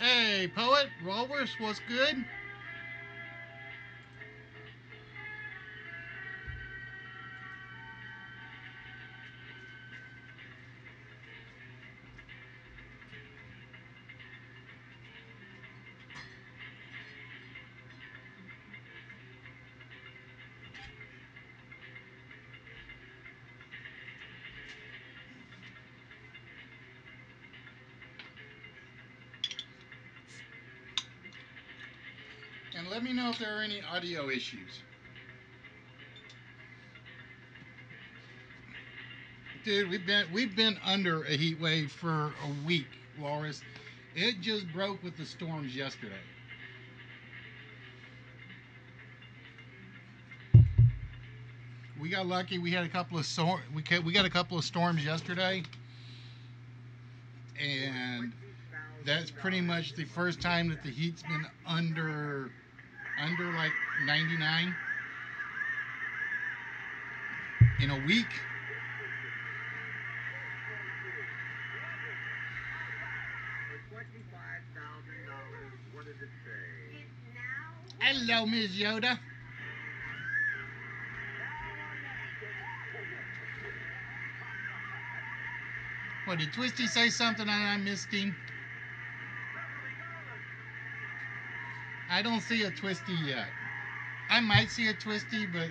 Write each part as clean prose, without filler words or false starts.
Hey, Poet, Walrus, what's good? And let me know if there are any audio issues. Dude, we've been under a heat wave for a week, Walrus. It just broke with the storms yesterday. We got lucky. We had a couple of we got a couple of storms yesterday, and that's pretty much the first time that the heat's been under like 99 in a week. Hello, Ms. Yoda. What, did Twisty say something and I missed him? I don't see a Twisty yet. I might see a Twisty, but...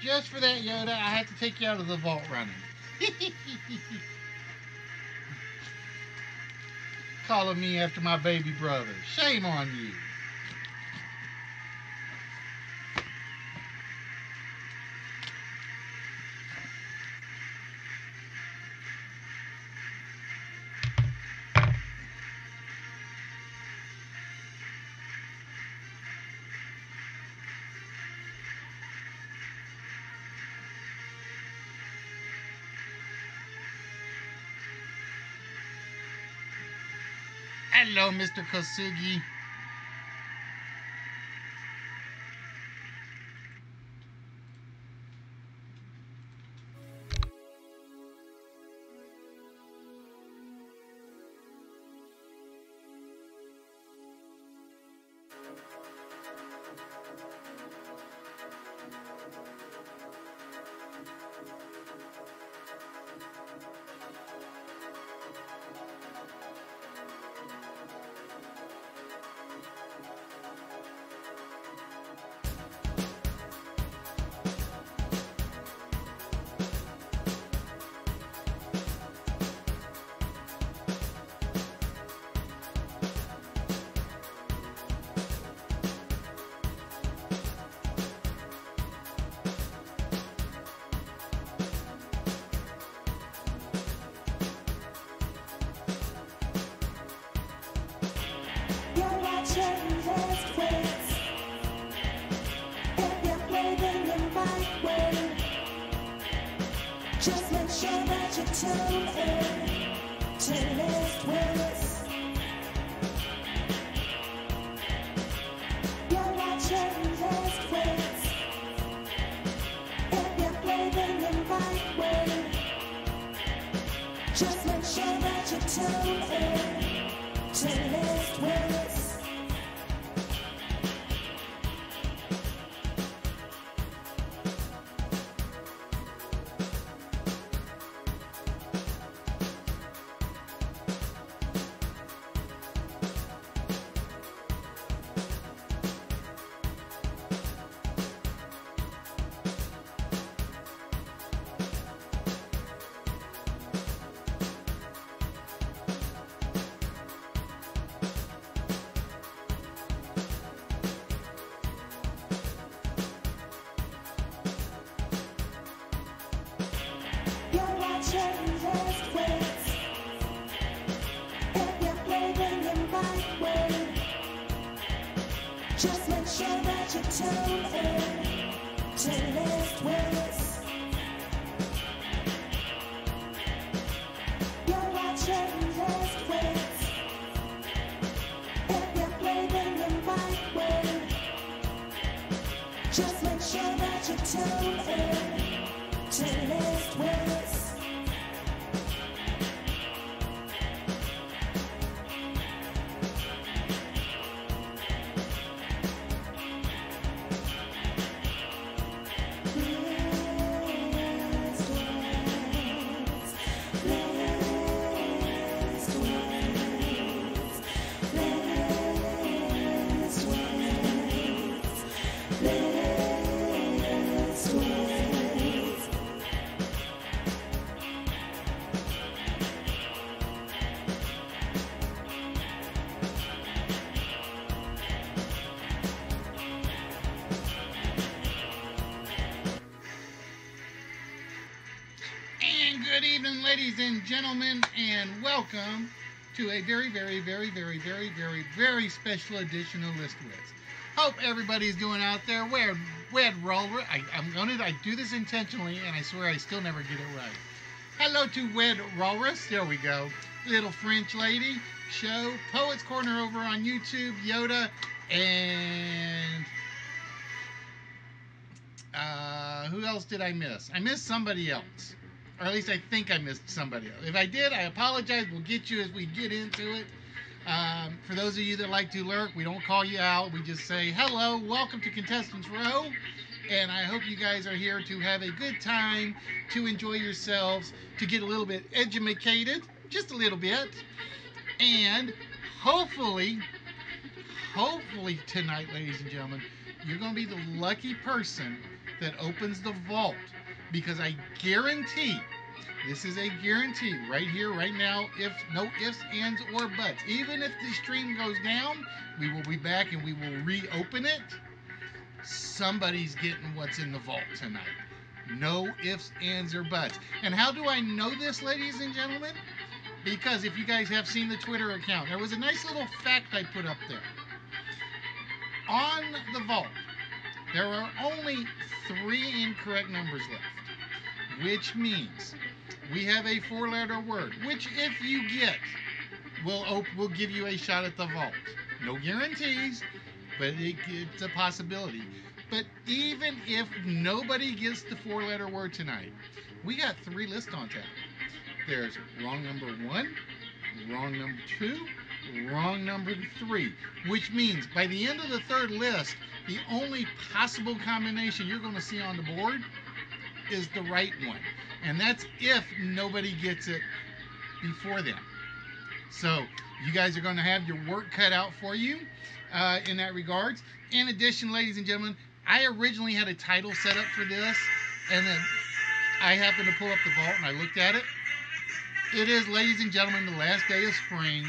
Just for that, Yoda, I have to take you out of the vault running. Calling me after my baby brother. Shame on you. Hello, Mr. Kosugi. Just make sure that you tune in to Last Wits. You're watching Last Wits. If you're braving the right way, just make sure that you tune in to Last Wits. tune in to Lift Wits. You're watching Lift Wits. If you're blaming the microwave, just make sure that you tune in to Lift Wits. And good evening, ladies and gentlemen, and welcome to a very, very, very, very, very, very, very special edition of List Wits. Hope everybody's doing out there. Wed Roller. I do this intentionally, and I swear I still never get it right. Hello to Wed Walrus. There we go. Little French lady show. Poets Corner over on YouTube. Yoda and who else did I miss? I missed somebody else. Or at least I think I missed somebody else. If I did, I apologize. We'll get you as we get into it. For those of you that like to lurk, we don't call you out. We just say, hello, welcome to Contestants Row. And I hope you guys are here to have a good time, to enjoy yourselves, to get a little bit edumacated, just a little bit. And hopefully tonight, ladies and gentlemen, you're going to be the lucky person that opens the vault. Because I guarantee, this is a guarantee right here, right now, if no ifs, ands, or buts. Even if the stream goes down, we will be back and we will reopen it. Somebody's getting what's in the vault tonight. No ifs, ands, or buts. And how do I know this, ladies and gentlemen? Because if you guys have seen the Twitter account, there was a nice little fact I put up there. On the vault, there are only 3 incorrect numbers left, which means we have a 4-letter word, which if you get, will give you a shot at the vault. No guarantees, but it's a possibility. But even if nobody gets the 4-letter word tonight, we got 3 lists on tap. There's wrong number 1, wrong number 2, wrong number 3, which means by the end of the 3rd list, the only possible combination you're going to see on the board is the right one. And that's if nobody gets it before then. So you guys are going to have your work cut out for you in that regards. In addition, ladies and gentlemen, I originally had a title set up for this, and then I happened to pull up the vault and I looked at it. It is, ladies and gentlemen, the last day of spring.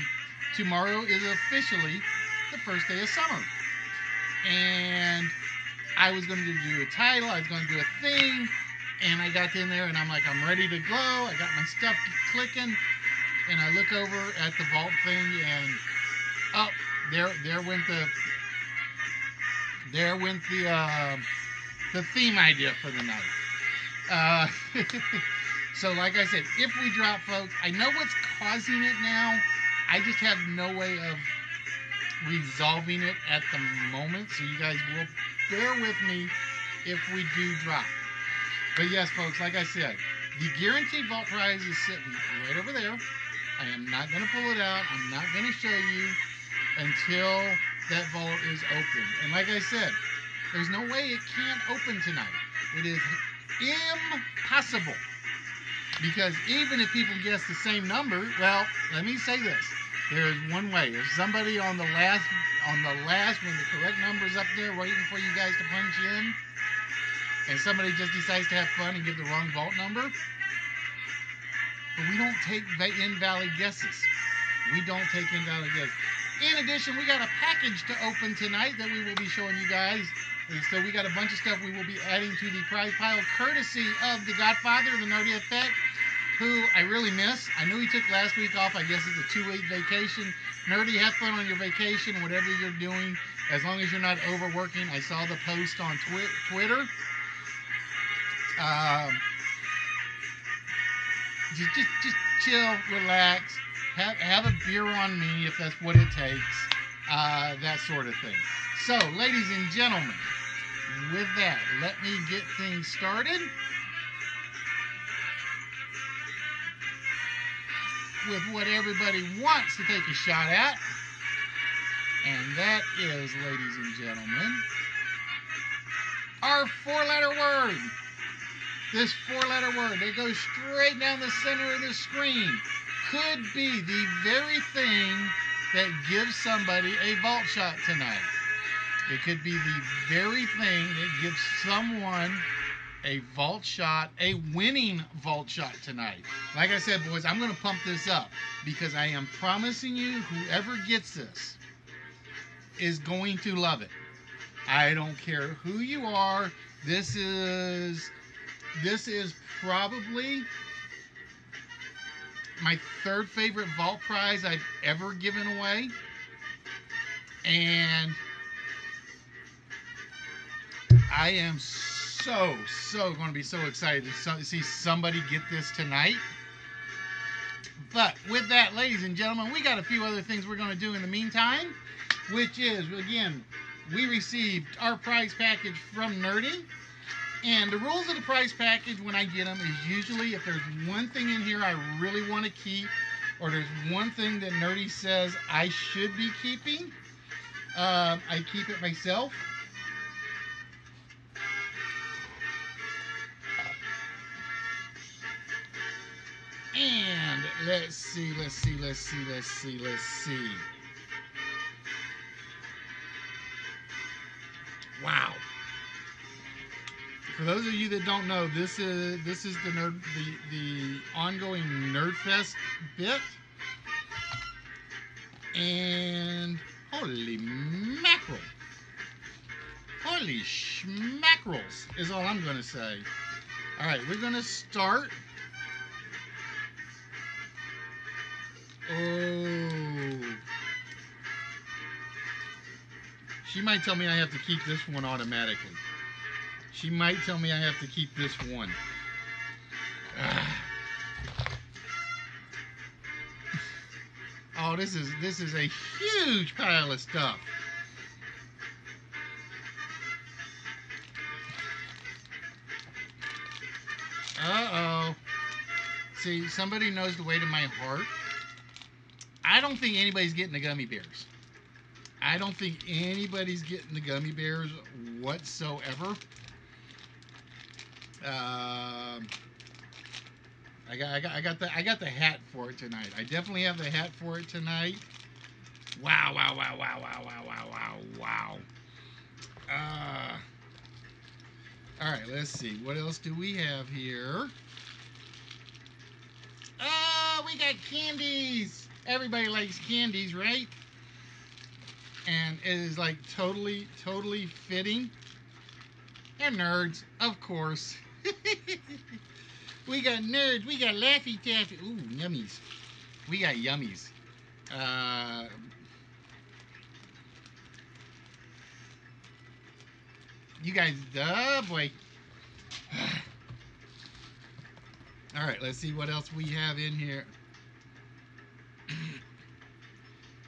Tomorrow is officially the first day of summer. And I was going to do a title, I was going to do a theme, and I got in there and I'm like, I'm ready to go. I got my stuff clicking, and I look over at the vault thing, and oh, there went the theme idea for the night. So like I said, if we drop, folks, I know what's causing it now. I just have no way of resolving it at the moment, so you guys will bear with me if we do drop. But yes, folks, like I said, the guaranteed vault prize is sitting right over there. I am not going to pull it out. I'm not going to show you until that vault is open. And like I said, there's no way it can't open tonight. It is impossible. Because even if people guess the same number, well, let me say this. There is one way. If somebody on the last, when the correct number's up there waiting for you guys to punch in, and somebody just decides to have fun and give the wrong vault number, but we don't take invalid guesses. We don't take invalid guesses. In addition, we got a package to open tonight that we will be showing you guys. And so we got a bunch of stuff we will be adding to the prize pile, courtesy of the Godfather, the Nerdy Effect, who I really miss. I know he took last week off. I guess it's a 2-week vacation. Nerdy, have fun on your vacation, whatever you're doing. As long as you're not overworking. I saw the post on Twitter. Um, just chill, relax, have a beer on me if that's what it takes, that sort of thing. So, ladies and gentlemen, with that, let me get things started with what everybody wants to take a shot at, and that is, ladies and gentlemen, our four-letter word. This four-letter word that goes straight down the center of the screen could be the very thing that gives somebody a vault shot tonight. It could be the very thing that gives someone a vault shot, a winning vault shot tonight. Like I said, boys, I'm going to pump this up because I am promising you whoever gets this is going to love it. I don't care who you are. This is probably my third favorite vault prize I've ever given away. And I am so going to be so excited to see somebody get this tonight. But with that, ladies and gentlemen, we got a few other things we're going to do in the meantime, which is, again, we received our prize package from Nerdy. And the rules of the prize package when I get them is usually if there's one thing in here I really want to keep, or there's one thing that Nerdy says I should be keeping, I keep it myself. And let's see. Wow. For those of you that don't know, this is the ongoing Nerdfest bit, and holy mackerel, holy schmackerels is all I'm going to say. All right, we're going to start. Oh, she might tell me I have to keep this one automatically. She might tell me I have to keep this one. Oh, this is a huge pile of stuff. Uh-oh. See, somebody knows the way to my heart. I don't think anybody's getting the gummy bears. I don't think anybody's getting the gummy bears whatsoever. I got the hat for it tonight. I definitely have the hat for it tonight. Wow. All right, let's see. What else do we have here? Oh, we got candies. Everybody likes candies, right? And it is like totally fitting. They're nerds, of course. We got nerds. We got Laffy Taffy. Ooh, yummies. We got yummies. You guys, boy. All right, let's see what else we have in here.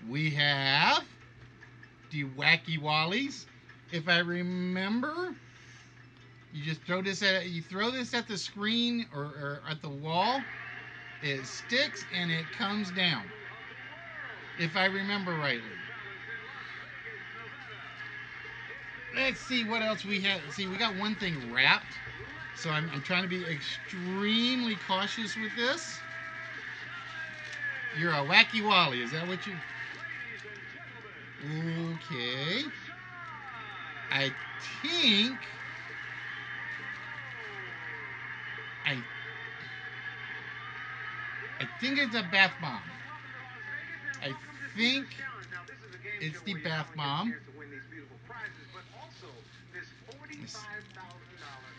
We have the Wacky Wallies. If I remember, you just throw this at the screen or at the wall. It sticks and it comes down. If I remember rightly. Let's see what else we have. See, we got one thing wrapped. So I'm trying to be extremely cautious with this. You're a Wacky Wally, is that what you... Okay. I think it's a bath bomb. I think it's the bath bomb.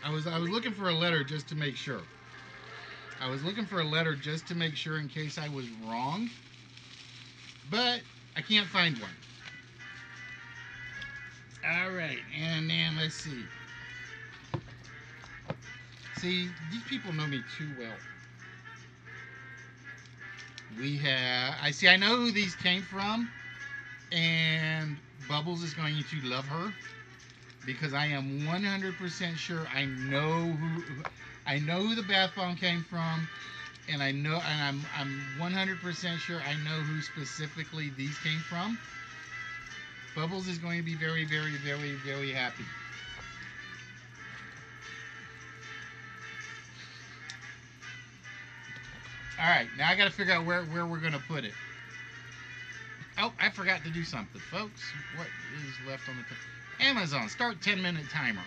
I was looking for a letter just to make sure. In case I was wrong. But I can't find one. All right, and then let's see. See, these people know me too well. We have. I see. I know who these came from, and Bubbles is going to love her because I am 100% sure I know who the bath bomb came from, and I'm 100% sure I know who specifically these came from. Bubbles is going to be very, very, very, very happy. All right, now I got to figure out where we're going to put it. Oh, I forgot to do something, folks. What is left on the Amazon, start 10-minute timer.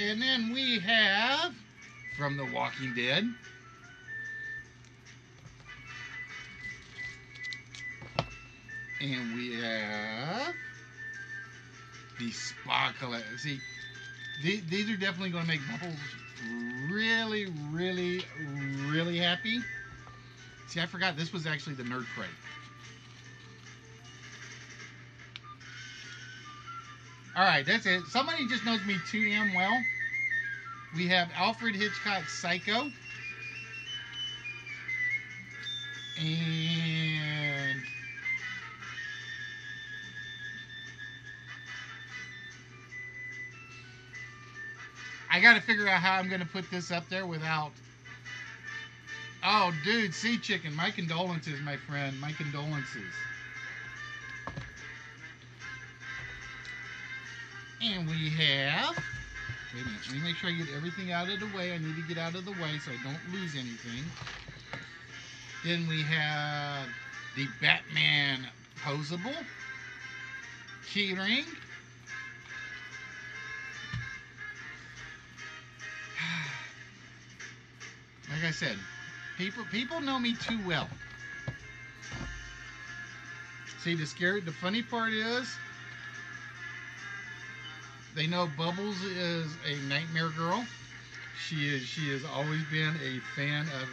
And then we have from The Walking Dead. And we have the spa collection. See, these are definitely going to make Bubbles really, really, really happy. See, I forgot this was actually the Nerd Crate. All right, that's it. Somebody just knows me too damn well. We have Alfred Hitchcock's Psycho. And I got to figure out how I'm going to put this up there without... Oh, dude, Sea Chicken, my condolences, my friend. My condolences. And we have... Wait a minute, let me make sure I get everything out of the way. I need to get out of the way so I don't lose anything. Then we have the Batman Posable keyring. Like I said, people know me too well. See, the funny part is, they know Bubbles is a Nightmare girl. She has always been a fan of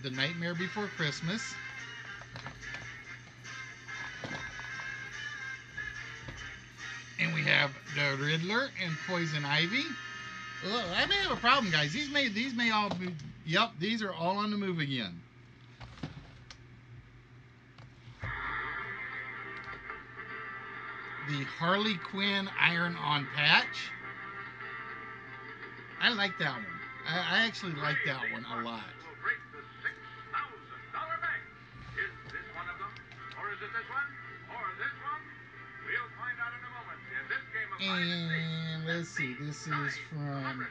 The Nightmare Before Christmas. And we have the Riddler and Poison Ivy. Ugh, I may have a problem, guys. These may all be. Yep, these are all on the move again. The Harley Quinn Iron-On patch. I like that one. I actually like that one a lot. And let's see, this is from...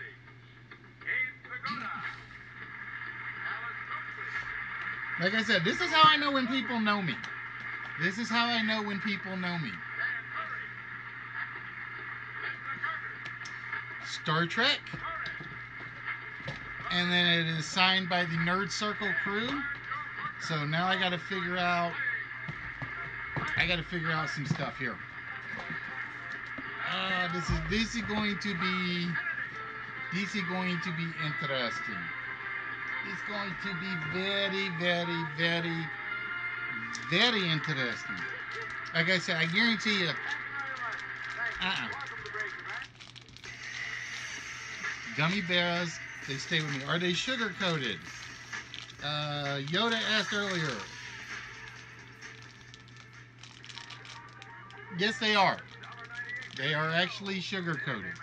Like I said, this is how I know when people know me. This is how I know when people know me. Star Trek. And then it is signed by the Nerd Circle crew. So now I got to figure out some stuff here. This is going to be interesting. It's going to be very, very, very, very interesting. Like I said, I guarantee you. Gummy bears, they stay with me. Are they sugar coated? Yoda asked earlier. Yes, they are. They are actually sugar coated.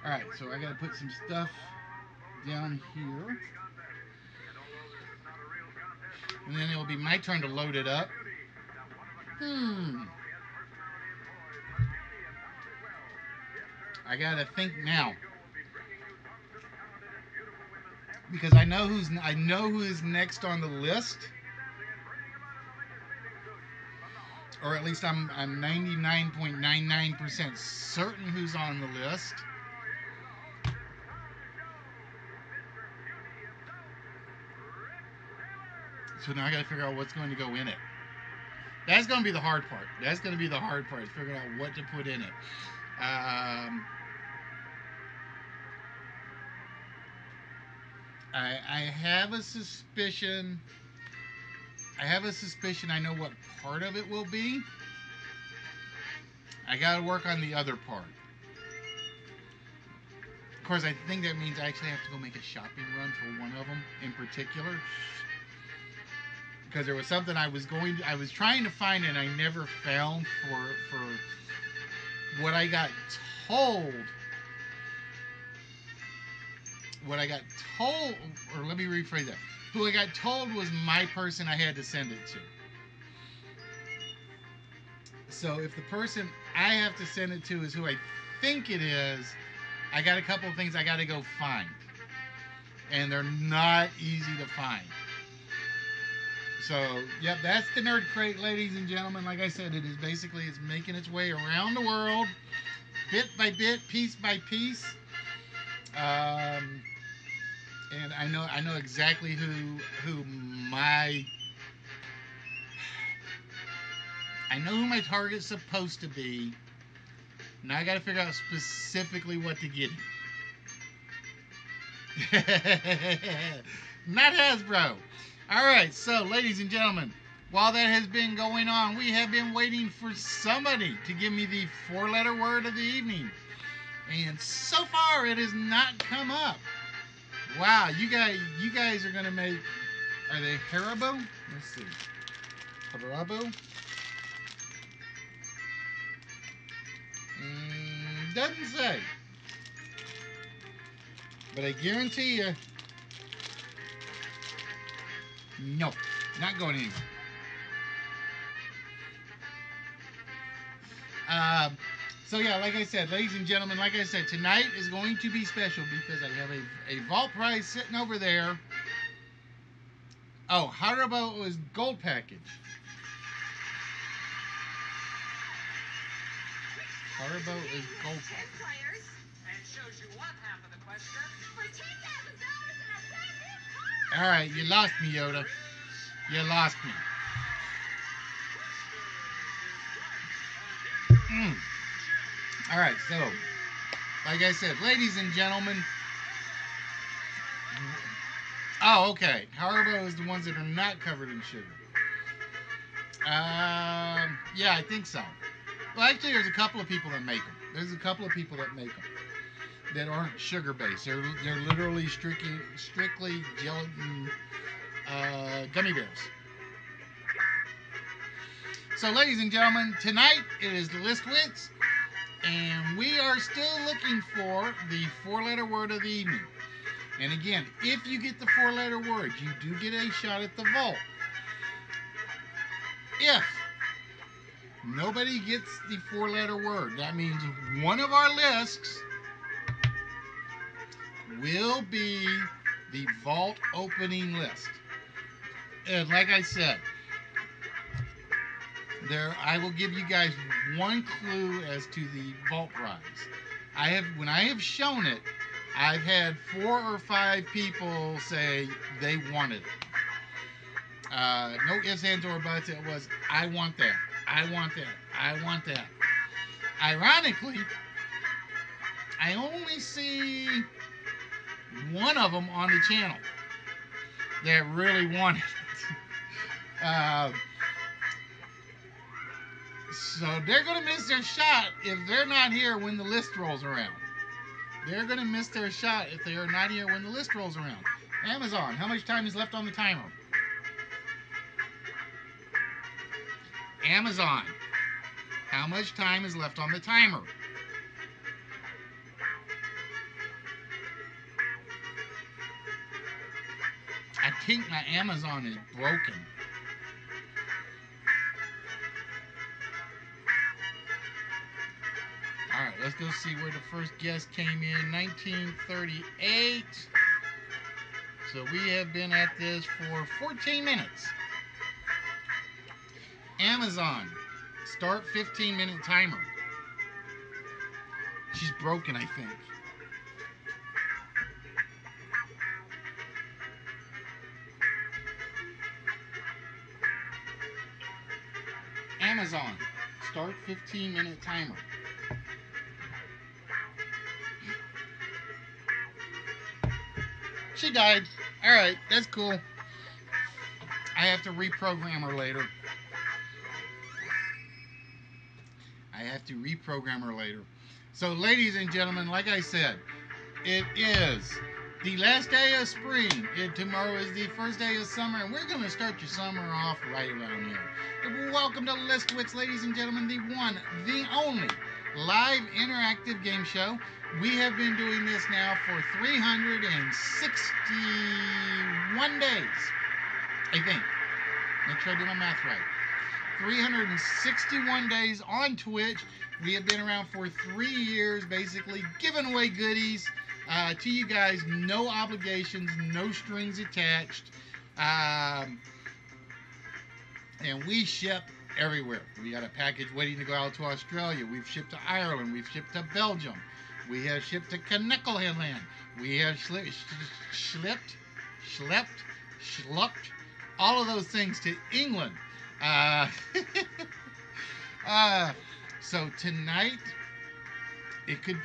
Alright, so I gotta put some stuff down here. And then it will be my turn to load it up. I gotta think now. Because I know who is next on the list. Or at least I'm 99.99% certain who's on the list. So now I gotta figure out what's going to go in it. That's gonna be the hard part. That's gonna be the hard part, is figuring out what to put in it. I have a suspicion. I have a suspicion I know what part of it will be. I gotta work on the other part. Of course, I think that means I actually have to go make a shopping run for one of them in particular. Because there was something I was trying to find and I never found for what I got told. What I got told, or let me rephrase that. Who I got told was my person I had to send it to. So if the person I have to send it to is who I think it is, I got a couple of things I got to go find. And they're not easy to find. So, yep, that's the Nerd Crate, ladies and gentlemen. Like I said, it's making its way around the world, bit by bit, piece by piece. And I know exactly who my target's supposed to be. Now I got to figure out specifically what to get him. Not Hasbro. All right, so ladies and gentlemen, while that has been going on, we have been waiting for somebody to give me the 4-letter word of the evening, and so far it has not come up. Wow, you guys are gonna make. Are they Haribo? Let's see. Haribo. Doesn't say. But I guarantee you, no, not going anywhere. So yeah, like I said, ladies and gentlemen, like I said, tonight is going to be special because I have a vault prize sitting over there. Oh, Haribo is gold package. Haribo is gold package. And shows you one half of the question. For $10,000 and a brand new car! All right, you lost me, Yoda. You lost me. All right, so, like I said, ladies and gentlemen. Oh, okay. Haribo is the ones that are not covered in sugar. Yeah, I think so. Well, actually, there's a couple of people that make them. There's a couple of people that make them that aren't sugar-based. They're literally strictly gelatin gummy bears. So, ladies and gentlemen, tonight it is the List Wits, and we are still looking for the 4-letter word of the evening. And again, if you get the 4-letter word, you do get a shot at the vault. If nobody gets the 4-letter word, that means one of our lists will be the vault opening list. And like I said, I will give you guys one clue as to the vault prize. When I have shown it, I've had 4 or 5 people say they wanted it. No ifs, ands, or buts. It was, I want that. I want that. I want that. Ironically, I only see one of them on the channel that really wanted it. So they're going to miss their shot if they're not here when the list rolls around. They're going to miss their shot if they are not here when the list rolls around. Amazon, how much time is left on the timer? Amazon, how much time is left on the timer? I think my Amazon is broken. Alright, let's go see where the first guest came in. 1938. So we have been at this for 14 minutes. Amazon, start 15-minute timer. She's broken, I think. Amazon, start 15-minute timer. She died. All right, that's cool. I have to reprogram her later. So, ladies and gentlemen, like I said, it is the last day of spring. Tomorrow is the first day of summer, and we're going to start your summer off right around here. Welcome to List Wits, ladies and gentlemen, the one, the only live interactive game show. We have been doing this now for 361 days, I think. Make sure I do my math right. 361 days on Twitch. We have been around for 3 years, basically giving away goodies to you guys. No obligations, no strings attached. And we ship everywhere. We got a package waiting to go out to Australia. We've shipped to Ireland. We've shipped to Belgium. We have shipped to Connecticut. We have schlepped, all of those things to England. So tonight, it could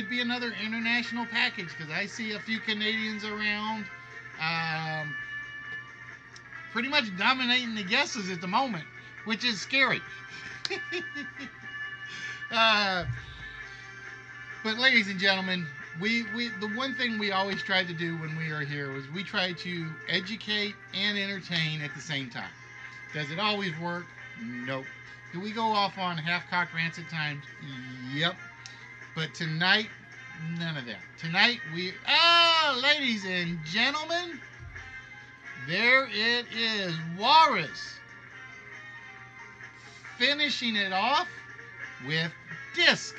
be another international package because I see a few Canadians around, pretty much dominating the guesses at the moment, which is scary. But ladies and gentlemen, the one thing we always tried to do when we are here was we try to educate and entertain at the same time. Does it always work? Nope. Do we go off on half-cocked rants at times? Yep. But tonight, none of that. Tonight ladies and gentlemen, there it is. Walrus finishing it off with Disc.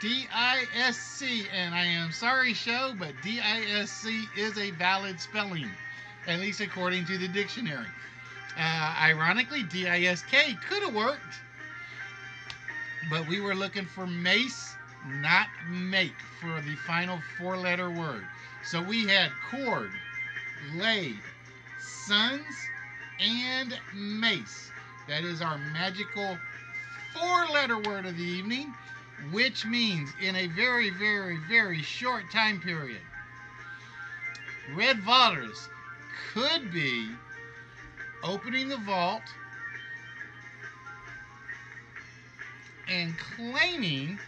D-I-S-C, and I am sorry, show, but D-I-S-C is a valid spelling, at least according to the dictionary. Ironically, D-I-S-K could have worked, but we were looking for mace, not make, for the final 4-letter word. So we had cord, laid, sons, and mace. That is our magical 4-letter word of the evening, which means in a very, very, very short time period, Red Walrus could be opening the vault and claiming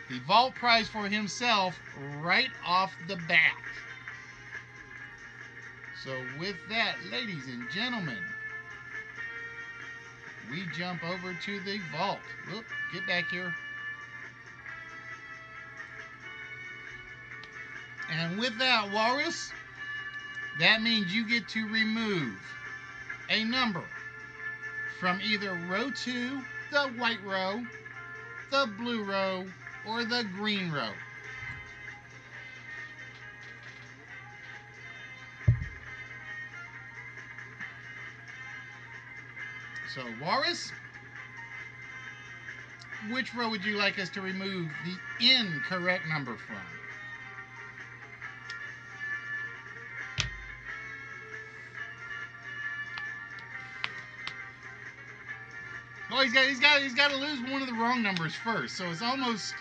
the vault prize for himself right off the bat. So with that, ladies and gentlemen, we jump over to the vault. Whoop, get back here. And with that, Walrus, that means you get to remove a number from either row 2, the white row, the blue row, or the green row. So, Walrus, which row would you like us to remove the incorrect number from? Oh, he's got to lose one of the wrong numbers first, so it's almost.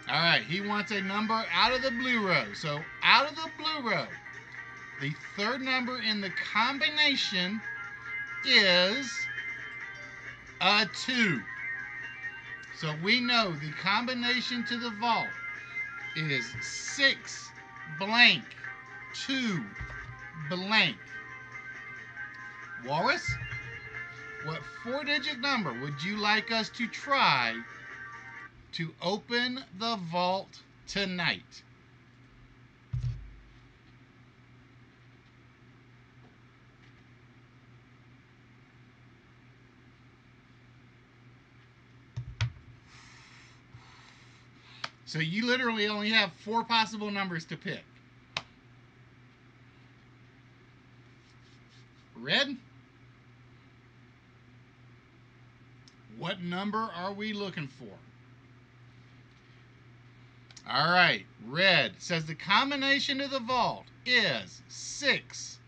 All right, he wants a number out of the blue row. So out of the blue row, the third number in the combination is a 2. So we know the combination to the vault is 6 blank 2 blank. Walrus, what 4-digit number would you like us to try to open the vault tonight? So you literally only have 4 possible numbers to pick. Red? What number are we looking for? All right, Red says the combination to the vault is 6,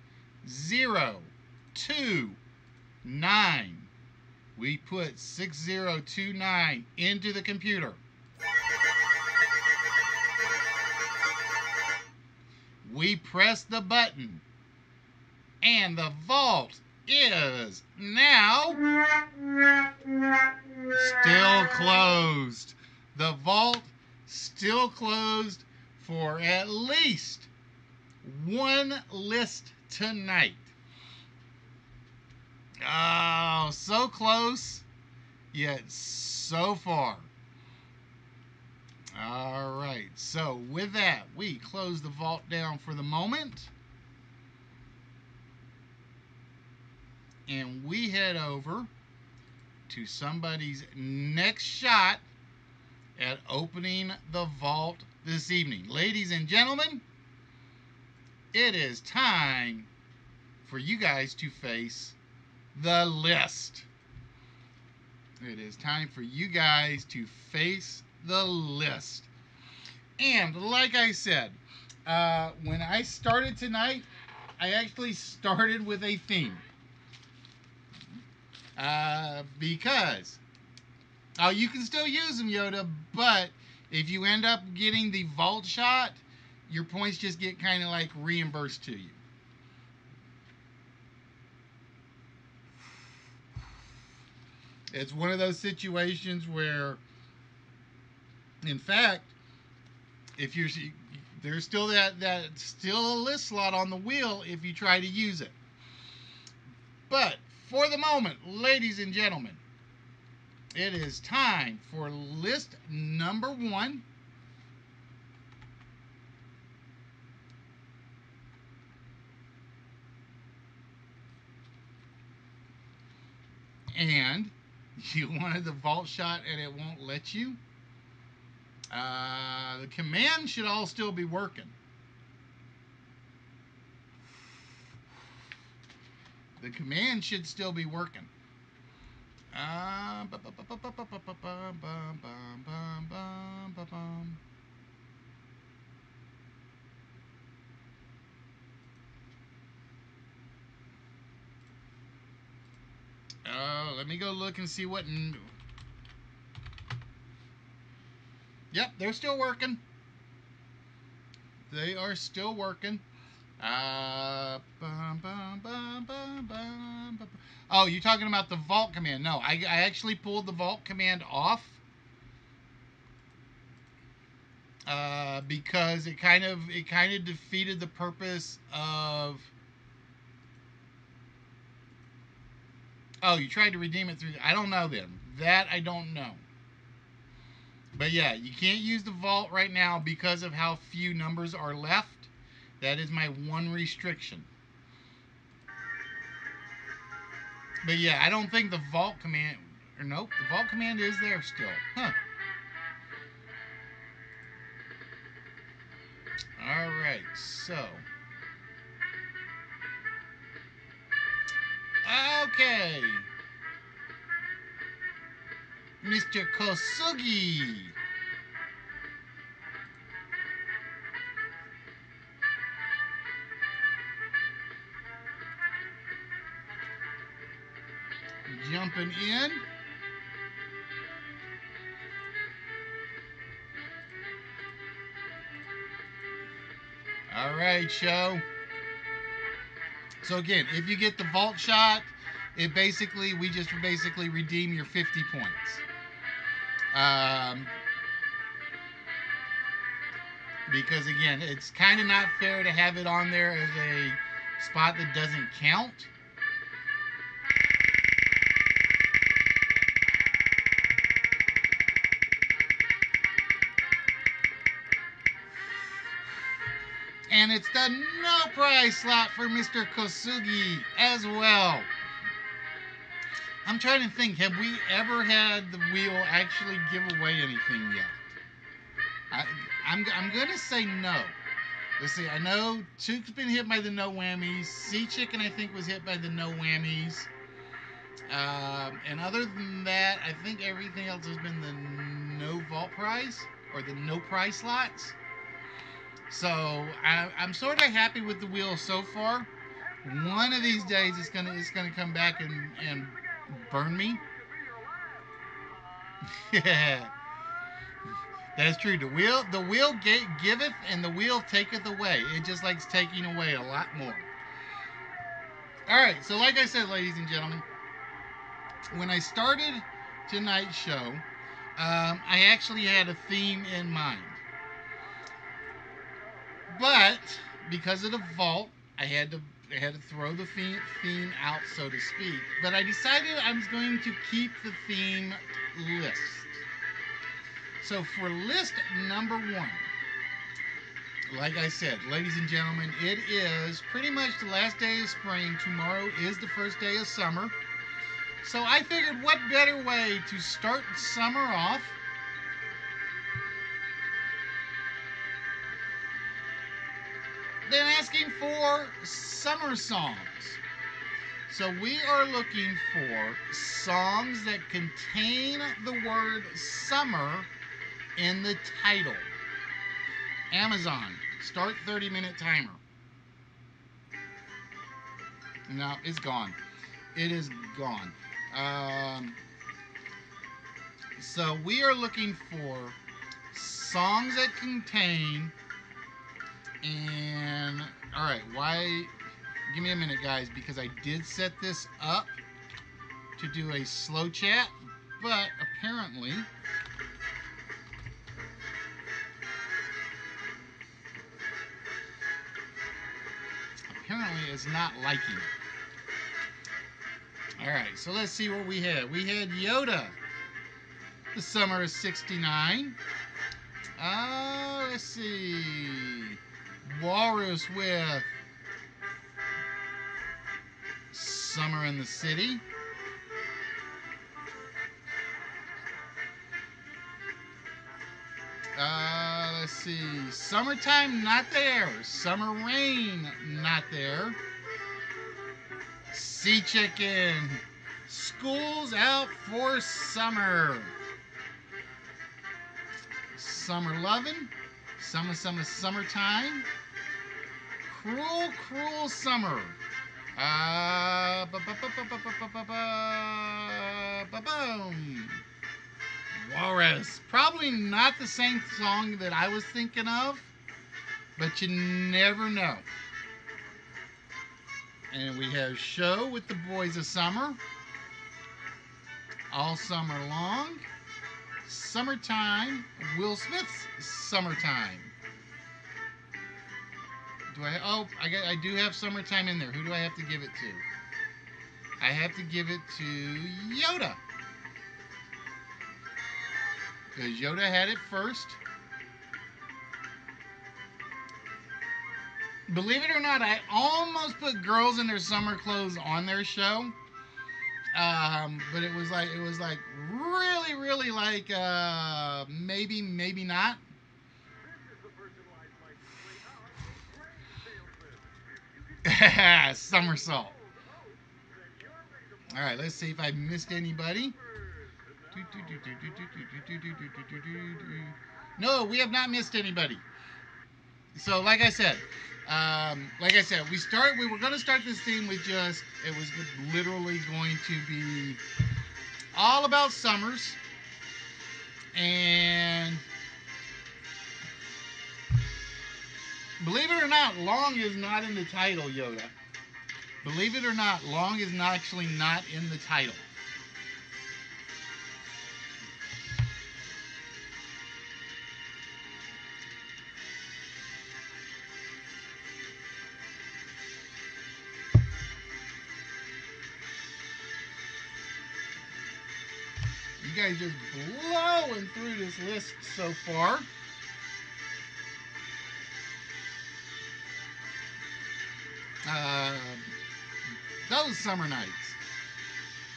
0, 2, 9. We put 6029 into the computer. We press the button, and the vault is now still closed. The vault still closed for at least one list tonight. Oh, so close, yet so far. All right, so with that, we close the vault down for the moment. And we head over to somebody's next shot at opening the vault this evening. Ladies and gentlemen, it is time for you guys to face the list. It is time for you guys to face the list. And like I said, when I started tonight, I actually started with a theme. Because you can still use them, Yoda, but if you end up getting the vault shot, your points just get kind of like reimbursed to you. It's one of those situations where, in fact, if you're there's still that still a list slot on the wheel if you try to use it. But for the moment, ladies and gentlemen, it is time for list number 1. And you wanted the vault shot and it won't let you. The command should all still be working. The command should still be working. Let me go look and see what. Yep, they're still working. They are still working. Oh, you're talking about the vault command. No, I actually pulled the vault command off because it kind of defeated the purpose of. Oh, you tried to redeem it through. I don't know then. That I don't know. But yeah, you can't use the vault right now because of how few numbers are left. That is my one restriction. But yeah, I don't think the vault command... Or nope, the vault command is there still. Huh. Alright, so... Okay. Mr. Kosugi. Jumping in. All right, show. So again, if you get the vault shot, we just basically redeem your 50 points. Because again, it's kind of not fair to have it on there as a spot that doesn't count. And it's the no prize slot for Mr. Kosugi as well. I'm trying to think, have we ever had the wheel actually give away anything yet? I'm going to say no. Let's see, I know Took's been hit by the no whammies. Sea Chicken, I think, was hit by the no whammies. And other than that, I think everything else has been the no vault prize or the no prize slots. So I'm sort of happy with the wheel so far. One of these days, it's gonna come back and burn me. Yeah. That is true. The wheel giveth and the wheel taketh away. It just likes taking away a lot more. All right, so like I said, ladies and gentlemen, when I started tonight's show, I actually had a theme in mind. But because of the vault, I had to throw the theme out, so to speak. But I decided I was going to keep the theme list. So for list number 1, like I said, ladies and gentlemen, it is pretty much the last day of spring. Tomorrow is the first day of summer. So I figured what better way to start summer off than asking for summer songs. So we are looking for songs that contain the word summer in the title. Amazon, start 30-minute timer. No, it's gone. It is gone. So we are looking for songs that contain, and all right, why? Give me a minute, guys, because I did set this up to do a slow chat, but apparently it's not liking it. All right, so let's see what we had. We had Yoda, The Summer of '69. Let's see. Walrus with Summer in the City. Let's see. Summertime, not there. Summer Rain, not there. Sea Chicken, School's Out for Summer. Summer Lovin', Summertime. Cruel, Cruel Summer. Boom. Walrus. Probably not the same song that I was thinking of, but you never know. And we have Show with the Boys of Summer. All Summer Long. Summertime. Will Smith's Summertime. I do have Summertime in there. Who do I have to give it to? I have to give it to Yoda. Because Yoda had it first. Believe it or not, I almost put Girls in Their Summer Clothes on their show. But it was like really like maybe not. Somersault. All right, let's see if I missed anybody. No, we have not missed anybody. So, like I said, we were going to start this theme with it was literally going to be all about summers, and believe it or not, long is not in the title, Yoda. Believe it or not, long is actually not in the title. You guys just blowing through this list so far. Those Summer Nights.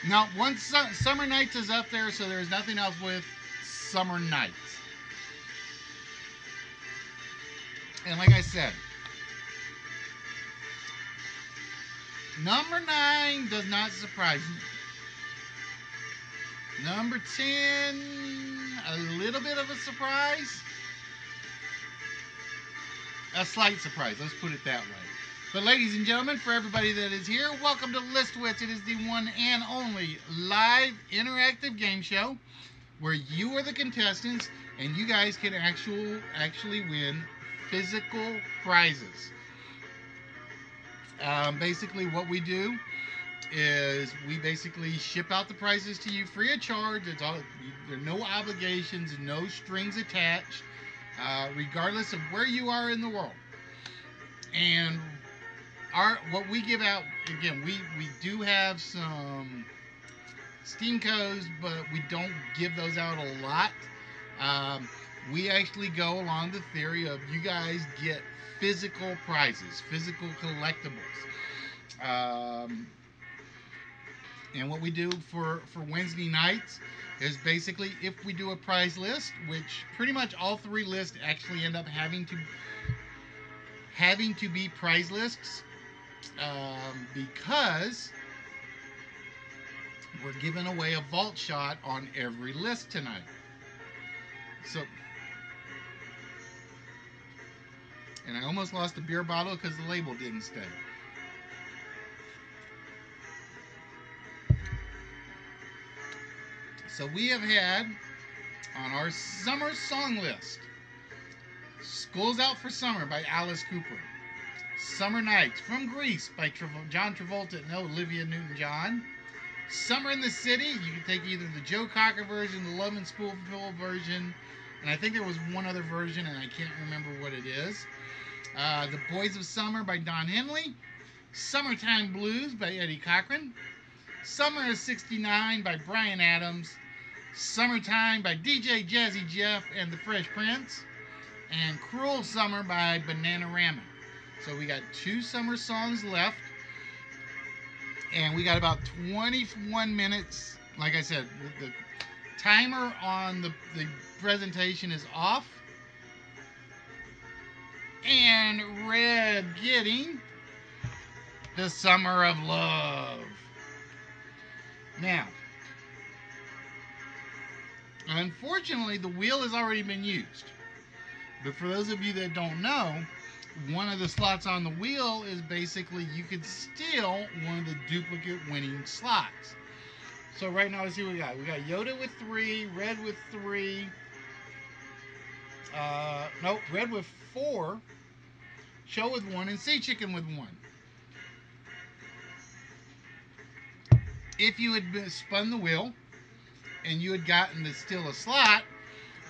Now, once Summer Nights is up there, so there's nothing else with Summer Nights. And like I said, number 9 does not surprise me. Number 10, a little bit of a surprise. A slight surprise, let's put it that way. But ladies and gentlemen, for everybody that is here, welcome to List Wits. It is the one and only live interactive game show where you are the contestants and you guys can actually win physical prizes. Basically, what we do is we basically ship out the prizes to you free of charge. There are no obligations, no strings attached, regardless of where you are in the world. And what we give out, again, we do have some Steam codes, but we don't give those out a lot. We actually go along the theory of you guys get physical prizes, physical collectibles. And what we do for Wednesday nights is basically, if we do a prize list, which pretty much all three lists actually end up having to be prize lists, because we're giving away a vault shot on every list tonight. So, and I almost lost a beer bottle because the label didn't stay. So we have had on our summer song list, School's Out for Summer by Alice Cooper, Summer Nights from Greece by John Travolta and Olivia Newton-John, Summer in the City. You can take either the Joe Cocker version, the Love and Spoonful version, and I think there was one other version and I can't remember what it is. The Boys of Summer by Don Henley, Summertime Blues by Eddie Cochran, Summer of '69 by Bryan Adams, Summertime by DJ Jazzy Jeff and the Fresh Prince, and Cruel Summer by Bananarama. So we got 2 summer songs left, and we got about 21 minutes. Like I said, the timer on the presentation is off, and Red getting the Summer of Love. Now, unfortunately, the wheel has already been used. But for those of you that don't know, one of the slots on the wheel is basically you could steal one of the duplicate winning slots. So right now, let's see what we got. We got Yoda with 3, Red with 3, Red with 4, Show with 1, and Sea Chicken with 1. If you had spun the wheel and you had gotten to steal a slot,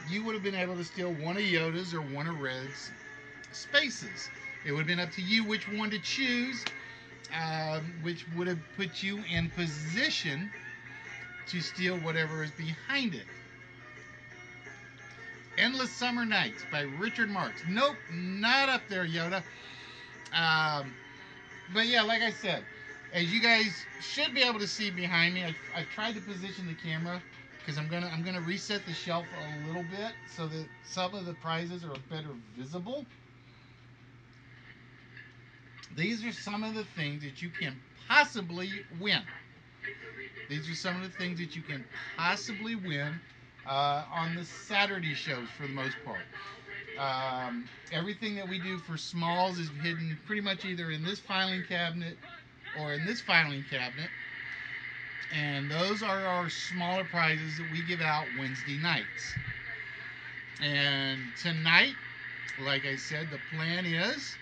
you would have been able to steal one of Yoda's or one of Red's spaces. It would have been up to you which one to choose, which would have put you in position to steal whatever is behind it. Endless Summer Nights by Richard Marx. Nope, not up there, Yoda. But yeah, like I said, as you guys should be able to see behind me, I've tried to position the camera because I'm gonna reset the shelf a little bit so that some of the prizes are better visible. These are some of the things that you can possibly win. These are some of the things that you can possibly win on the Saturday shows for the most part. Everything that we do for smalls is hidden pretty much either in this filing cabinet or in this filing cabinet. And those are our smaller prizes that we give out Wednesday nights. And tonight, like I said, the plan is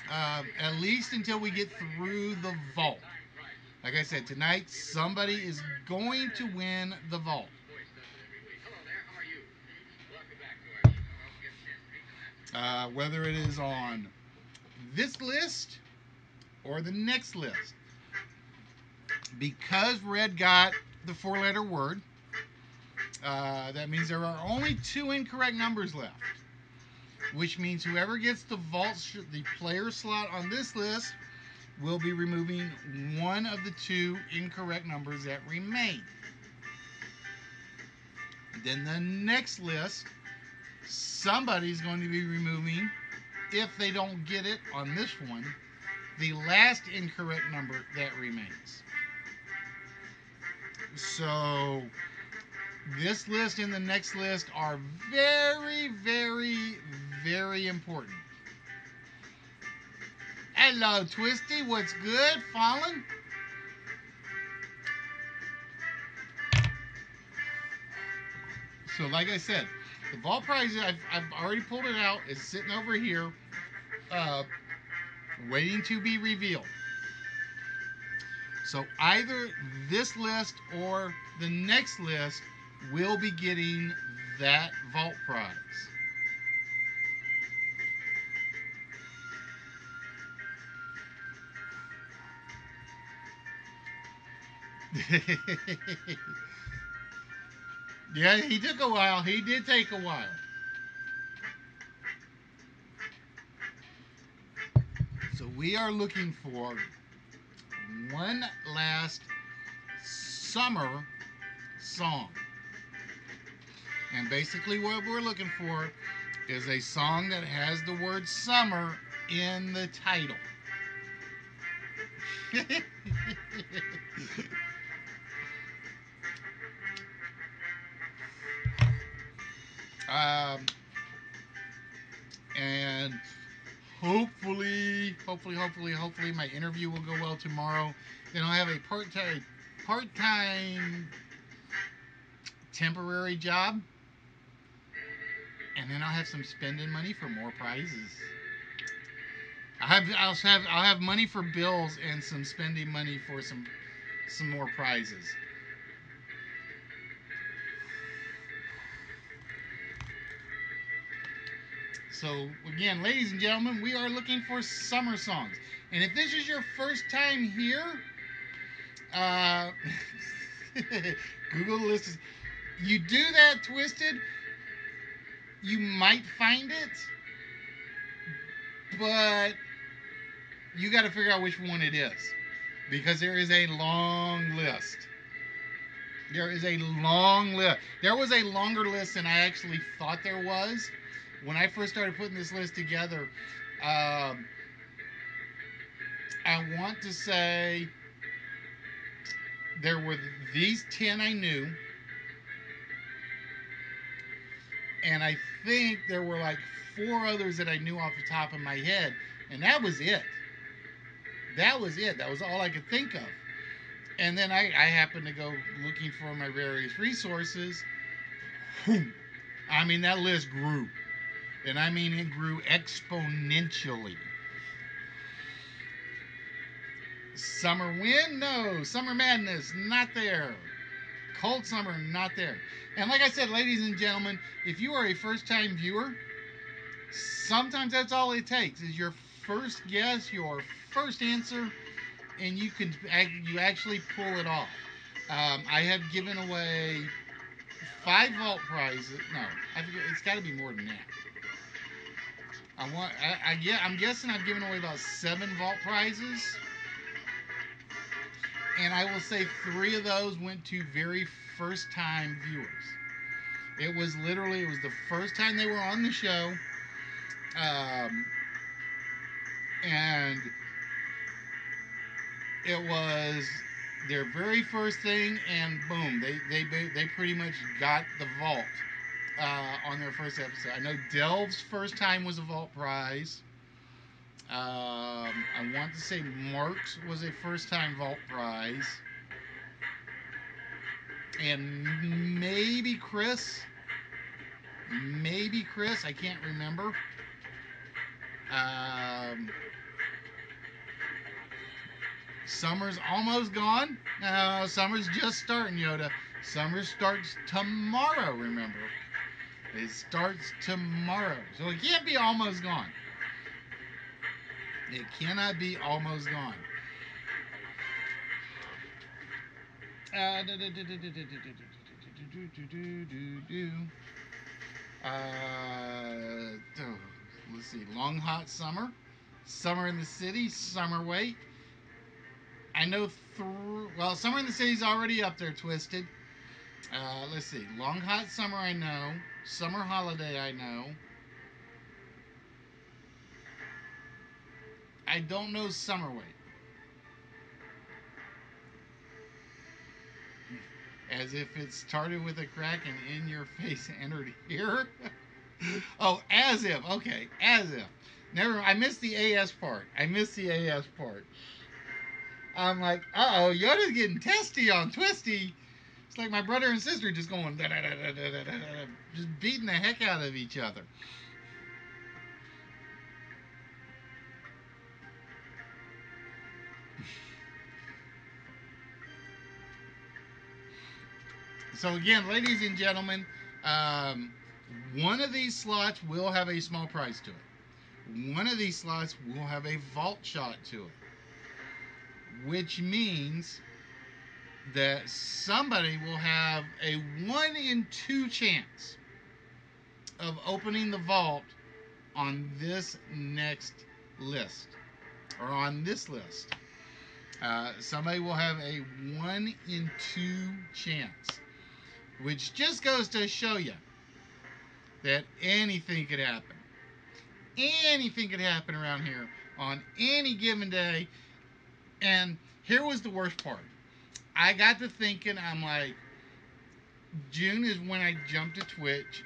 at least until we get through the vault. Like I said, tonight somebody is going to win the vault. Whether it is on this list or the next list. Because Red got the 4-letter word, that means there are only 2 incorrect numbers left. Which means whoever gets the the player slot on this list will be removing one of the 2 incorrect numbers that remain. Then the next list, somebody's going to be removing, if they don't get it on this one, the last incorrect number that remains. So this list and the next list are very, very, very important. Hello, Twisty. What's good? Fallen? So So like I said, the vault prize, I've already pulled it out. It's sitting over here, waiting to be revealed. So either this list or the next list will be getting that vault prize. Yeah, he took a while. He did take a while. So we are looking for one last summer song. And basically what we're looking for is a song that has the word summer in the title. And hopefully my interview will go well tomorrow. Then I'll have a part-time temporary job, and then I'll have some spending money for more prizes. I'll have money for bills and some spending money for some more prizes. So again, ladies and gentlemen, we are looking for summer songs. And if this is your first time here, Google the list. You do that, Twisted, you might find it, but you got to figure out which one it is, because there is a long list. There is a long list. There was a longer list than I actually thought there was. When I first started putting this list together, I want to say there were these 10 I knew, and I think there were like 4 others that I knew off the top of my head, and that was it. That was it. That was all I could think of. And then I happened to go looking for my various resources. I mean, that list grew. And I mean, it grew exponentially. Summer Wind? No. Summer Madness? Not there. Cold Summer? Not there. And like I said, ladies and gentlemen, if you are a first-time viewer, sometimes that's all it takes is your first guess, your first answer, and you actually pull it off. I have given away 5 vault prizes. No, it's got to be more than that. I'm guessing I've given away about 7 vault prizes, and I will say 3 of those went to very first time viewers. It was the first time they were on the show, and it was their very first thing, and boom, they pretty much got the vault. On their first episode. I know Delve's first time was a vault prize. I want to say Mark's was a first time vault prize. And maybe Chris. I can't remember. Summer's almost gone. Summer's just starting, Yoda. Summer starts tomorrow, remember. It starts tomorrow. So it can't be almost gone. It cannot be almost gone. Let's see. Long Hot Summer. Summer in the City. Summer Wait. I know Summer in the City's already up there, Twisted. Let's see. Long Hot Summer, I know. Summer Holiday, I know. I don't know Summer Wait. As if it started with a crack and in your face entered here. Oh, as if. Okay, as if. Never. I missed the AS part. I'm like, uh-oh, Yoda's getting testy on Twisty. It's like my brother and sister just going da, da, da, da, da, da, da, da, just beating the heck out of each other. So again, ladies and gentlemen, um, one of these slots will have a small prize to it. One of these slots will have a vault shot to it, which means that somebody will have a 1 in 2 chance of opening the vault on this next list, or on this list. Somebody will have a 1 in 2 chance, which just goes to show you that anything could happen. Anything could happen around here on any given day. And here was the worst part. I got to thinking, I'm like, June is when I jumped to Twitch,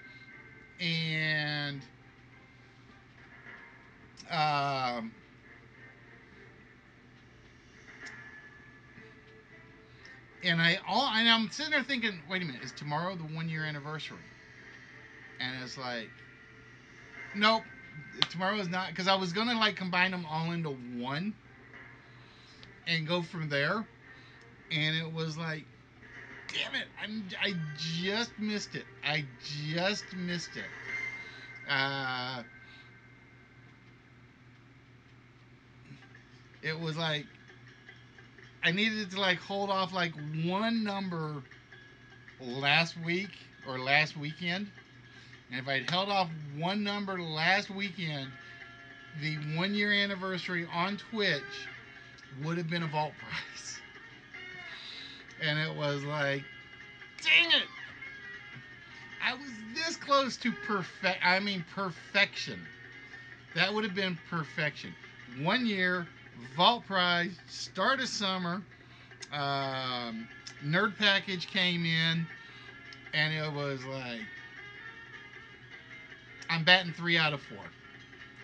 and and I'm sitting there thinking, wait a minute, is tomorrow the 1 year anniversary? And it's like, nope, tomorrow is not, because I was gonna like combine them all into one and go from there, and it was like, damn it, I just missed it. I just missed it. It was like I needed to like hold off like one number last week or last weekend. And if I'd held off one number last weekend, the 1 year anniversary on Twitch would have been a vault prize. And it was like, dang it! I was this close to perfection. That would have been perfection. 1 year, vault prize, start of summer, nerd package came in, and it was like, I'm batting 3 out of 4.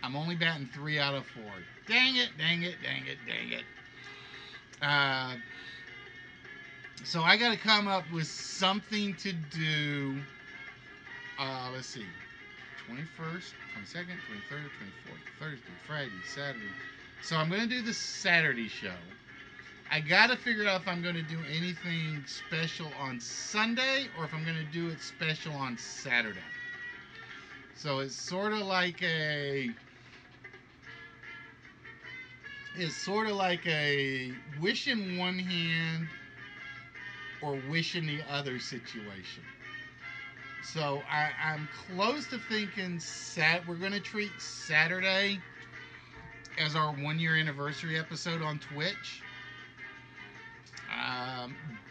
I'm only batting 3 out of 4. Dang it, dang it, dang it, dang it. So I got to come up with something to do. Let's see. 21st, 22nd, 23rd, 24th, Thursday, Friday, Saturday. So I'm going to do the Saturday show. I got to figure out if I'm going to do anything special on Sunday or if I'm going to do it special on Saturday. So it's sort of like a wish in one hand or wish in the other situation. So I'm close to thinking we're going to treat Saturday as our 1 year anniversary episode on Twitch.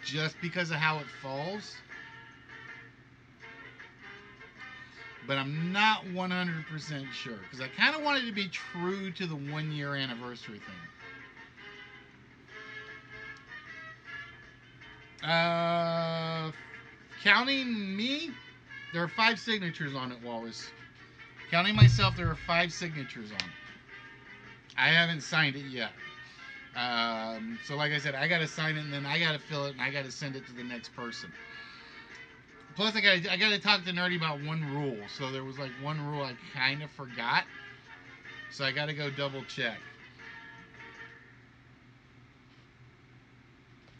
Just because of how it falls. But I'm not 100% sure, because I kind of wanted to be true to the 1 year anniversary thing. Counting me, there are 5 signatures on it, Walrus. Counting myself, there are 5 signatures on it. I haven't signed it yet. So like I said, I got to sign it, and then I got to fill it, and I got to send it to the next person. Plus, I got to talk to Nerdy about one rule. So there was like one rule I kind of forgot. So I got to go double check.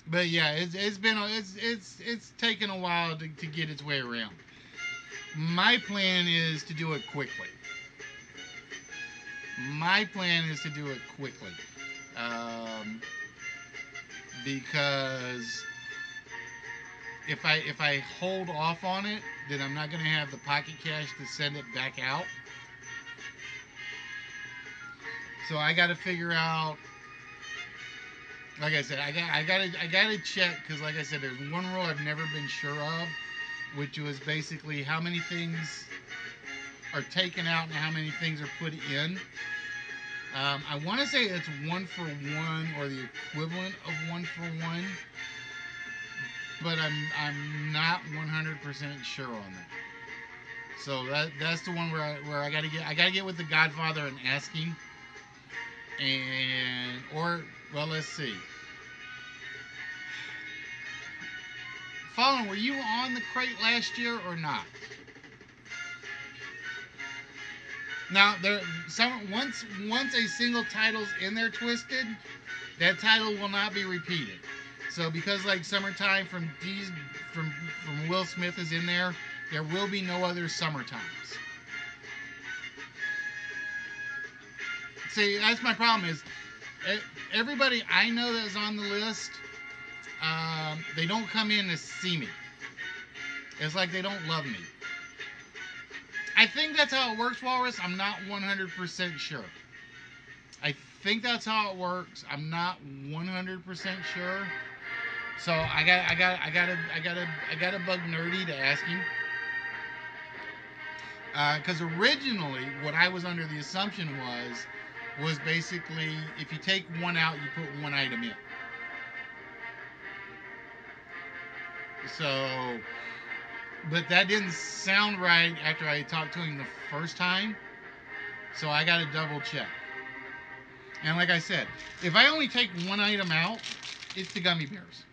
But yeah, it's taken a while to get its way around. My plan is to do it quickly. Because if I hold off on it, then I'm not going to have the pocket cash to send it back out. So I got to figure out. Like I said, I gotta check, because like I said, there's one rule I've never been sure of, which was basically how many things are taken out and how many things are put in. I want to say it's 1 for 1 or the equivalent of 1 for 1, but I'm not 100% sure on that. So that's the one where I gotta get with the Godfather and ask him, well, let's see. Fallen, were you on the crate last year or not? Now, once a single title's in there twisted, that title will not be repeated. So because like Summertime from Will Smith is in there, there will be no other Summertimes. See, that's my problem is everybody I know that's on the list, they don't come in to see me. It's like they don't love me. I think that's how it works, Walrus. I'm not 100% sure. I think that's how it works. I'm not 100% sure. So I gotta bug Nerdy to ask him. Because originally, what I was under the assumption was basically if you take one out, you put one item in. So, but that didn't sound right after I talked to him the first time. So I got to double check. And like I said, if I only take one item out, it's the gummy bears.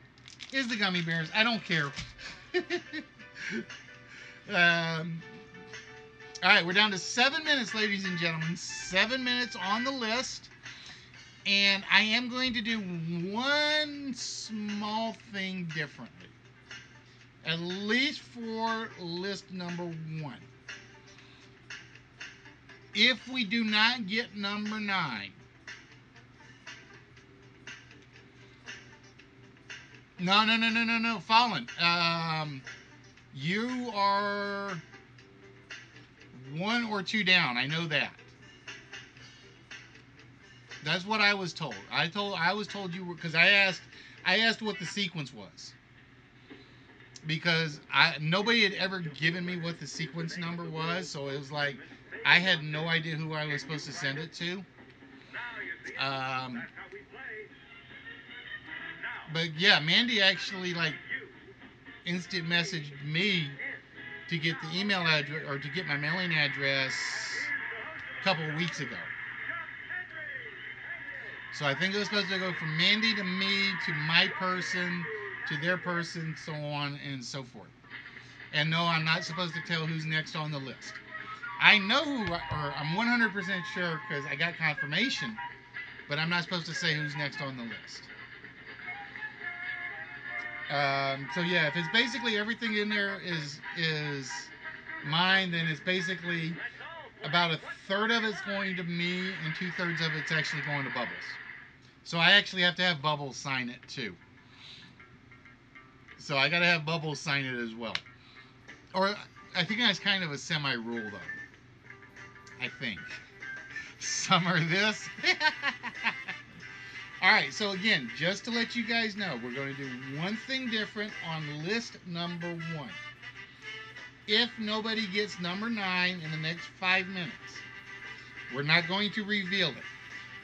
It's the gummy bears. I don't care. All right, we're down to 7 minutes, ladies and gentlemen. 7 minutes on the list. And I am going to do one small thing differently. At least for list number 1. If we do not get number 9. No. Fallen. You are 1 or 2 down. I know that. That's what I was told. I was told you were, because I asked what the sequence was. Because nobody had ever given me what the sequence number was, so it was like I had no idea who I was supposed to send it to. But yeah, Mandy actually like instant messaged me to get the email address or to get my mailing address a couple of weeks ago. So I think it was supposed to go from Mandy to me to my person to their person, so on and so forth. And no, I'm not supposed to tell who's next on the list. I know who, or I'm 100% sure because I got confirmation, but I'm not supposed to say who's next on the list. So yeah, if it's basically everything in there is mine, then it's basically about 1/3 of it's going to me and 2/3 of it's actually going to Bubbles. So I actually have to have Bubbles sign it too. So I gotta have Bubbles sign it as well. Or I think that's kind of a semi-rule though. I think. Summer this. Alright, so again, just to let you guys know, we're going to do one thing different on list number 1. If nobody gets number 9 in the next 5 minutes, we're not going to reveal it.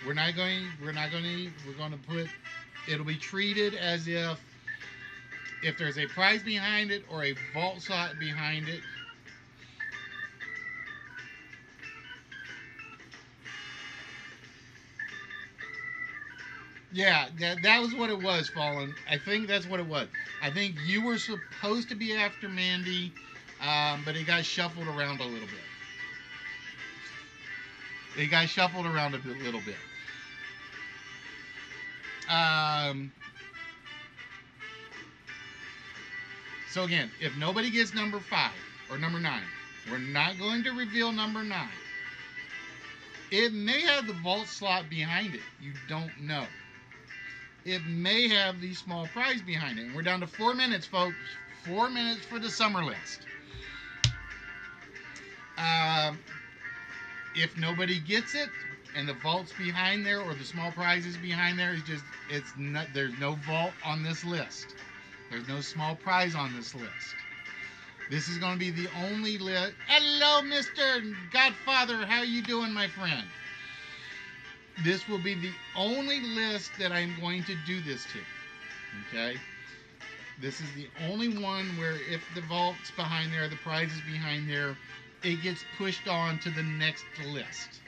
We're going to put, it'll be treated as if there's a prize behind it or a vault slot behind it. Yeah, that was what it was, Fallen. I think that's what it was. I think you were supposed to be after Mandy, but it got shuffled around a little bit. It got shuffled around a little bit. So again, if nobody gets number 5 or number 9, we're not going to reveal number 9. It may have the vault slot behind it. You don't know. It may have the small prize behind it. And we're down to 4 minutes, folks. 4 minutes for the summer list. If nobody gets it, and the vault's behind there, or the small prize is behind there, it's not. There's no vault on this list. There's no small prize on this list. This is going to be the only list. Hello, Mr. Godfather. How you doing, my friend? This will be the only list that I'm going to do this to. Okay? This is the only one where if the vault's behind there, the prize is behind there, it gets pushed on to the next list.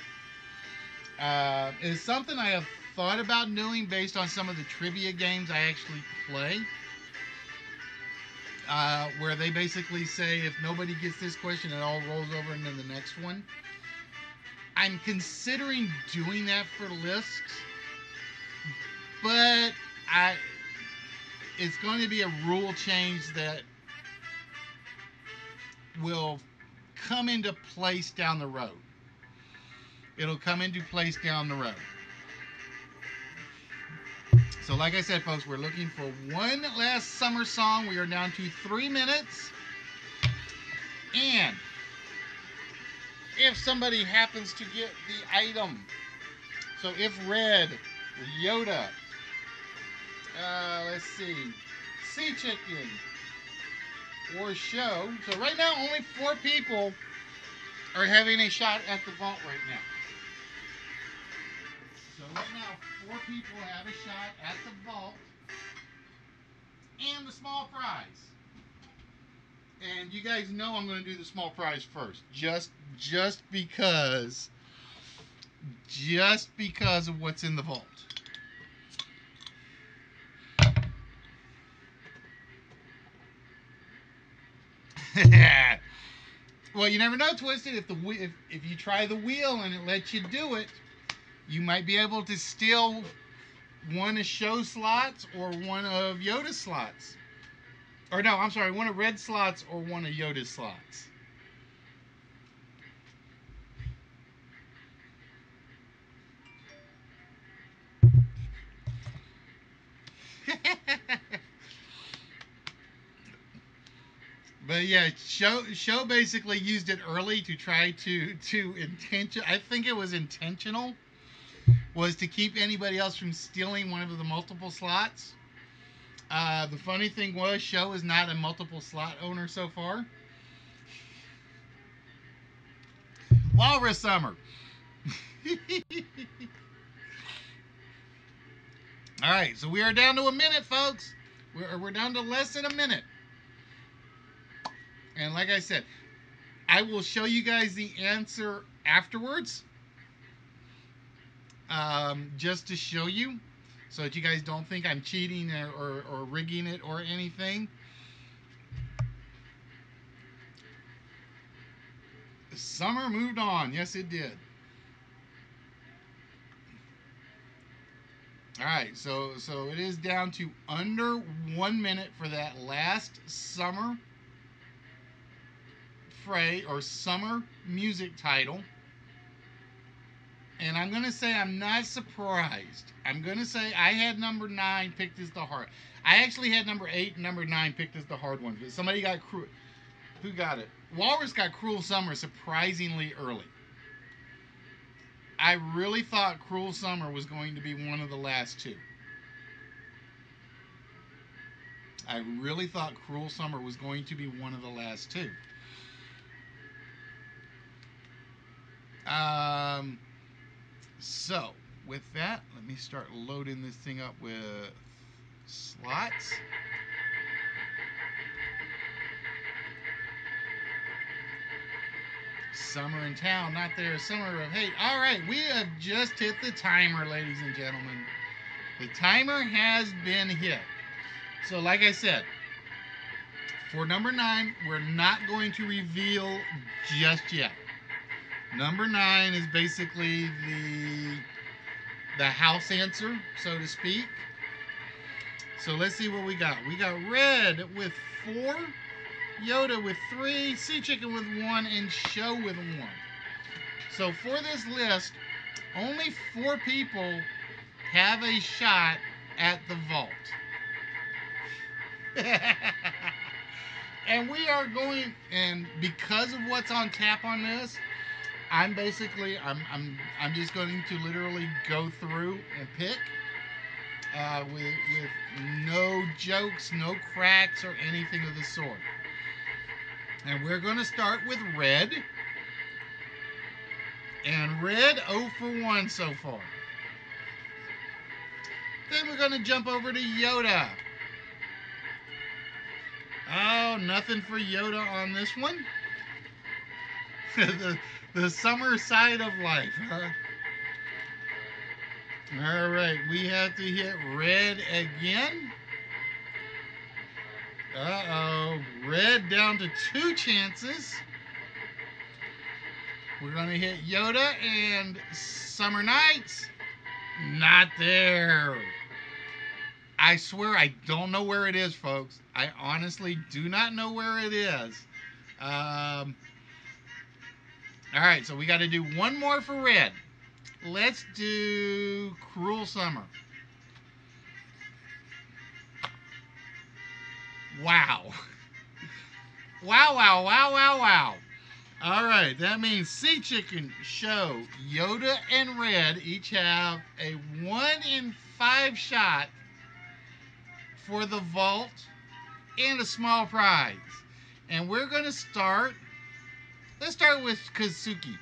It's something I have thought about doing based on some of the trivia games I actually play. where they basically say if nobody gets this question, it all rolls over into the next one. I'm considering doing that for lists, but it's going to be a rule change that will come into place down the road. It'll come into place down the road. So like I said, folks, we're looking for one last summer song. We are down to 3 minutes. And if somebody happens to get the item, so if Red, Yoda, let's see, Sea Chicken, or Show. So right now, only 4 people are having a shot at the vault right now. So right now, 4 people have a shot at the vault and the small prize. And you guys know I'm going to do the small prize first, just because of what's in the vault. Well, you never know, Twisted. If you try the wheel and it lets you do it, you might be able to steal one of Show slots or one of Yoda slots. Or no, I'm sorry, one of Red slots or one of Yoda slots. But yeah, show basically used it early to try to intention. I think it was intentional, was to keep anybody else from stealing one of the multiple slots. The funny thing was, Show is not a multiple slot owner so far. Walrus Summer. All right, so we are down to a minute, folks. We're down to less than a minute. And like I said, I will show you guys the answer afterwards, just to show you, so that you guys don't think I'm cheating or rigging it or anything. Summer moved on. Yes, it did. All right, so it is down to under 1 minute for that last summer fray or summer music title. And I'm going to say I'm not surprised. I'm going to say I had number 9 picked as the hard. I actually had number 8 and number 9 picked as the hard ones. But somebody got who got it? Walrus got Cruel Summer surprisingly early. I really thought Cruel Summer was going to be one of the last 2. I really thought Cruel Summer was going to be one of the last 2. So, with that, let me start loading this thing up with slots. Summer in town, not there. Summer of hate. All right, we have just hit the timer, ladies and gentlemen. The timer has been hit. So, like I said, for number 9, we're not going to reveal just yet. Number 9 is basically the house answer, so to speak. So let's see what we got. We got Red with 4, Yoda with 3, Sea Chicken with 1, and Show with 1. So for this list, only 4 people have a shot at the vault. And we are going, and because of what's on tap on this, I'm just going to literally go through and pick with no jokes, no cracks, or anything of the sort. And we're going to start with Red. And Red 0 for 1 so far. Then we're going to jump over to Yoda. Oh, nothing for Yoda on this one. The summer side of life, huh? All right, we have to hit Red again. Uh-oh. Red down to 2 chances. We're going to hit Yoda and Summer Nights. Not there. I swear I don't know where it is, folks. I honestly do not know where it is. All right, so we got to do one more for red. Let's do Cruel Summer. Wow. Wow, wow, wow, wow, wow. All right, that means Sea Chicken, Show, Yoda, and Red each have a 1 in 5 shot for the vault and a small prize. And we're going to start. Let's start with Kazuki.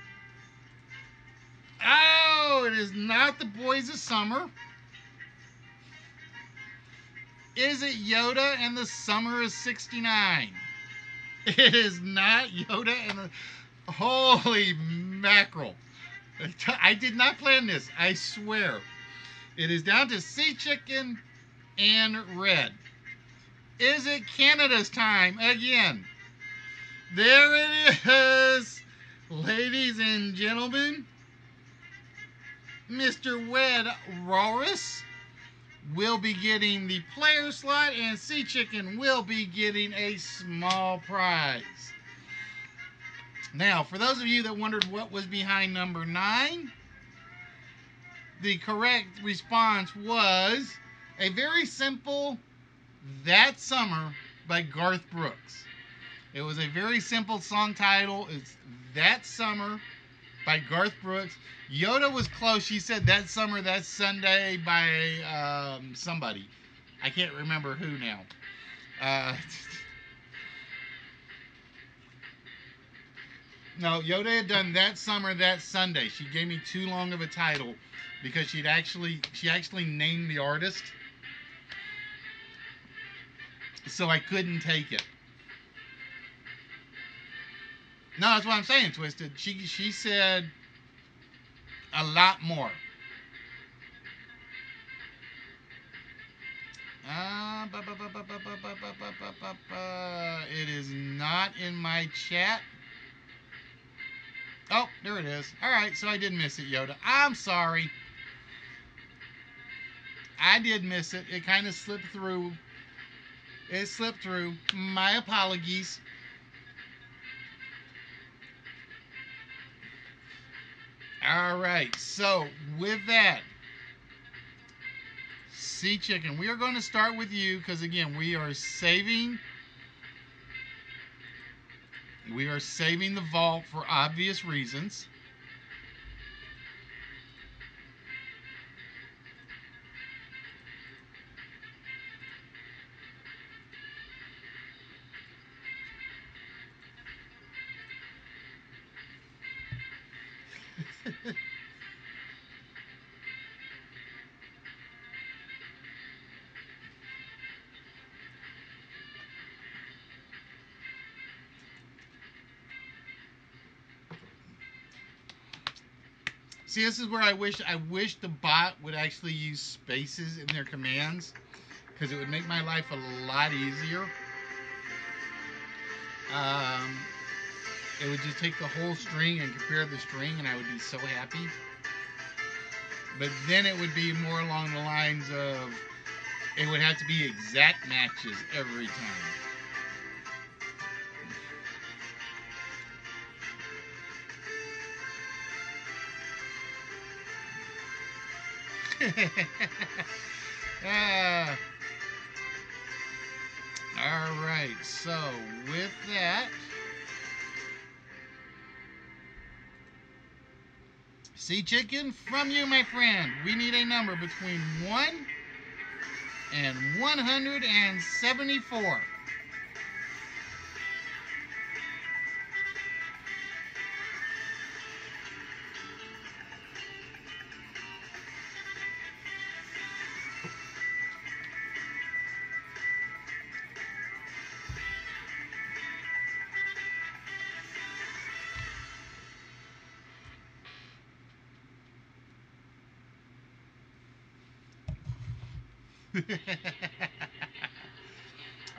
Oh, it is not the Boys of Summer. Is it Yoda and the Summer of 69? It is not Yoda and the... Holy mackerel. I did not plan this, I swear. It is down to Sea Chicken and Red. Is it Canada's time again? There it is, ladies and gentlemen. Mr. Wed Walrus will be getting the player slot, and Sea Chicken will be getting a small prize. Now, for those of you that wondered what was behind number 9, the correct response was a very simple That Summer by Garth Brooks. It was a very simple song title. It's That Summer by Garth Brooks. Yoda was close. She said That Summer, That Sunday by somebody. I can't remember who now. No, Yoda had done That Summer, That Sunday. She gave me too long of a title because she actually named the artist. So I couldn't take it. No, that's what I'm saying, Twisted. She said a lot more. It is not in my chat. Oh, there it is. All right, so I did miss it, Yoda. I'm sorry. I did miss it. It kind of slipped through. It slipped through. My apologies. All right, so with that, Sea Chicken, we are going to start with you because, again, we are saving the vault for obvious reasons. See, this is where I wish the bot would actually use spaces in their commands, because it would make my life a lot easier. It would just take the whole string and compare the string, and I would be so happy. But then it would be more along the lines of it would have to be exact matches every time. All right, so with that, Sea Chicken, from you, my friend, we need a number between 1 and 174.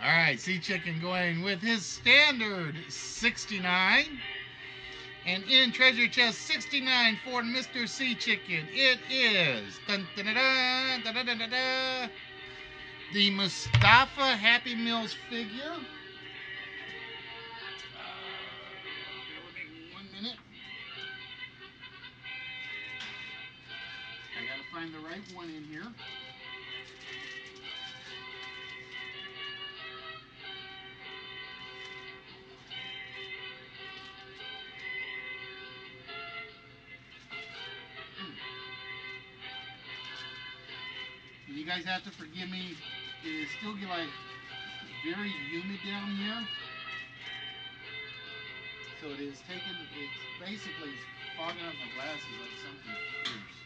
All right, Sea Chicken going with his standard 69. And in treasure chest 69 for Mr. Sea Chicken, it is dun, dun, dun, dun, dun, dun, dun, dun, dun, the Mustafa Happy Meals figure. Bear with me 1 minute. I gotta find the right one in here. You guys have to forgive me. It is still like very humid down here. So it is taking, it's basically fogging up my glasses like something fierce.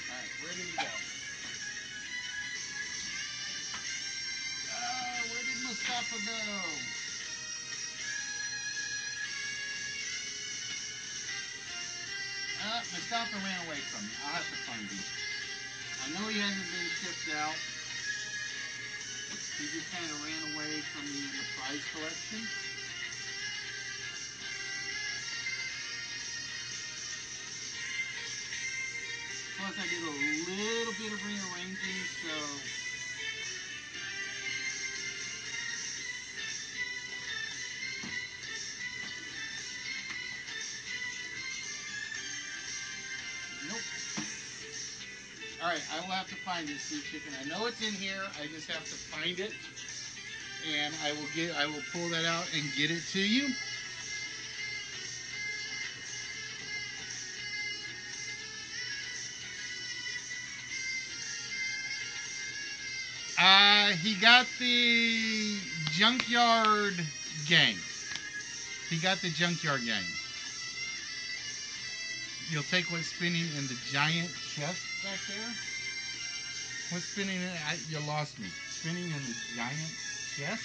Alright, where did he go? Oh, where did Mustafa go? Mustafa ran away from me. I'll have to find him. I know he hasn't been shipped out. He just kind of ran away from me in the prize collection. Plus, I did a little bit of rearranging, so nope. Alright, I will have to find this Sea Chicken. I know it's in here, I just have to find it. And I will pull that out and get it to you. He got the Junkyard Gang. He got the Junkyard Gang. You'll take what's spinning in the giant chest back there. What's spinning in it? You lost me. Spinning in the giant chest.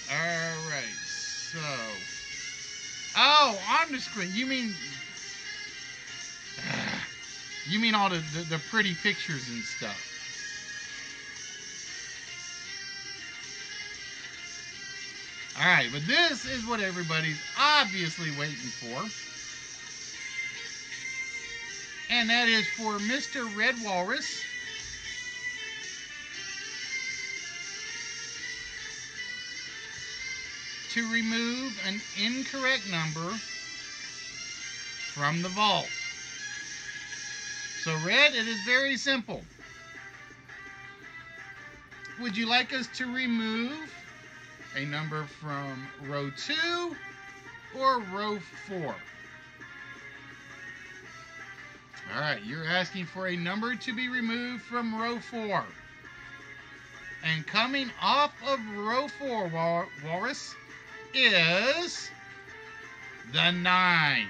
Alright, so. Oh, on the screen. You mean. You mean all the pretty pictures and stuff. Alright, but this is what everybody's obviously waiting for. And that is for Mr. Red Walrus. To remove an incorrect number from the vault. So Red, it is very simple. Would you like us to remove a number from row 2 or row 4? Alright, you're asking for a number to be removed from row 4. And coming off of row 4, Walrus, is the 9.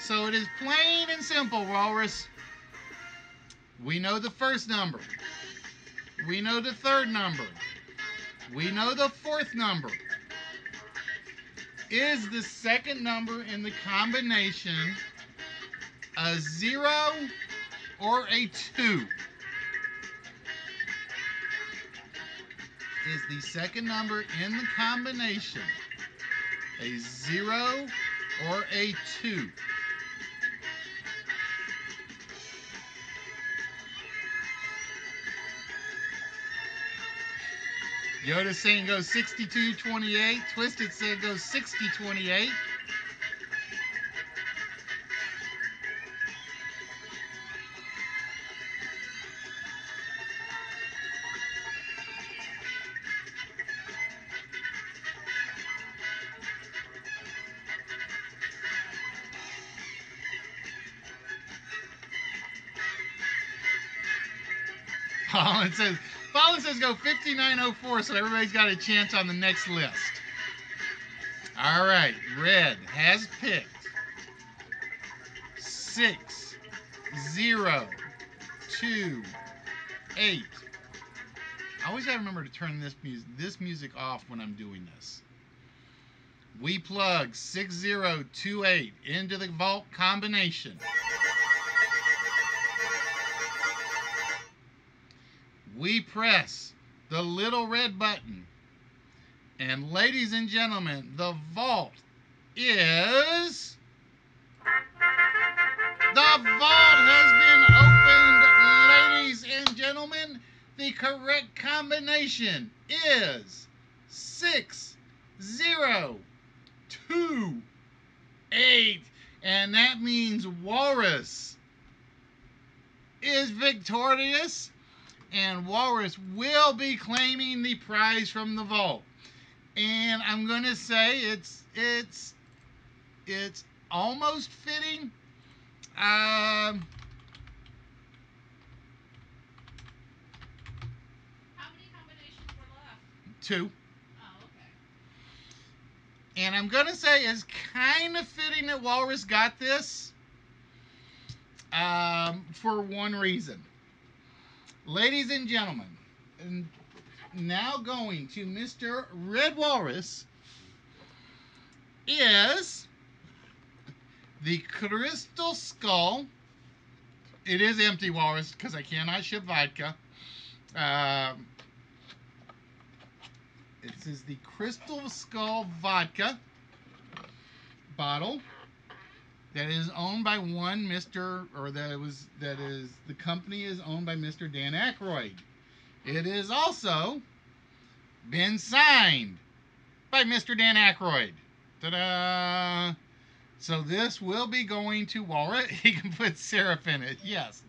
So it is plain and simple, Walrus. We know the first number. We know the third number. We know the fourth number. Is the second number in the combination a 0 or a 2? Is the second number in the combination a 0 or a 2? Yoda saying go 62-28. Twisted said go 60-28. Fallon says go 5904, so everybody's got a chance on the next list. All right, Red has picked 6, 0, 2, 8, always gotta remember to turn this music off when I'm doing this. We plug 6028 into the vault combination. We press the little red button. And ladies and gentlemen, the vault is... The vault has been opened, ladies and gentlemen. The correct combination is 6028. And that means Walrus is victorious. And Walrus will be claiming the prize from the vault. And I'm going to say it's almost fitting. How many combinations were left? 2. Oh, okay. And I'm going to say it's kind of fitting that Walrus got this for one reason. Ladies and gentlemen, now going to Mr. Red Walrus is the Crystal Skull. It is empty, Walrus, because I cannot ship vodka. This is the Crystal Skull vodka bottle that is owned by one Mr. The company is owned by Mr. Dan Aykroyd. It is also been signed by Mr. Dan Aykroyd. Ta-da! So this will be going to Walrus. He can put syrup in it, yes.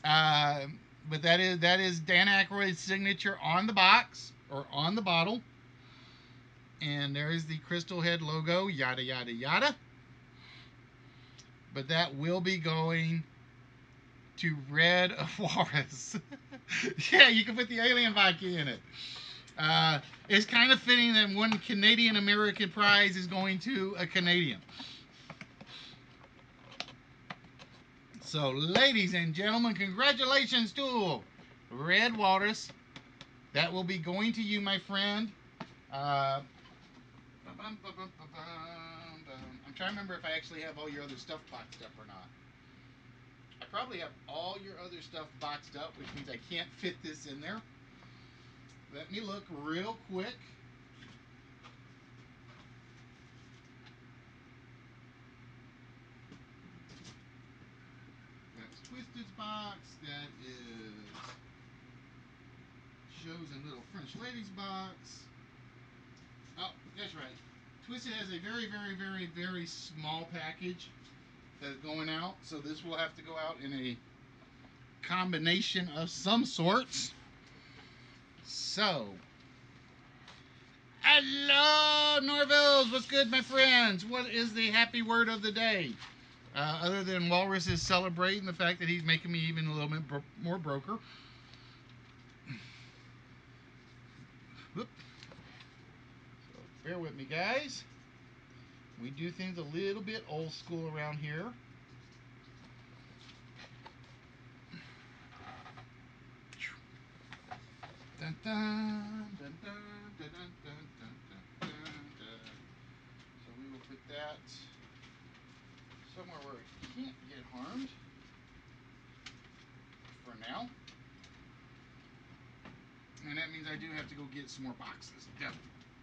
But that is Dan Aykroyd's signature on the box or on the bottle. And there is the Crystal Head logo, yada yada yada. But that will be going to Red Walrus. Yeah, you can put the alien vodka in it. It's kind of fitting that one Canadian American prize is going to a Canadian. So, ladies and gentlemen, congratulations to Red Walrus. That will be going to you, my friend. I'm trying to remember if I actually have all your other stuff boxed up or not. I probably have all your other stuff boxed up, which means I can't fit this in there. Let me look real quick. That's Twisted's box. That is Joe's and Little French Lady's box. Oh, that's right. Twisted has a very, very, very, very small package that's going out. So this will have to go out in a combination of some sorts. So, hello, Norvilles. What's good, my friends? What is the happy word of the day? Other than Walrus is celebrating the fact that he's making me even a little bit more broker. Whoop. So, bear with me, guys. We do things a little bit old school around here. Dun, dun, dun, dun, dun, dun, dun, dun, dun, dun. So we will put that somewhere where it can't get harmed for now. And that means I do have to go get some more boxes.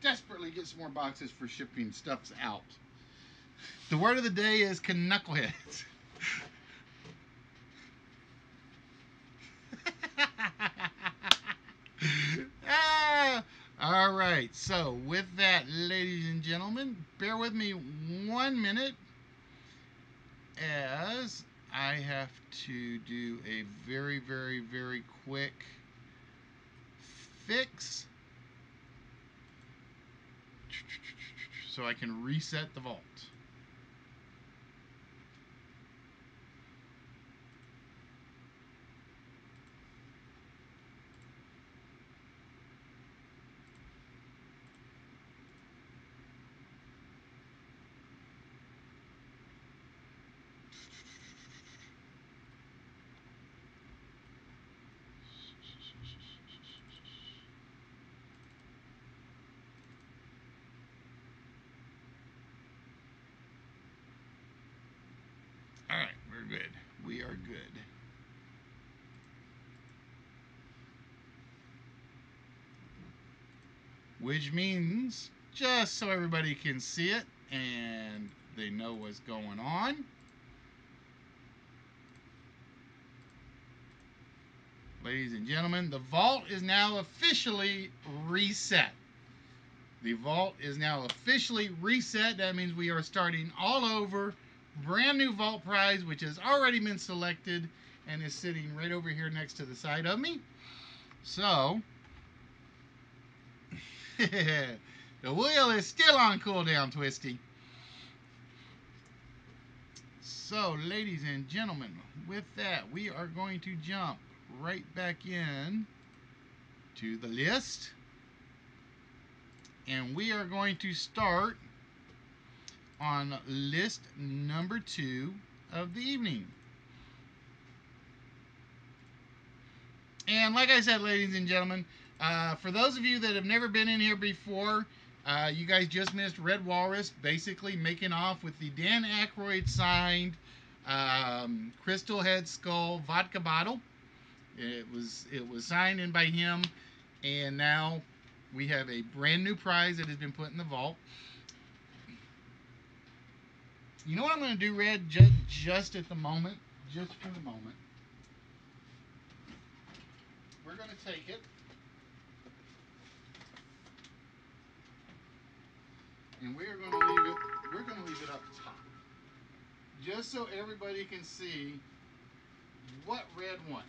Desperately get some more boxes for shipping stuffs out. The word of the day is knuckleheads. All right, so with that, ladies and gentlemen, bear with me 1 minute as I have to do a very, very, very quick fix so I can reset the vault. All right, we're good. We are good. Which means, just so everybody can see it and they know what's going on, ladies and gentlemen, the vault is now officially reset. The vault is now officially reset. That means we are starting all over. Brand new vault prize, which has already been selected and is sitting right over here next to the side of me. So, the wheel is still on cooldown, Twisty. So, ladies and gentlemen, with that, we are going to jump right back in to the list. And we are going to start on list number 2 of the evening. And like I said, ladies and gentlemen, for those of you that have never been in here before, you guys just missed Red Walrus basically making off with the Dan Aykroyd signed Crystal Head Skull vodka bottle. It was signed in by him, and now we have a brand new prize that has been put in the vault. You know what I'm going to do, Red, just at the moment, just for the moment. We're going to take it, and we're going to leave it up top, just so everybody can see what Red won.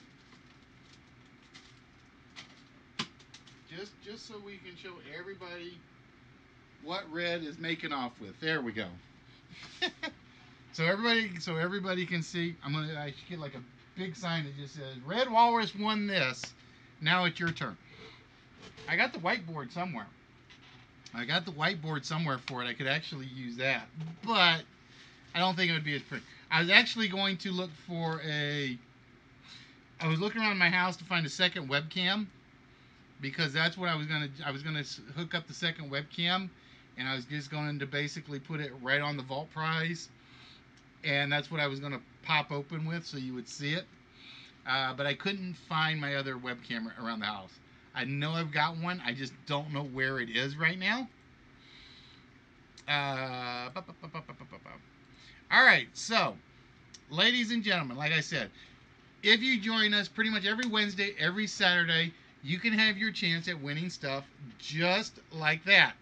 Just so we can show everybody what Red is making off with. There we go. so everybody can see. I should get like a big sign that just says Red Walrus won this. Now it's your turn. I got the whiteboard somewhere. For it. I could actually use that, but I don't think it would be as pretty. I was actually going to look for I was looking around my house to find a second webcam, because that's what I was gonna hook up the second webcam, and I was just going to basically put it right on the vault prize, and that's what I was gonna pop open with so you would see it. But I couldn't find my other webcam around the house. I know I've got one, I just don't know where it is right now. All right, so ladies and gentlemen, like I said, if you join us pretty much every Wednesday, every Saturday, you can have your chance at winning stuff just like that.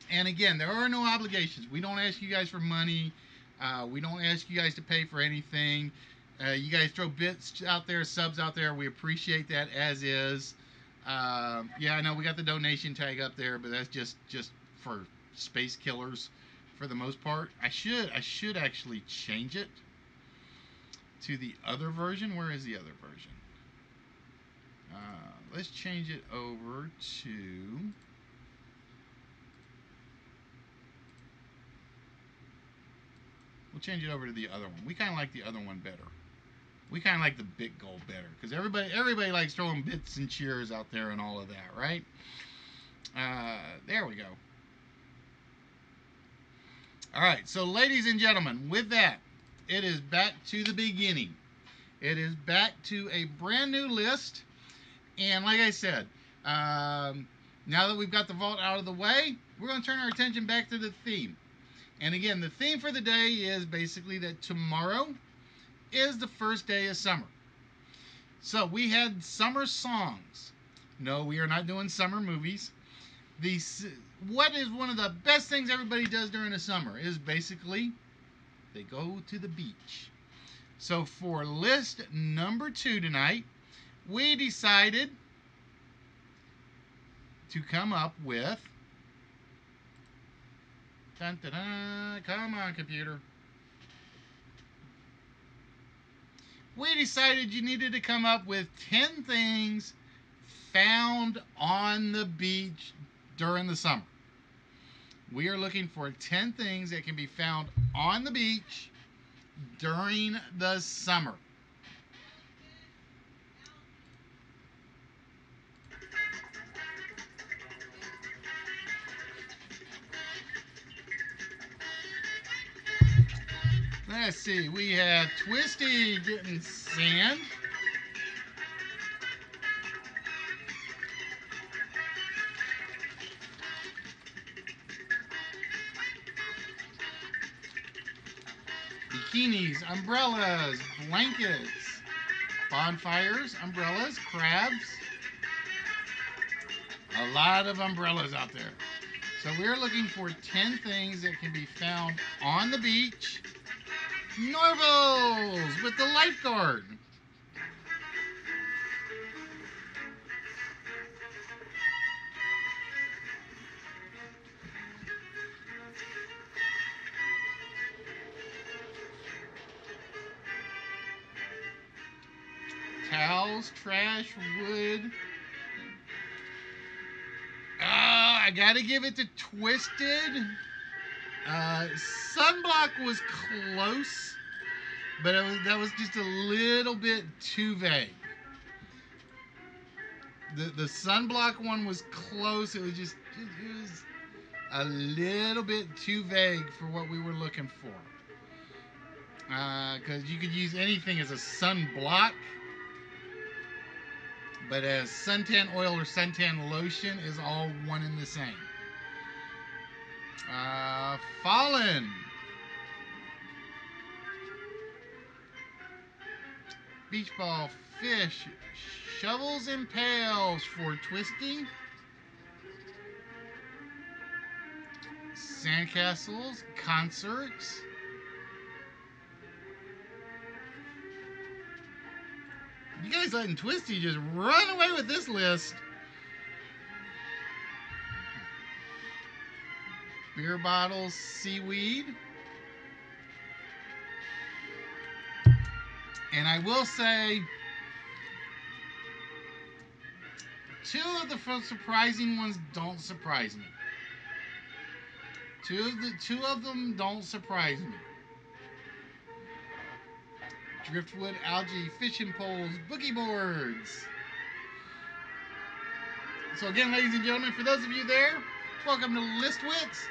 And again, there are no obligations. We don't ask you guys for money. We don't ask you guys to pay for anything. You guys throw bits out there, subs out there. We appreciate that as is. Yeah, I know we got the donation tag up there, but that's just for space killers for the most part. I should actually change it to the other version. Where is the other version? Let's change it over to... We'll change it over to the other one. We kind of like the other one better. We kind of like the big goal better, because everybody likes throwing bits and cheers out there and all of that, right? There we go. All right, so ladies and gentlemen, with that, it is back to the beginning. It is back to a brand new list. And like I said, now that we've got the vault out of the way, we're going to turn our attention back to the theme. And again, the theme for the day is basically that tomorrow is the first day of summer. So we had summer songs. No, we are not doing summer movies. What is one of the best things everybody does during the summer is basically they go to the beach. So for list number 2 tonight, we decided to come up with... Dun, dun, dun, come on, computer. We decided you needed to come up with 10 things found on the beach during the summer. We are looking for 10 things that can be found on the beach during the summer. Let's see. We have Twisty getting sand. Bikinis, umbrellas, blankets, bonfires, umbrellas, crabs. A lot of umbrellas out there. So we're looking for 10 things that can be found on the beach. Norvals with the lifeguard. Towels, trash, wood. I gotta give it to Twisted. Sunblock was close, but that was just a little bit too vague. The sunblock one was close. It was a little bit too vague for what we were looking for. Because you could use anything as a sunblock, but as suntan oil or suntan lotion is all one and the same. Fallen. Beach ball, fish, shovels and pails for Twisty. Sandcastles, concerts. You guys letting Twisty just run away with this list. Beer bottles, seaweed. And I will say, two of the surprising ones don't surprise me. Two of them don't surprise me. Driftwood, algae, fishing poles, boogie boards. So again, ladies and gentlemen, for those of you there, welcome to List Wits.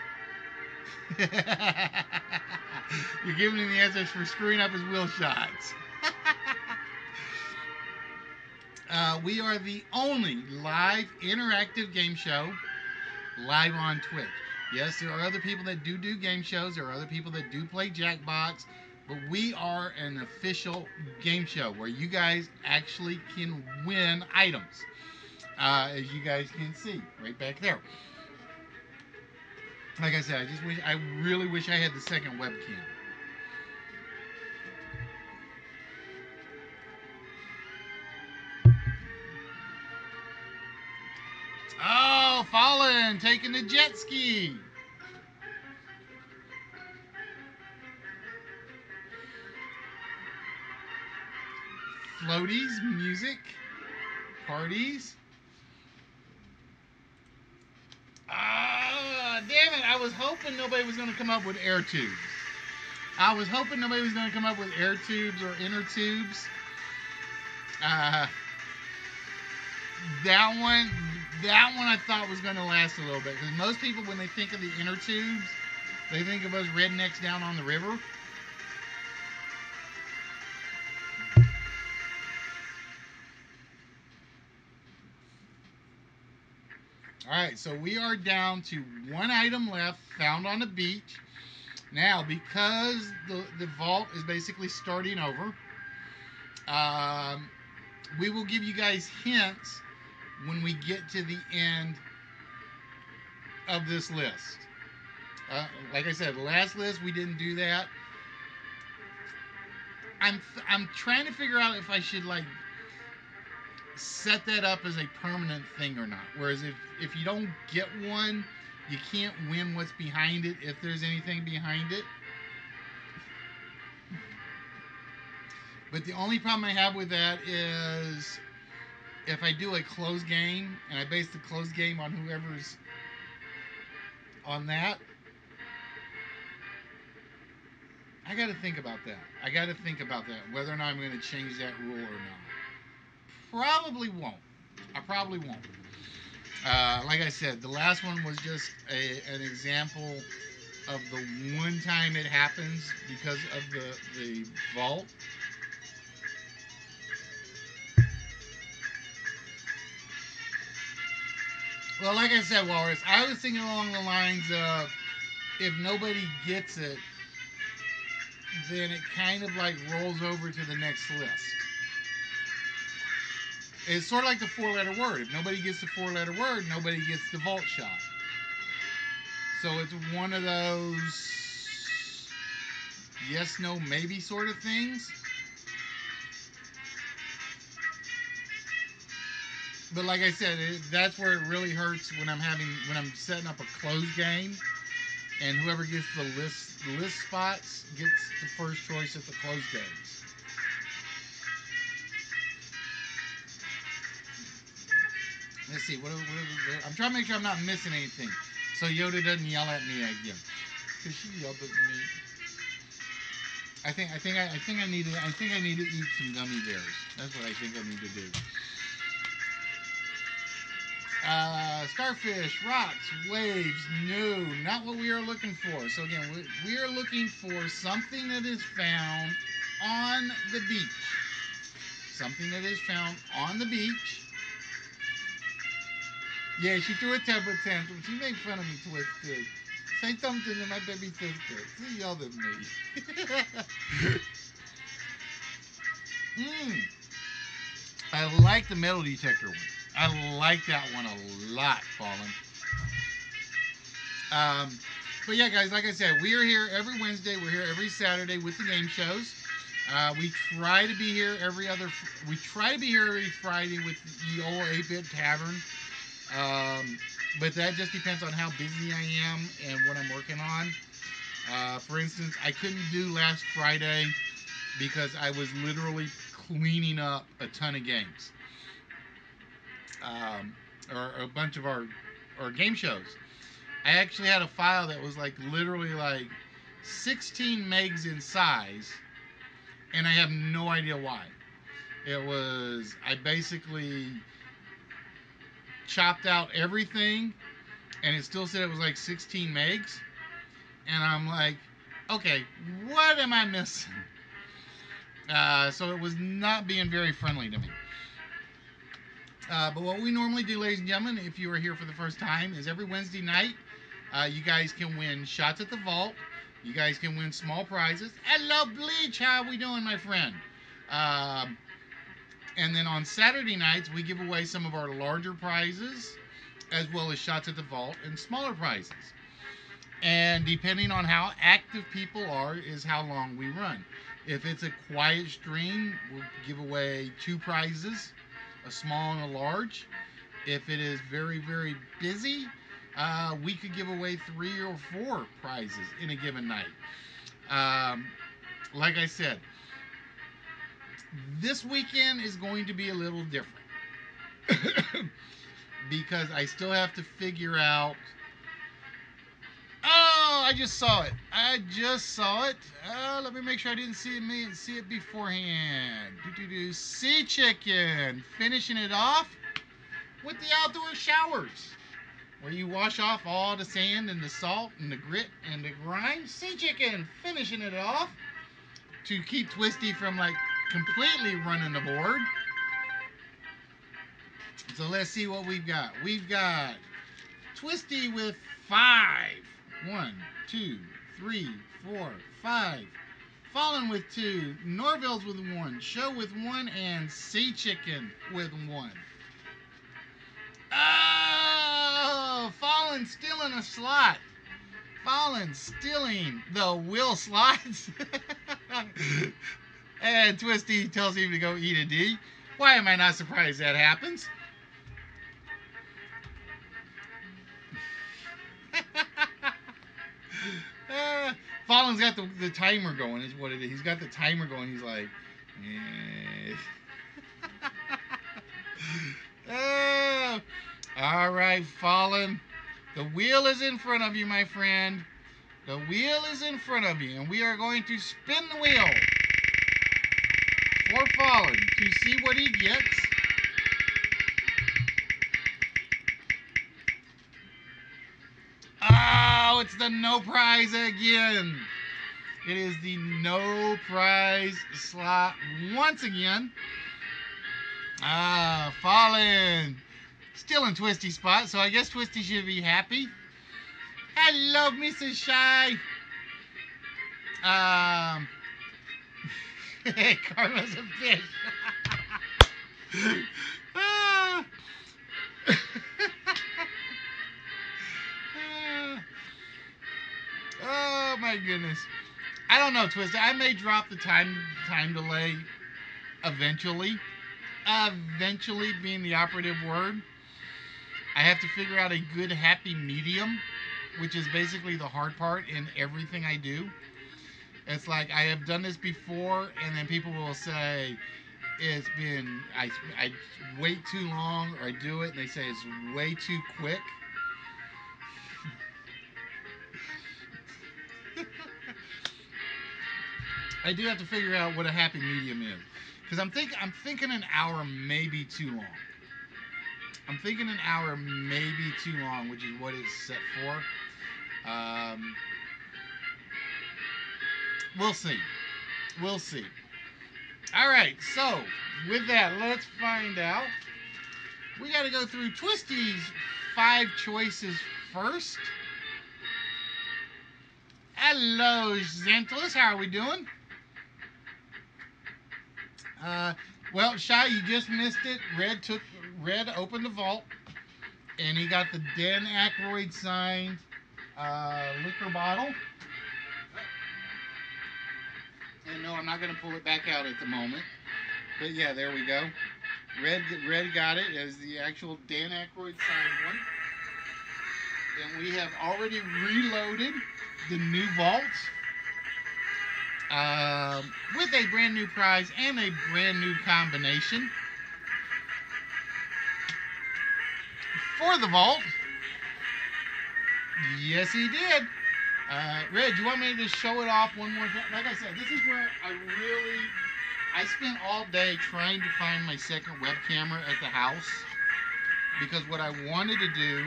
You're giving him the answers for screwing up his wheel shots. We are the only live interactive game show live on Twitch. Yes, there are other people that do game shows. There are other people that do play Jackbox. But we are an official game show where you guys actually can win items. As you guys can see right back there. Like I said, I really wish I had the second webcam. Oh, Fallen taking the jet ski. Floaties, music, parties. Damn it. I was hoping nobody was going to come up with air tubes. I was hoping nobody was going to come up with air tubes or inner tubes. That one I thought was going to last a little bit. Because most people, when they think of the inner tubes, they think of us rednecks down on the river. Alright, so we are down to one item left found on the beach. Now, because the vault is basically starting over, we will give you guys hints when we get to the end of this list. Like I said, the last list, we didn't do that. I'm trying to figure out if I should, like, set that up as a permanent thing or not. Whereas if you don't get one, you can't win what's behind it if there's anything behind it. But the only problem I have with that is if I do a closed game and I base the closed game on whoever's on that, I got to think about that. I got to think about that, whether or not I'm going to change that rule or not. Probably won't. I probably won't. Like I said, the last one was just an example of the one time it happens because of the vault. Well, like I said, Walrus, I was thinking along the lines of if nobody gets it, then it kind of like rolls over to the next list. It's sort of like the four-letter word. If nobody gets the four-letter word, nobody gets the vault shot. So it's one of those yes, no, maybe sort of things. But like I said, that's where it really hurts when I'm setting up a closed game, and whoever gets the list spots gets the first choice at the closed games. Let's see. I'm trying to make sure I'm not missing anything, so Yoda doesn't yell at me again. Cause she yelled at me. I think I need to eat some gummy bears. That's what I think I need to do. Starfish, rocks, waves, no, not what we are looking for. So again, we are looking for something that is found on the beach. Something that is found on the beach. Yeah, she threw a temper tantrum. She made fun of me, Twisted. Say something to my baby sister. She yelled at me. I like the metal detector one. I like that one a lot, Fallen. But yeah, guys, like I said, we are here every Wednesday. We're here every Saturday with the game shows. We try to be here every Friday with the old 8-Bit Tavern. But that just depends on how busy I am and what I'm working on. For instance, I couldn't do last Friday because I was literally cleaning up a ton of games. Or a bunch of our game shows. I actually had a file that was like literally like 16 megs in size, and I have no idea why. I basically chopped out everything, and it still said it was like 16 megs, and I'm like, okay, what am I missing? So it was not being very friendly to me. But what we normally do, ladies and gentlemen, if you are here for the first time, is every Wednesday night, you guys can win shots at the vault. You guys can win small prizes. Hello, Bleach. How we doing, my friend? And then on Saturday nights, we give away some of our larger prizes, as well as shots at the vault and smaller prizes. And depending on how active people are, is how long we run. If it's a quiet stream, we'll give away 2 prizes. A small and a large. If it is very, very busy, we could give away 3 or 4 prizes in a given night. Like I said, this weekend is going to be a little different because I still have to figure out. Oh, I just saw it. Let me make sure I didn't see it beforehand. Sea chicken, finishing it off with the outdoor showers, where you wash off all the sand and the salt and the grit and the grime. Sea chicken, finishing it off to keep Twisty from like completely running the board. So let's see what we've got. We've got Twisty with 5. 1, 2, 3, 4, 5. Fallen with 2. Norville's with 1. Show with 1. And Sea Chicken with 1. Oh! Fallen stealing a slot. Fallen stealing the wheel slots. And Twisty tells him to go eat a D. Why am I not surprised that happens? Fallen's got the timer going, is what it is. He's got the timer going. He's like, oh. All right, Fallen. The wheel is in front of you, my friend. The wheel is in front of you, and we are going to spin the wheel for Fallen to see what he gets. Oh, it's the no prize again. It is the no prize slot once again. Fallen. Still in Twisty spot, so I guess Twisty should be happy. Hello, Mrs. Shy. Karma's a fish. Ah. Oh my goodness. I don't know, Twisted. I may drop the time delay eventually. Eventually being the operative word. I have to figure out a good happy medium, which is basically the hard part in everything I do. It's like I have done this before, and then people will say it's been I wait too long, or I do it and they say it's way too quick. I do have to figure out what a happy medium is, because I'm thinking an hour may be too long. I'm thinking an hour may be too long, which is what it's set for. We'll see. We'll see. All right, so with that, let's find out. We got to go through Twisty's 5 choices first. Hello, Xanthilus. How are we doing? Well, Shy, you just missed it. Red opened the vault, and he got the Dan Aykroyd signed liquor bottle. And no, I'm not going to pull it back out at the moment. But yeah, there we go. Red got it as the actual Dan Aykroyd signed one. And we have already reloaded the new vault with a brand new prize and a brand new combination for the vault. Yes, he did. Red, do you want me to show it off one more time? Like I said, this is where I spent all day trying to find my second web camera at the house, because what I wanted to do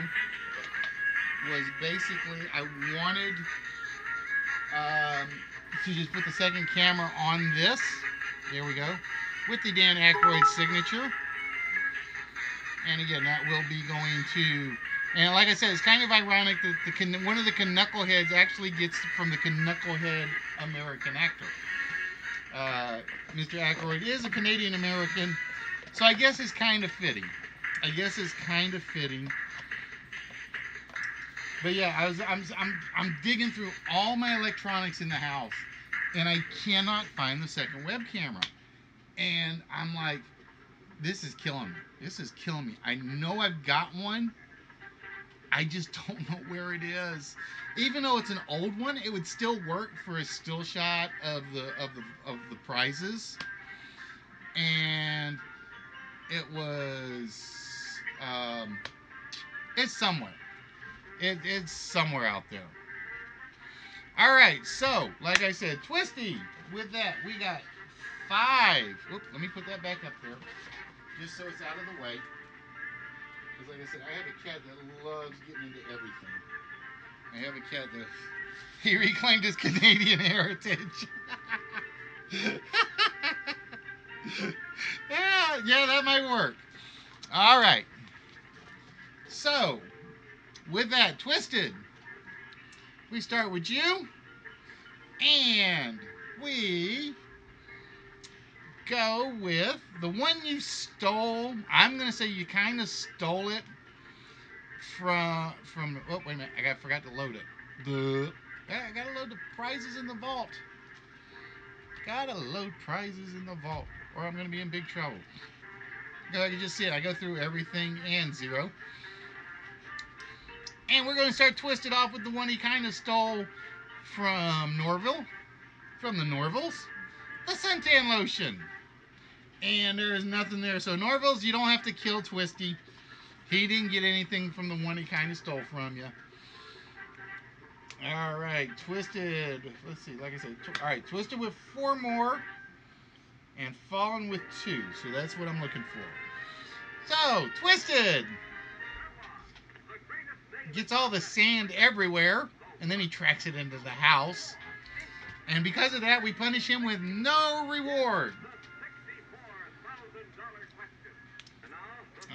was basically I wanted to just put the second camera on this. There we go. With the Dan Aykroyd signature. And again, that will be going to... And like I said, it's kind of ironic that one of the Knuckleheads actually gets from the Knucklehead American actor. Mr. Aykroyd is a Canadian American, so I guess it's kind of fitting. But yeah, I'm digging through all my electronics in the house, and I cannot find the second web camera. And I'm like, this is killing me. I know I've got one. I just don't know where it is. Even though it's an old one, it would still work for a still shot of the prizes. And it was it's somewhere. It's somewhere out there. All right, so like I said, Twisty. With that, we got 5. Oops, let me put that back up there, just so it's out of the way. Because like I said, I have a cat that loves getting into everything. I have a cat that he reclaimed his Canadian heritage. yeah, that might work. All right. So, with that, Twisted, we start with you, and we go with the one you stole. I'm gonna say you kind of stole it from. Oh, wait a minute! I forgot to load it. I gotta load the prizes in the vault. Gotta load prizes in the vault, or I'm gonna be in big trouble. You just see it. I go through everything and 0. And we're gonna start Twisted off with the one he kind of stole from Norville, from the Norvilles, the suntan lotion. And there is nothing there. So Norville's, you don't have to kill Twisty. He didn't get anything from the one he kind of stole from you. All right, Twisted. Let's see. Like I said, all right, Twisted with 4 more, and Fallen with 2. So that's what I'm looking for. So Twisted gets all the sand everywhere. and then he tracks it into the house. And because of that, we punish him with no reward.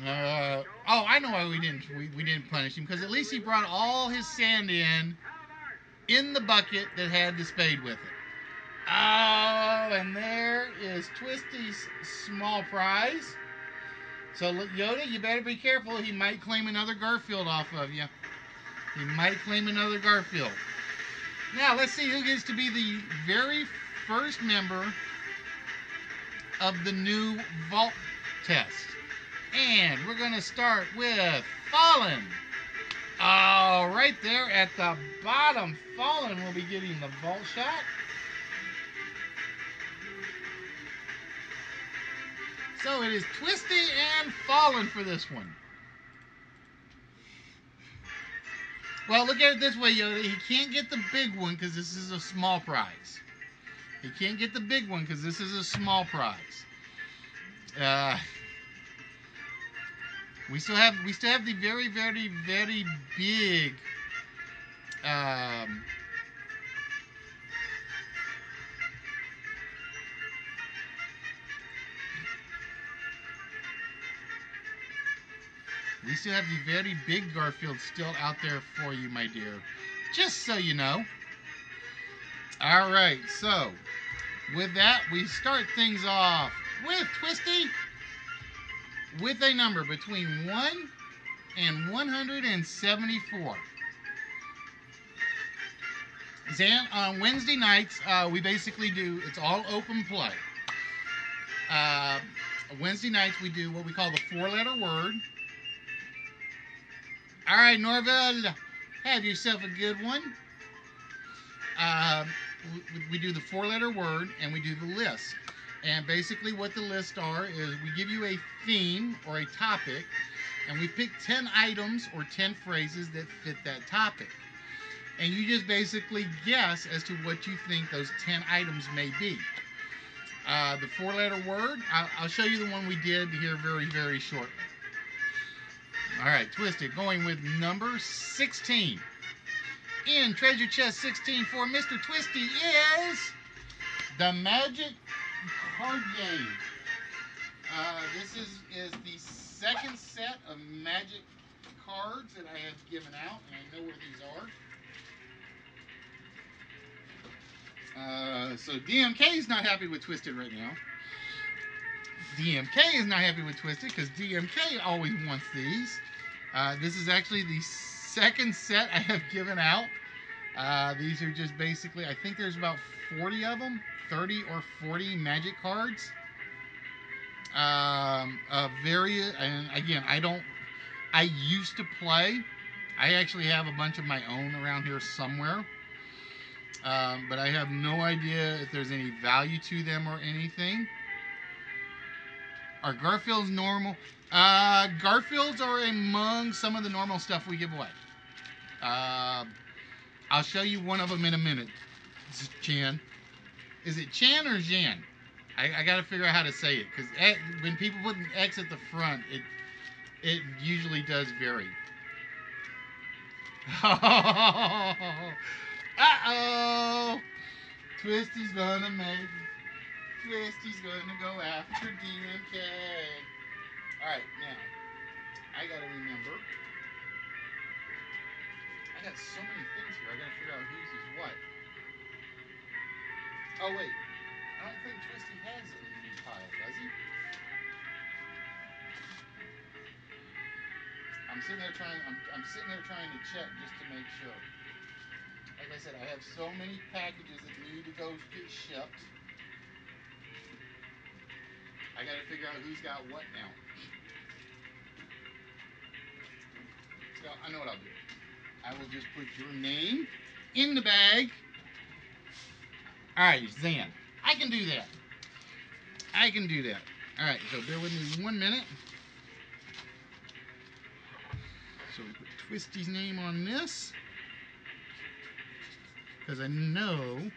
Oh, I know why we didn't punish him, because at least he brought all his sand in the bucket that had the spade with it. Oh, and there is Twisty's small prize. So Yoda, you better be careful. He might claim another Garfield off of you. He might claim another Garfield. Now let's see who gets to be the very first member of the new vault test. And we're going to start with Fallen. Oh, right there at the bottom, Fallen will be getting the vault shot. So it is Twisty and Fallen for this one. Well, look at it this way, Yoda. He can't get the big one because this is a small prize. He can't get the big one because this is a small prize. We still have the very, very, very big we still have the very big Garfield still out there for you, my dear. Just so you know. All right, so with that, we start things off with Twisty with a number between 1 and 174. Zan, on Wednesday nights, we basically do, it's all open play. Wednesday nights, we do what we call the 4-letter word. All right, Norville, have yourself a good one. We do the 4-letter word, and we do the list. And basically what the lists are is we give you a theme or a topic, and we pick 10 items or 10 phrases that fit that topic. And you just basically guess as to what you think those 10 items may be. The 4-letter word, I'll show you the one we did here very, very shortly. All right, Twisted, going with number 16. In Treasure Chest 16 for Mr. Twisty is the Magic Card Game. This is the second set of magic cards that I have given out, and I know where these are. So DMK is not happy with Twisted right now. DMK is not happy with Twisted because DMK always wants these. This is actually the second set I have given out. These are just basically, I think there's about 40 of them, 30 or 40 magic cards. And again, I used to play. I actually have a bunch of my own around here somewhere. But I have no idea if there's any value to them or anything. Are Garfields normal? Garfields are among some of the normal stuff we give away. I'll show you one of them in a minute. Chan. Is it Chan or Jan? I got to figure out how to say it, because when people put an X at the front, it usually does vary. Uh-oh! Twisty's gonna go after DMK. Alright, now, I gotta remember. I got so many things here, I gotta figure out whose is what. Oh, wait. I don't think Twisty has it in the pile, does he? I'm sitting there trying to check just to make sure. Like I said, I have so many packages that need to go get shipped. I gotta figure out who's got what now. So I know what I'll do. I will just put your name in the bag. Alright, Zan. I can do that. I can do that. Alright, so bear with me 1 minute. So we put Twisty's name on this. Because I know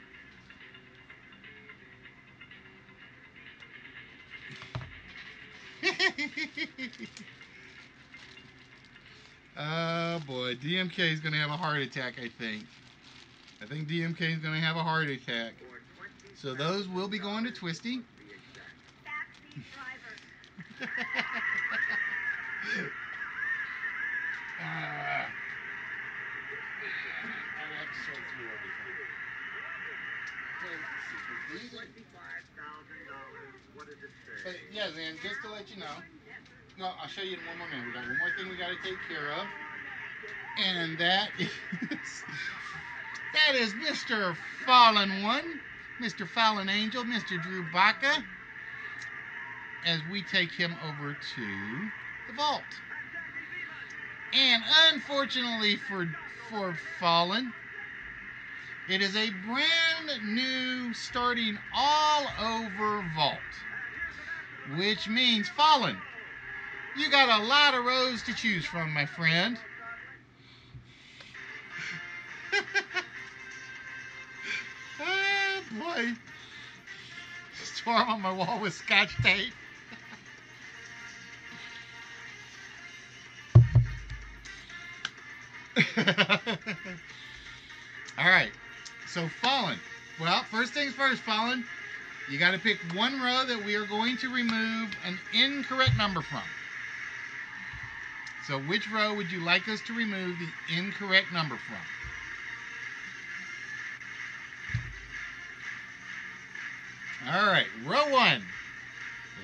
oh boy, DMK is going to have a heart attack, I think. I think DMK is going to have a heart attack. So those will be going to Twisty. Backseat driver. I have to sort through everything. What does it say? But yeah, Zan, just to let you know. No, I'll show you in one more minute. We got one more thing we got to take care of. And that is Mr. Fallen One, Mr. Fallen Angel, Mr. Drew Baca, as we take him over to the vault. And unfortunately for Fallen, it is a brand new starting all over vault. Which means, Fallen, you got a lot of rows to choose from, my friend. Oh boy. Storm on my wall with Scotch tape. Alright, so Fallen. Well, first things first, Fallen. You got to pick one row that we are going to remove an incorrect number from. So which row would you like us to remove the incorrect number from? Alright, row 1.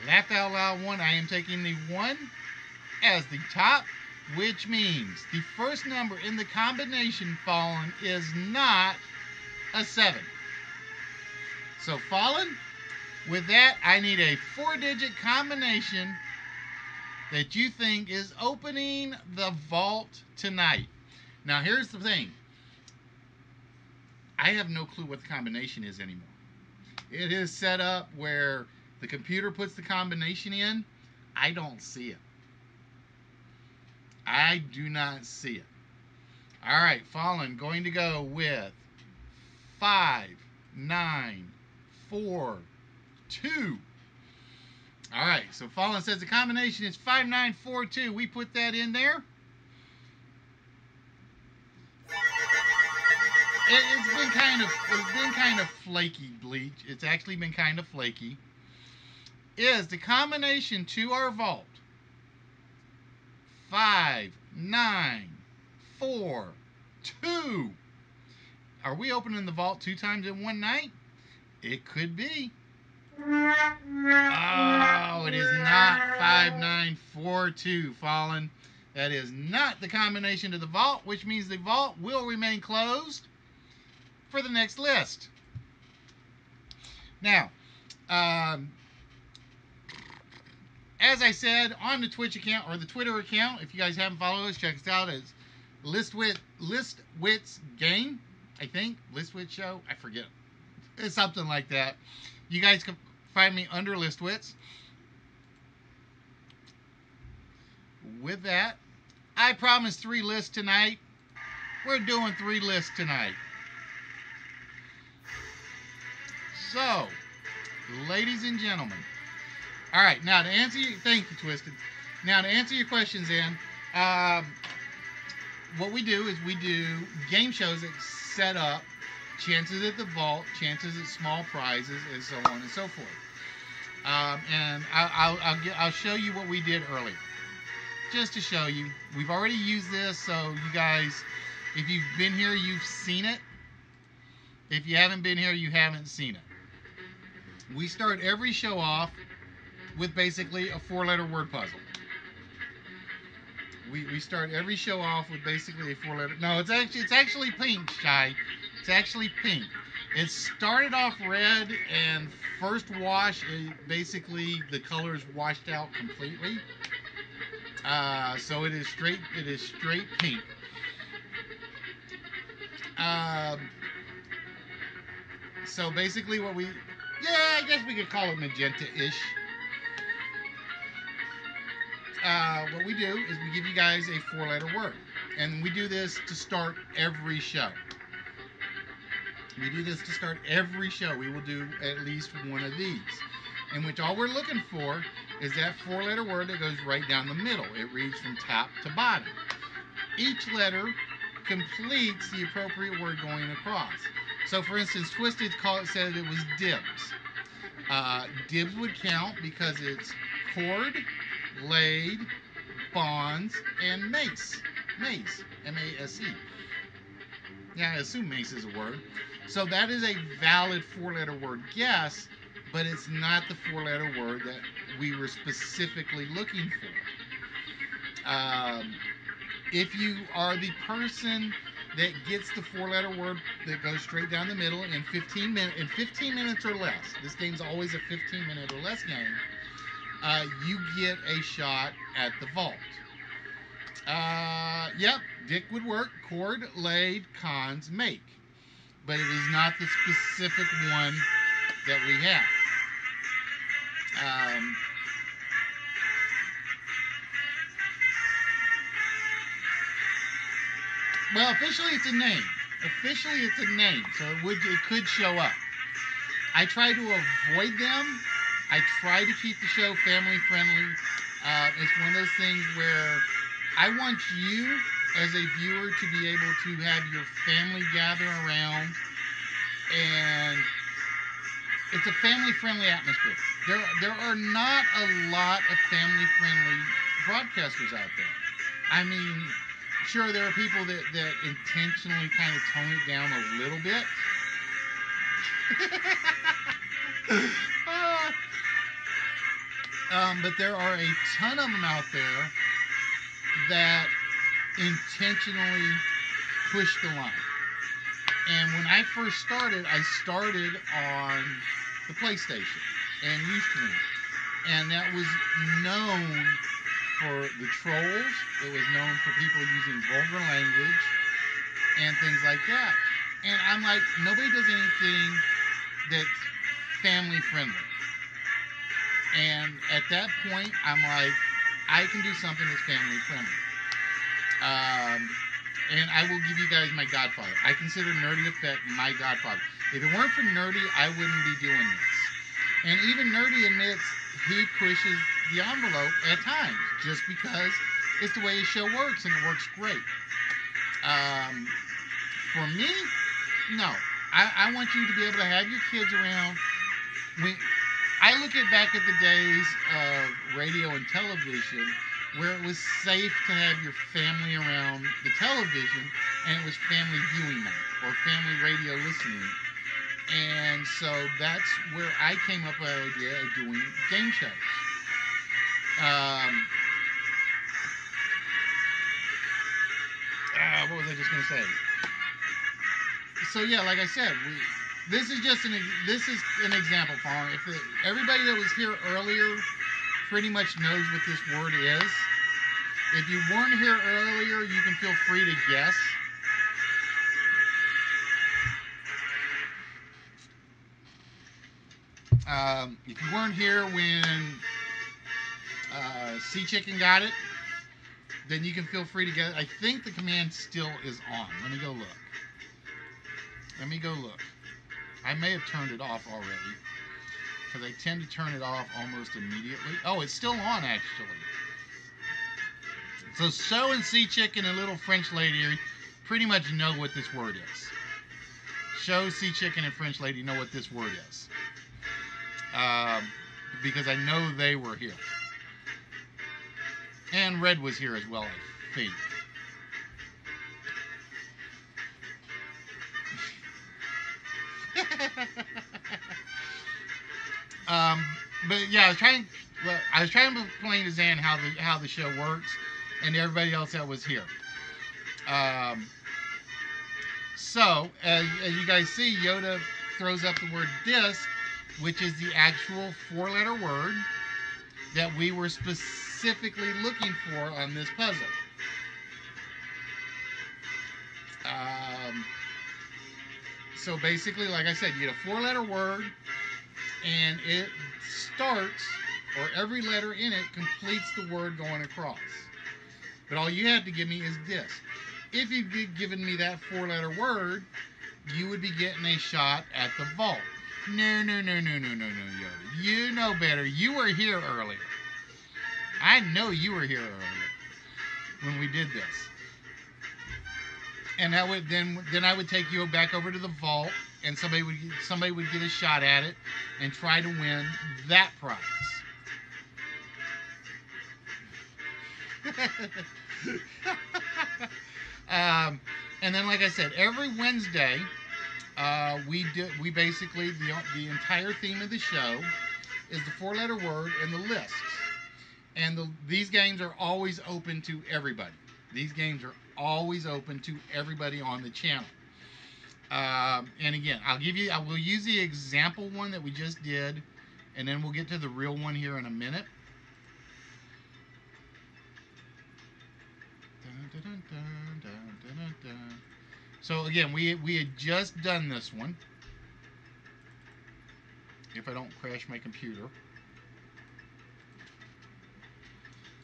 Laugh out loud 1. I am taking the 1 as the top, which means the first number in the combination, Fallen, is not a 7. So Fallen, with that, I need a 4-digit combination that you think is opening the vault tonight. Now, here's the thing. I have no clue what the combination is anymore. It is set up where the computer puts the combination in. I don't see it. I do not see it. All right, Fallen, going to go with 5, 9, 4, 2. All right, so Fallen says the combination is 5942. We put that in there. It's been kind of flaky, Bleach. It's actually been kind of flaky. Is the combination to our vault 5, 9, 4, 2. Are we opening the vault 2 times in one night? It could be. Oh, it is not 5942, Fallen. That is not the combination to the vault, which means the vault will remain closed for the next list. Now, as I said, on the Twitch account or the Twitter account, if you guys haven't followed us, check us out as List Wits Game, I think. List Wits Show, I forget. It's something like that. You guys can find me under List Wits. With that, I promised 3 lists tonight. We're doing 3 lists tonight. So, ladies and gentlemen. All right, now to answer you, thank you, Twisted. Now to answer your questions, Ann, what we do is we do game shows that set up chances at the vault, chances at small prizes, and so on and so forth. And I'll show you what we did earlier, just to show you. We've already used this, so you guys, if you've been here, you've seen it. If you haven't been here, you haven't seen it. We start every show off with basically a 4-letter word puzzle. We start every show off with basically a 4-letter. No, it's actually pink, Shy. It's actually pink. It started off red, and first wash, basically the colors washed out completely. So it is straight pink. So basically what we, I guess we could call it magenta-ish. What we do is we give you guys a 4-letter word. And we do this to start every show. We do this to start every show. We will do at least one of these, in which all we're looking for is that 4-letter word that goes right down the middle. It reads from top to bottom. Each letter completes the appropriate word going across. So, for instance, Twisted said it was dibs. Dibs would count because it's cord, laid, bonds, and mace. Mace. M-A-S-E. Yeah, I assume mace is a word. So that is a valid four-letter word guess, but it's not the four-letter word that we were specifically looking for. If you are the person that gets the four-letter word that goes straight down the middle in 15 minutes or less, this game's always a 15-minute or less game, you get a shot at the vault. Yep, Dick would work. Cord, laid, cons, make. But it is not the specific one that we have. Well, officially it's a name. Officially it's a name, so it could show up. I try to avoid them. I try to keep the show family friendly. It's one of those things where I want you as a viewer to be able to have your family gather around, and it's a family friendly atmosphere. There are not a lot of family friendly broadcasters out there. I mean, sure, there are people that intentionally kind of tone it down a little bit. But there are a ton of them out there that intentionally push the line. And when I first started, I started on the PlayStation and Ustream. And that was known for the trolls. It was known for people using vulgar language and things like that. And I'm like, nobody does anything that's family friendly. And at that point, I'm like, I can do something that's family friendly. And I will give you guys my godfather. I consider Nerdy Effect my godfather. If it weren't for Nerdy, I wouldn't be doing this. And even Nerdy admits he pushes the envelope at times, just because it's the way his show works, and it works great. For me, no. I want you to be able to have your kids around. I look back at the days of radio and television where it was safe to have your family around the television, and it was family viewing night or family radio listening. And so that's where I came up with the idea of doing game shows. What was I just going to say? So yeah, like I said, this is an example, Paul. Everybody that was here earlier pretty much knows what this word is. If you weren't here earlier, you can feel free to guess. If you weren't here when Sea Chicken got it, then you can feel free to get it. I think the command still is on. Let me go look. I may have turned it off already, because I tend to turn it off almost immediately. Oh, it's still on, actually. So Show and Sea Chicken and Little French Lady pretty much know what this word is. Show, Sea Chicken, and French Lady know what this word is. Because I know they were here. And Red was here as well, I think. But yeah, I was trying to explain to Zan how the show works, and everybody else that was here. So as you guys see, Yoda throws up the word disc, which is the actual four-letter word that we were specifically looking for on this puzzle. So basically, like I said, you get a four-letter word, and it starts, or every letter in it completes the word going across. But all you have to give me is this. If you'd given me that four-letter word, you would be getting a shot at the vault. No, Yoda. You know better. You were here earlier. I know you were here earlier when we did this. and that would then I would take you back over to the vault, and somebody would get a shot at it and try to win that prize. And then, like I said, every Wednesday, we basically the entire theme of the show is the four-letter word and the lists. And these games are always open to everybody. These games are always open to everybody on the channel. And again, I will use the example one that we just did, and then we'll get to the real one here in a minute. So again, we had just done this one. If I don't crash my computer.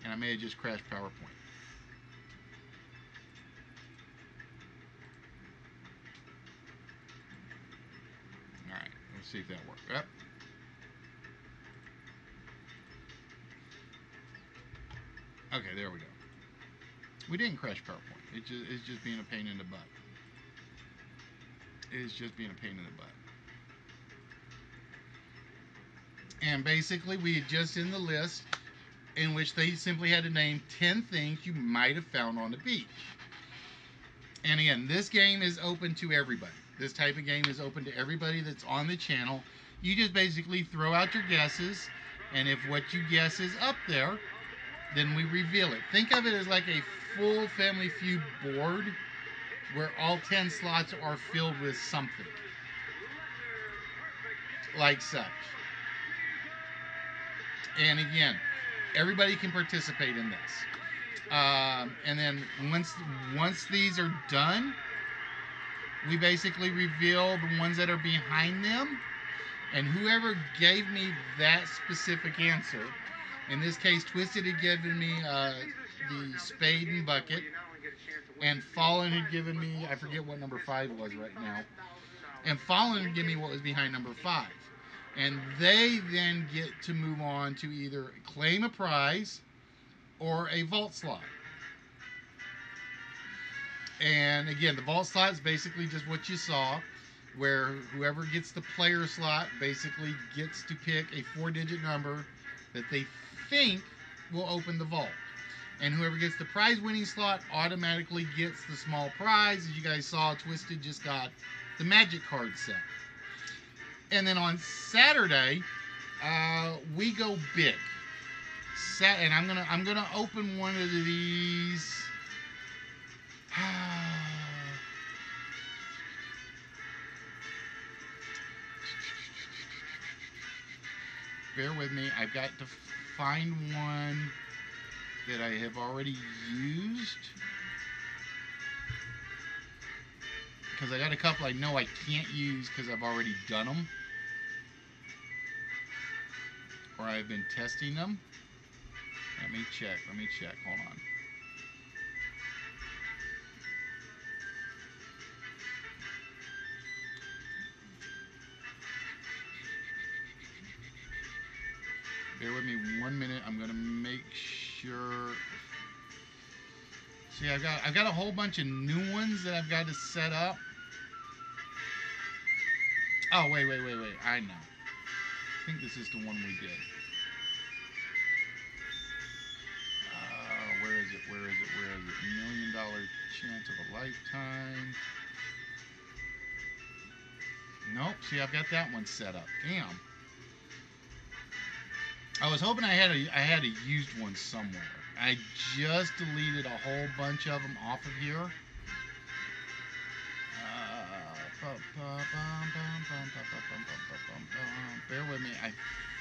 And I may have just crashed PowerPoint. Alright, let's see if that works. Yep. Okay, there we go. We didn't crash PowerPoint. It's just being a pain in the butt. It's just being a pain in the butt. And basically, we had just in the list in which they simply had to name 10 things you might have found on the beach. And again, this game is open to everybody. This type of game is open to everybody that's on the channel. You just basically throw out your guesses, and if what you guess is up there, then we reveal it. Think of it as like a full Family Feud board where all 10 slots are filled with something. Like such. And again, everybody can participate in this. And then once these are done, we basically reveal the ones that are behind them. And whoever gave me that specific answer, in this case, Twisted had given me the spade and bucket, and Fallen had given me, I forget what number 5 was right now, and Fallen had given me what was behind number 5. And they then get to move on to either claim a prize or a vault slot. And again, the vault slot is basically just what you saw, where whoever gets the player slot basically gets to pick a 4-digit number that they think will open the vault. And whoever gets the prize winning slot automatically gets the small prize. As you guys saw, Twisted just got the magic card set. And then on Saturday, we go big. And I'm gonna open one of these. Bear with me. I've got to find one that I have already used, because I got a couple I know I can't use because I've already done them, or I've been testing them. Let me check. Hold on. Bear with me 1 minute. I'm gonna make sure. See, I've got a whole bunch of new ones that I've got to set up. Oh, wait. I know. I think this is the one we did. Where is it? $1 million chance of a lifetime. Nope. See, I've got that one set up. Damn. I was hoping I had a used one somewhere. I just deleted a whole bunch of them off of here. Bear with me. I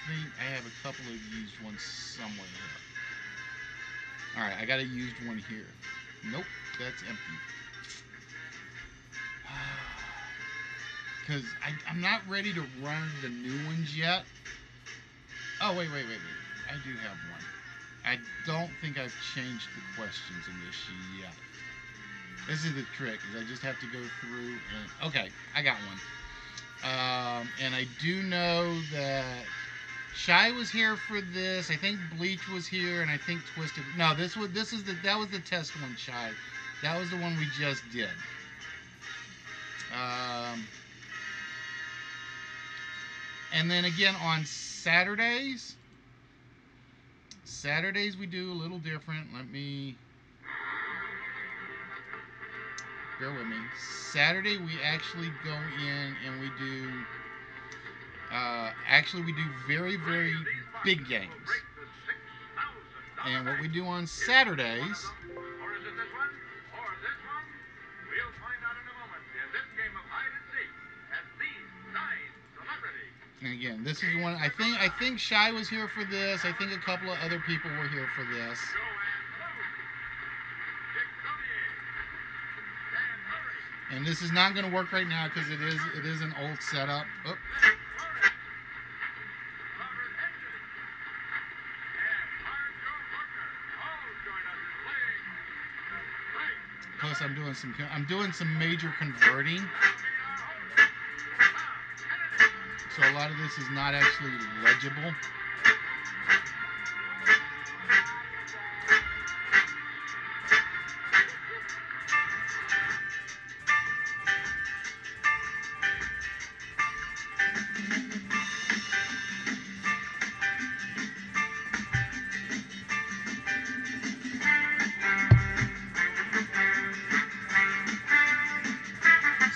think I have a couple of used ones somewhere here. Alright, I got a used one here. Nope, that's empty. Because I'm not ready to run the new ones yet. Oh, wait. I do have one. I don't think I've changed the questions in this yet. This is the trick, is I just have to go through and... Okay, I got one. And I do know that Shy was here for this. I think Bleach was here, and I think Twisted... No, that was the test one, Shy. That was the one we just did. Um, and then again on Saturdays we do a little different. Let me bear with me. Saturday we actually go in and we do very, very big games. And what we do on Saturdays, Or is it this one? Or this one? We'll find out in a moment in this game of hide and seek as these 9 celebrities. and again, this is one I think Shy was here for this. I think a couple of other people were here for this. And this is not going to work right now because it is an old setup. Oh. Plus, I'm doing some major converting, so a lot of this is not actually legible.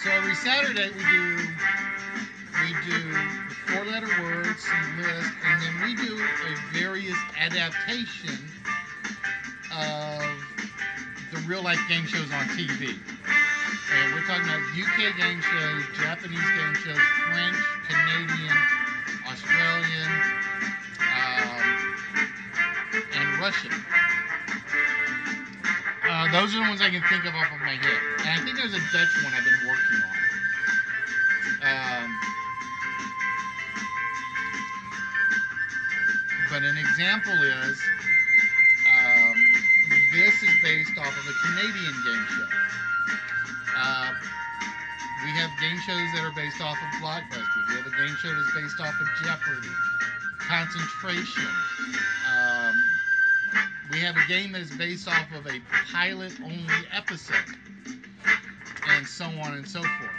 So every Saturday we do the 4-letter words, some lists, and then we do a various adaptation of the real life game shows on TV. And we're talking about UK game shows, Japanese game shows, French, Canadian, Australian, and Russian. Those are the ones I can think of off of my head. And I think there's a Dutch one I've been working on. But an example is, this is based off of a Canadian game show. We have game shows that are based off of Blockbusters. We have a game show that's based off of Jeopardy, Concentration. We have a game that is based off of a pilot-only episode, and so on and so forth.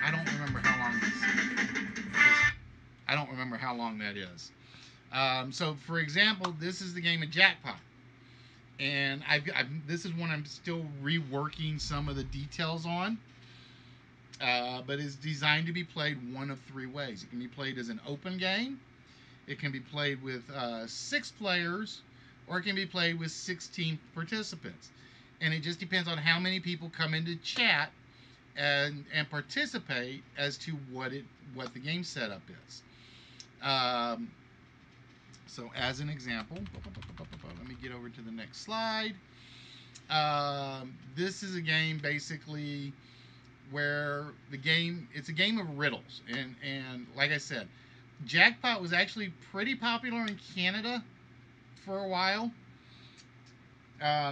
I don't remember how long that is. So, for example, this is the game of Jackpot, and this is one I'm still reworking some of the details on. But it's designed to be played one of 3 ways. It can be played as an open game. It can be played with 6 players, or it can be played with 16 participants. And it just depends on how many people come into chat and participate as to what the game setup is. So as an example, let me get over to the next slide. This is a game basically where it's a game of riddles, and like I said, Jackpot was actually pretty popular in Canada for a while.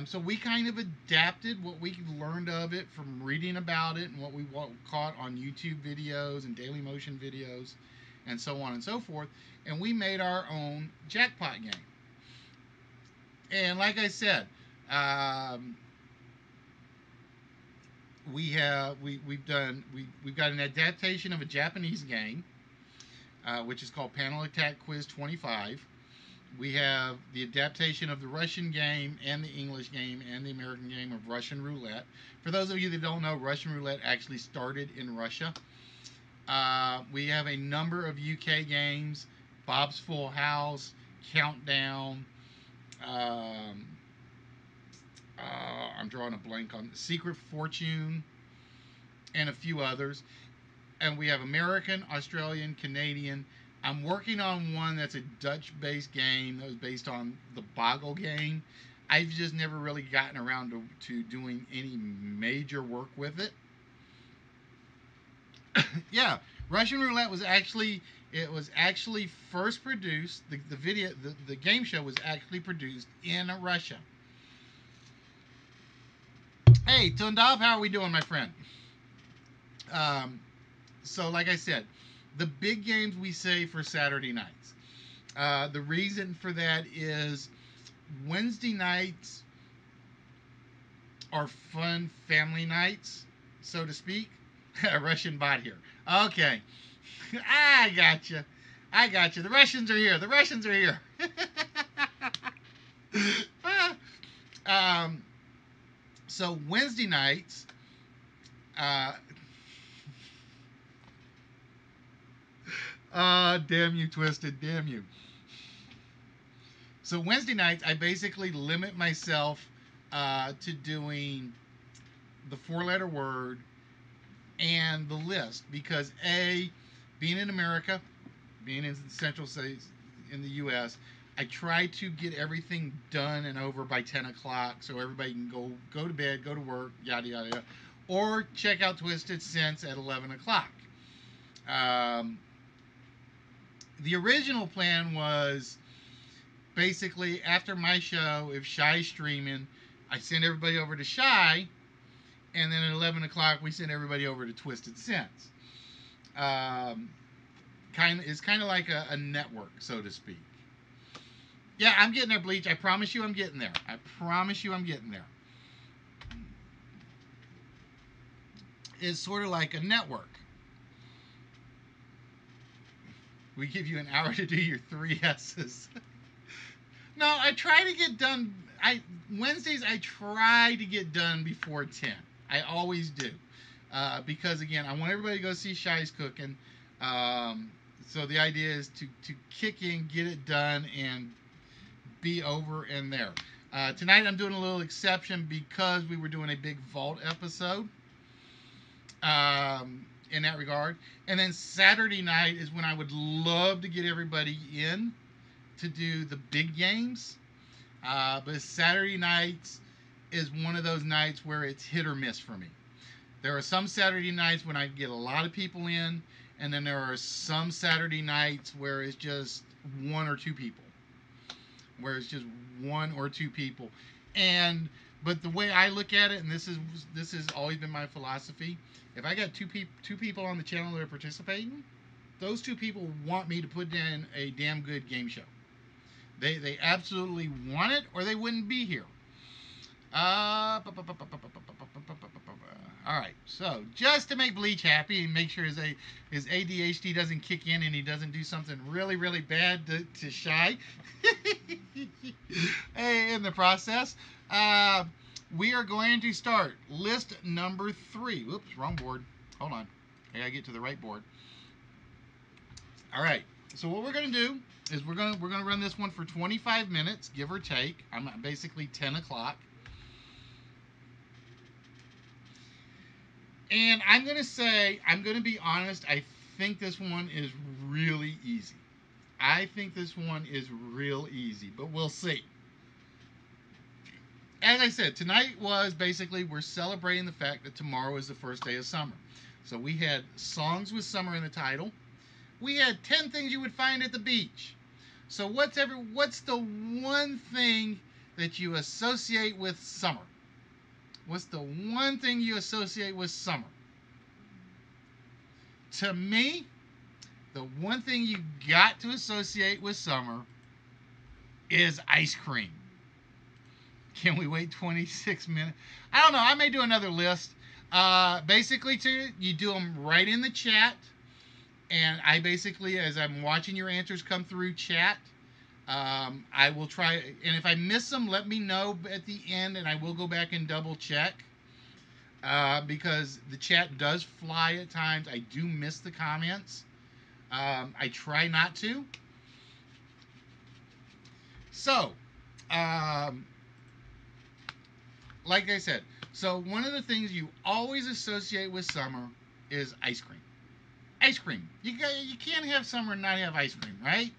So we kind of adapted what we learned of it from reading about it and what we caught on YouTube videos and Daily Motion videos and so on and so forth, and we made our own Jackpot game. And like I said, we've got an adaptation of a Japanese game, which is called Panel Attack Quiz 25. We have the adaptation of the Russian game and the English game and the American game of Russian Roulette. For those of you that don't know, Russian Roulette actually started in Russia. We have a number of UK games: Bob's Full House, Countdown. I'm drawing a blank on Secret Fortune, and a few others. And we have American, Australian, Canadian. I'm working on one that's a Dutch-based game that was based on the Boggle game. I've just never really gotten around to doing any major work with it. Yeah, Russian Roulette was actually first produced. The game show was actually produced in Russia. Hey, Tundab, how are we doing, my friend? So, like I said, the big games we say for Saturday nights. The reason for that is Wednesday nights or fun family nights, so to speak. A Russian bot here. Okay. I got you. I got you. The Russians are here. The Russians are here. um, so Wednesday nights, uh, damn you, Twisted, damn you. So Wednesday nights, I basically limit myself to doing the four-letter word and the list because being in America, being in the central states in the U.S., I try to get everything done and over by 10 o'clock so everybody can go to bed, go to work, yada yada yada, or check out Twisted Sense at 11 o'clock. The original plan was basically after my show, if Shy's streaming, I send everybody over to Shy, and then at 11 o'clock we send everybody over to Twisted Sense. It's kind of like a network, so to speak. Yeah, I'm getting there, Bleach. I promise you I'm getting there. I promise you I'm getting there. It's sort of like a network. We give you an hour to do your 3 S's. No, I try to get done. Wednesdays I try to get done before 10. I always do, because again I want everybody to go see Shy's cooking. So the idea is to kick in, get it done, and be over and there. Tonight I'm doing a little exception because we were doing a big vault episode. In that regard, and then Saturday night is when I would love to get everybody in to do the big games, but Saturday nights is one of those nights where it's hit or miss for me. There are some Saturday nights when I get a lot of people in, and then there are some Saturday nights where it's just 1 or 2 people, but the way I look at it, and this has always been my philosophy, if I got two people on the channel that are participating, those 2 people want me to put in a damn good game show. They absolutely want it, or they wouldn't be here. All right, so just to make Bleach happy and make sure his ADHD doesn't kick in and he doesn't do something really, really bad to Shy in the process, we are going to start list number 3. Whoops, wrong board. Hold on. I gotta get to the right board. All right. So what we're gonna do is we're gonna run this one for 25 minutes, give or take. I'm basically 10 o'clock. And I'm gonna be honest, I think this one is really easy. I think this one is real easy, but we'll see. As I said, tonight was basically we're celebrating the fact that tomorrow is the first day of summer. So we had songs with summer in the title. We had 10 things you would find at the beach. So what's the one thing that you associate with summer? What's the one thing you associate with summer? To me, the one thing you got to associate with summer is ice cream. Can we wait 26 minutes? I don't know. I may do another list. Basically, you do them right in the chat. And I basically, as I'm watching your answers come through chat, I will try. And if I miss them, let me know at the end, and I will go back and double check. Because the chat does fly at times. I do miss the comments. I try not to. So, like I said, so one of the things you always associate with summer is ice cream. Ice cream. You can't have summer and not have ice cream, right?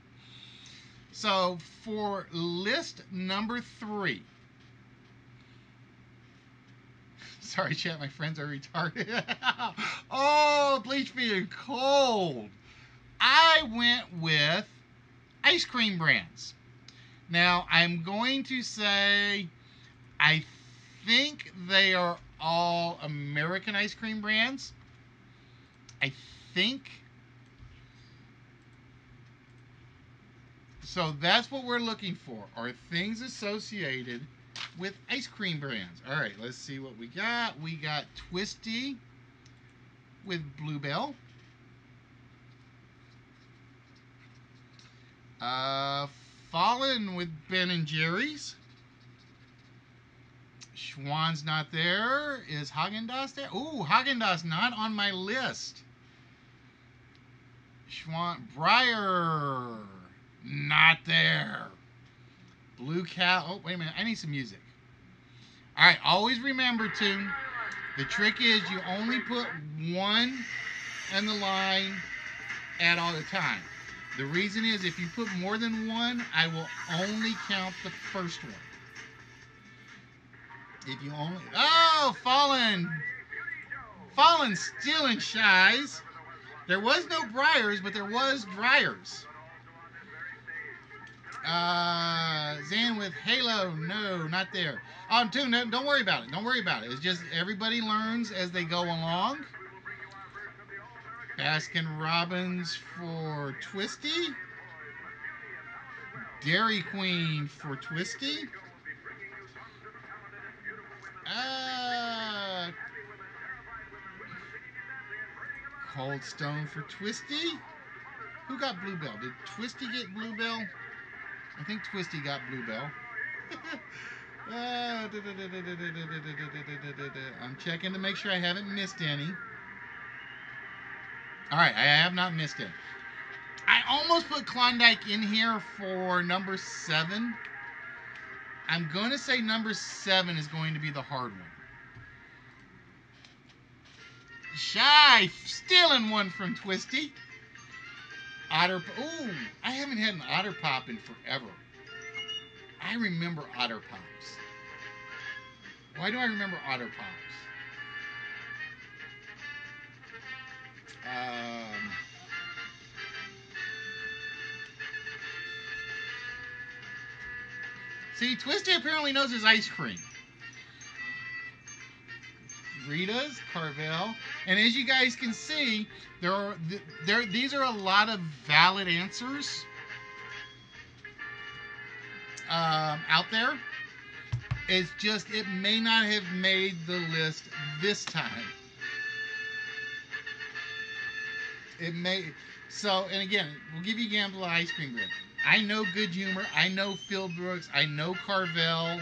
So for list number 3. Sorry, chat, my friends are retarded. Oh, Bleach being cold. I went with ice cream brands. Now, I'm going to say I think they are all American ice cream brands. I think. So that's what we're looking for, are things associated with ice cream brands. All right, let's see what we got. We got Twisty with Bluebell. Fallen with Ben and Jerry's. Schwann's not there. Is Haagen-Dazs there? Ooh, Haagen-Dazs not on my list. Schwann, Breyer, not there. Blue Cow. Oh, wait a minute. I need some music. All right, always remember to, the trick is you only put one in the line at all the time. The reason is if you put more than one, I will only count the first one. If you only... Oh, Fallen! Fallen stealing Shies. There was no Briars, but there was Dryers. Zan with Halo. No, not there. Oh, too, no, don't worry about it. Don't worry about it. It's just everybody learns as they go along. Baskin Robbins for Twisty. Dairy Queen for Twisty. Cold Stone for Twisty. Who got Bluebell? Did Twisty get Bluebell? I think Twisty got Bluebell. I'm checking to make sure I haven't missed any. Alright, I have not missed any. I almost put Klondike in here for number 7. I'm going to say number 7 is going to be the hard one. Shy stealing one from Twisty. Otter. Ooh, I haven't had an Otter Pop in forever. I remember Otter Pops. Why do I remember Otter Pops? See, Twisty apparently knows his ice cream. Rita's, Carvel, and as you guys can see, these are a lot of valid answers out there. It's just it may not have made the list this time. It may. So, and again, we'll give you a gamble of ice cream bread. I know Good Humor. I know Phil Brooks. I know Carvel.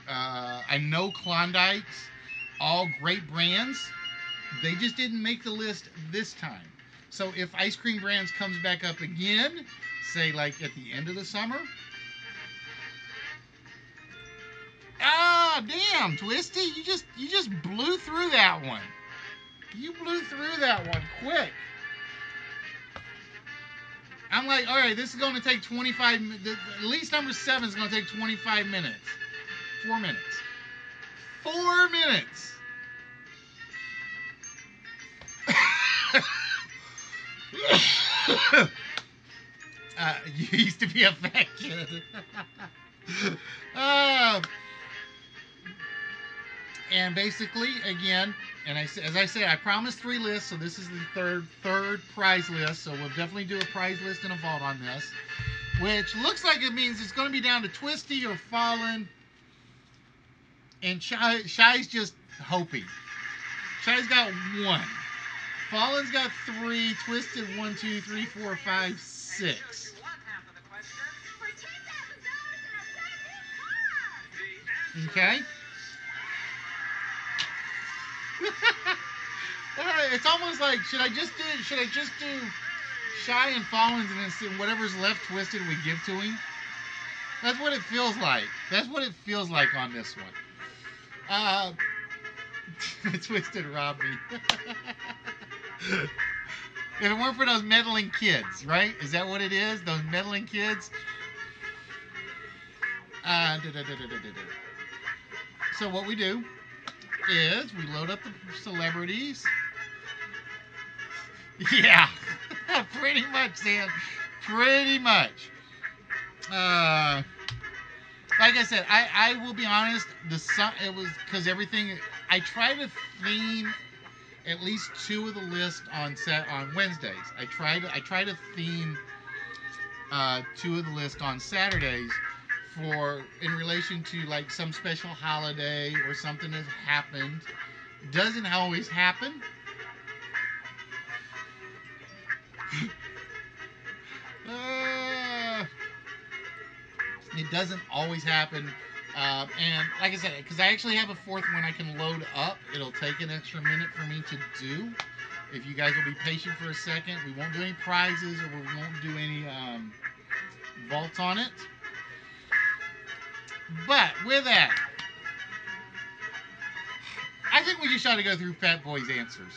I know Klondike's. All great brands. They just didn't make the list this time. So if Ice Cream Brands comes back up again, say like at the end of the summer. Ah, damn, Twisty, you just blew through that one. You blew through that one quick. I'm like, all right, this is going to take 25 minutes. At least number 7 is going to take 25 minutes. 4 minutes. 4 minutes. You used to be a fat kid. And basically, again, and as I say, I promised 3 lists, so this is the third prize list. So we'll definitely do a prize list and a vault on this, which looks like it means it's going to be down to Twisty or Fallen. And Shy's just hoping. Shy's got 1. Fallen's got 3. Twisted 1, 2, 3, 4, 5, 6. Okay. It's almost like should I just do Shy and Fallen's and then see whatever's left Twisted we give to him? That's what it feels like. That's what it feels like on this one. Twisted robbed me. If it weren't for those meddling kids, right? Is that what it is? Those meddling kids? So what we do is we load up the celebrities. Yeah, pretty much, Sam. Pretty much. Like I said, I will be honest. It was because everything. I try to theme at least 2 of the list on Wednesdays. I try to theme two of the list on Saturdays for in relation to like some special holiday or something that's happened. Doesn't always happen. It doesn't always happen. And like I said, because I actually have a fourth one I can load up, it'll take an extra minute for me to do. If you guys will be patient for a second, we won't do any prizes or we won't do any vaults on it. But with that, I think we just ought to go through Fat Boy's answers.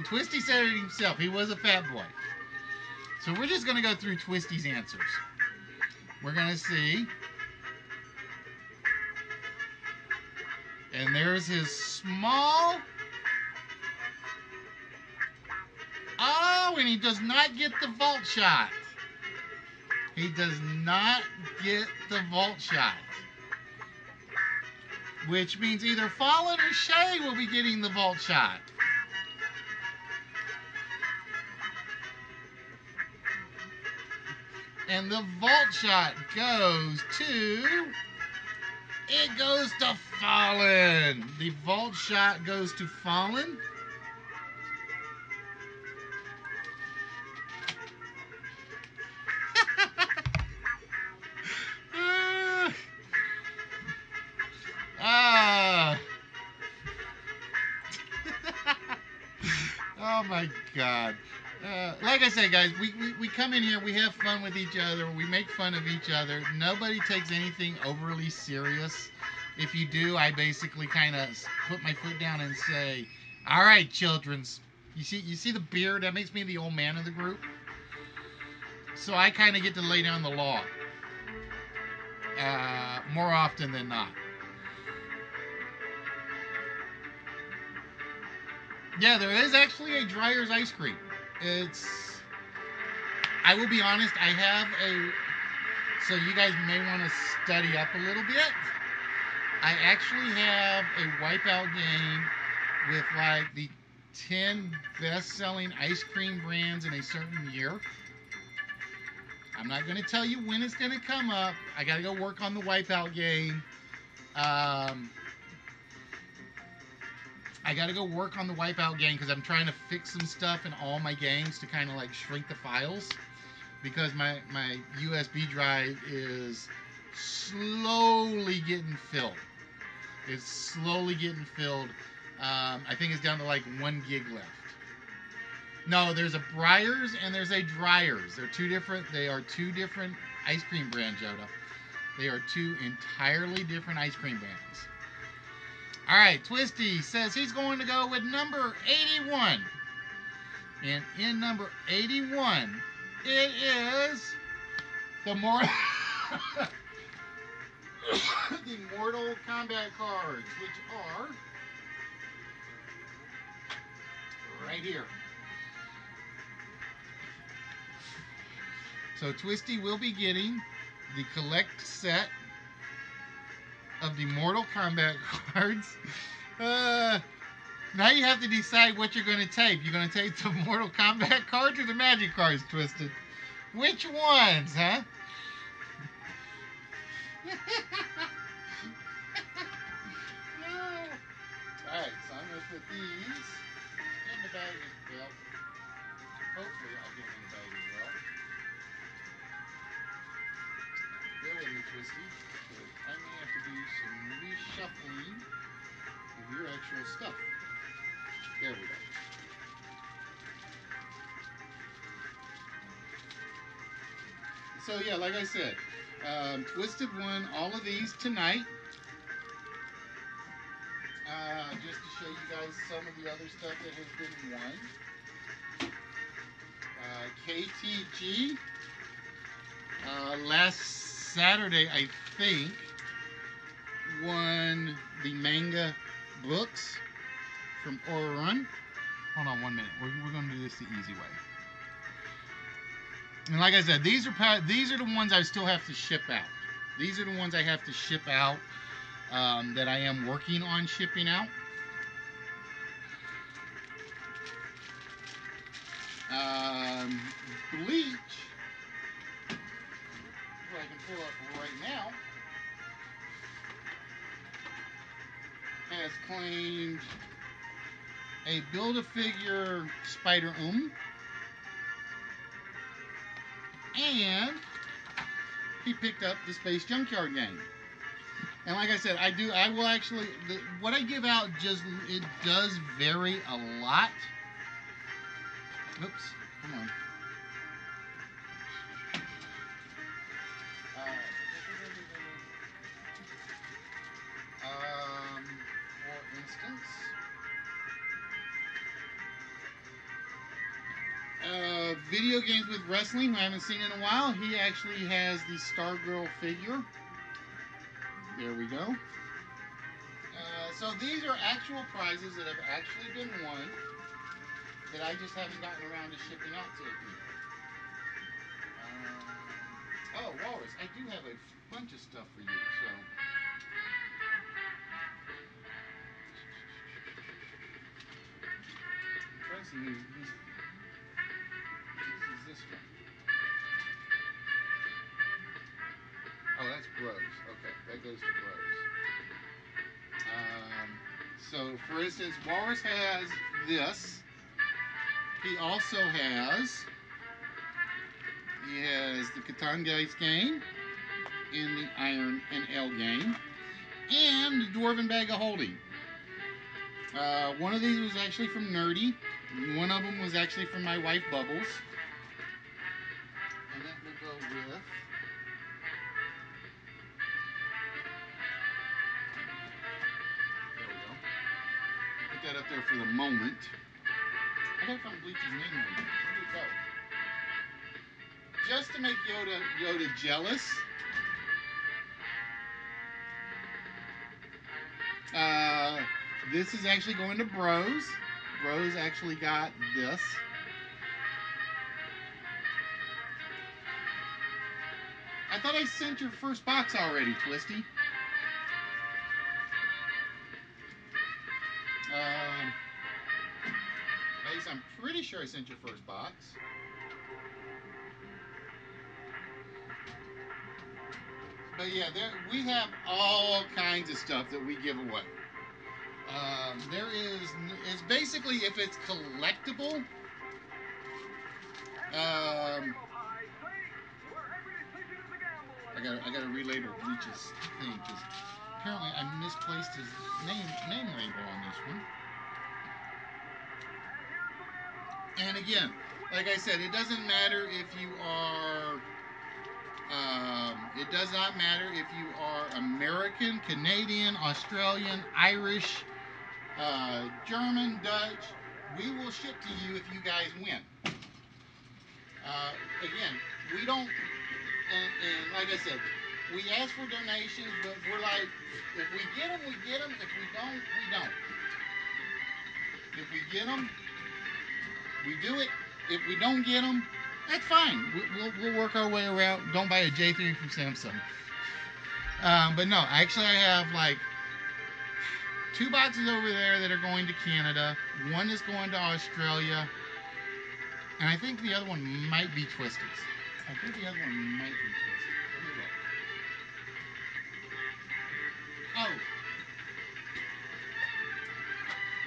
Twisty said it himself. He was a fat boy. So we're just going to go through Twisty's answers. We're going to see. And there's his small. Oh, and he does not get the vault shot. He does not get the vault shot. Which means either Fallen or Shay will be getting the vault shot. And the vault shot goes to... It goes to Fallen. The vault shot goes to Fallen. Oh my God. Like I said, guys, we come in here, we have fun with each other, we make fun of each other. Nobody takes anything overly serious. If you do, I basically kind of put my foot down and say, all right, childrens, you see the beard? That makes me the old man of the group. So I kind of get to lay down the law more often than not. Yeah, there is actually a Dreyer's ice cream. I will be honest, I have so you guys may want to study up a little bit. I actually have a Wipeout game with like the 10 best-selling ice cream brands in a certain year. I'm not going to tell you when it's going to come up. I got to go work on the Wipeout game. I got to go work on the Wipeout game because I'm trying to fix some stuff in all my games to kind of like shrink the files because my USB drive is slowly getting filled. It's slowly getting filled. I think it's down to like 1 gig left. No, there's a Breyers and there's a Dreyer's. They are two different ice cream brands, Yoda. They are two entirely different ice cream brands. All right, Twisty says he's going to go with number 81. And in number 81, it is the Mortal Kombat cards, which are right here. So Twisty will be getting the collect set of the Mortal Kombat cards. Now you have to decide what you're going to take. You're going to take the Mortal Kombat cards or the Magic cards, Twisted? Which ones, huh? Alright, so I'm going to put these in the bag as well. Hopefully I'll get them in the bag as well. Bear with me, Twisty. I may have to do some reshuffling of your actual stuff. There we go. So yeah, like I said, Twisted won all of these tonight. Just to show you guys some of the other stuff that has been won. KTG, last Saturday, I think, won the manga books from Aura Run. Hold on 1 minute. We're going to do this the easy way. And like I said, these are the ones I still have to ship out. These are the ones I have to ship out that I am working on shipping out. Bleach pull up right now, has claimed a Build-A-Figure Spider-Man, and he picked up the Space Junkyard game. And like I said, I will actually, what I give out it does vary a lot. Oops, come on. For instance, video games with wrestling, I haven't seen in a while. He actually has the Stargirl figure. There we go. So these are actual prizes that have actually been won that I just haven't gotten around to shipping out to people. Oh, Walrus, I do have a bunch of stuff for you, so. I'm trying to see who's this is this one. Oh, that's Bros. Okay, that goes to Bros. So, for instance, Walrus has this. He also has the Catan Dice game, and the Iron and L game, and the Dwarven Bag of Holding. One of these was actually from Nerdy. One of them was actually from my wife, Bubbles. And that will go with... There we go. Put that up there for the moment. I gotta find Bleach's name on it. Where did it go? Just to make Yoda jealous. This is actually going to Bros. Bros actually got this. I thought I sent your first box already, Twisty. At least I'm pretty sure I sent your first box. But yeah, we have all kinds of stuff that we give away. It's basically, if it's collectible, I gotta relabel Bleach's thing, because apparently I misplaced his name label on this one. And again, like I said, it doesn't matter if you are, it does not matter if you are American, Canadian, Australian, Irish, German, Dutch. We will ship to you if you guys win. Again, we don't, and like I said, we ask for donations, but we're like, if we get them, we get them. If we don't, we don't. If we get them, we do it. If we don't get them, that's fine. We'll work our way around. Don't buy a J3 from Samsung. But no, actually I have like 2 boxes over there that are going to Canada. One is going to Australia. And I think the other one might be Twisted's. I think the other one might be Twisted. Let me look. Oh.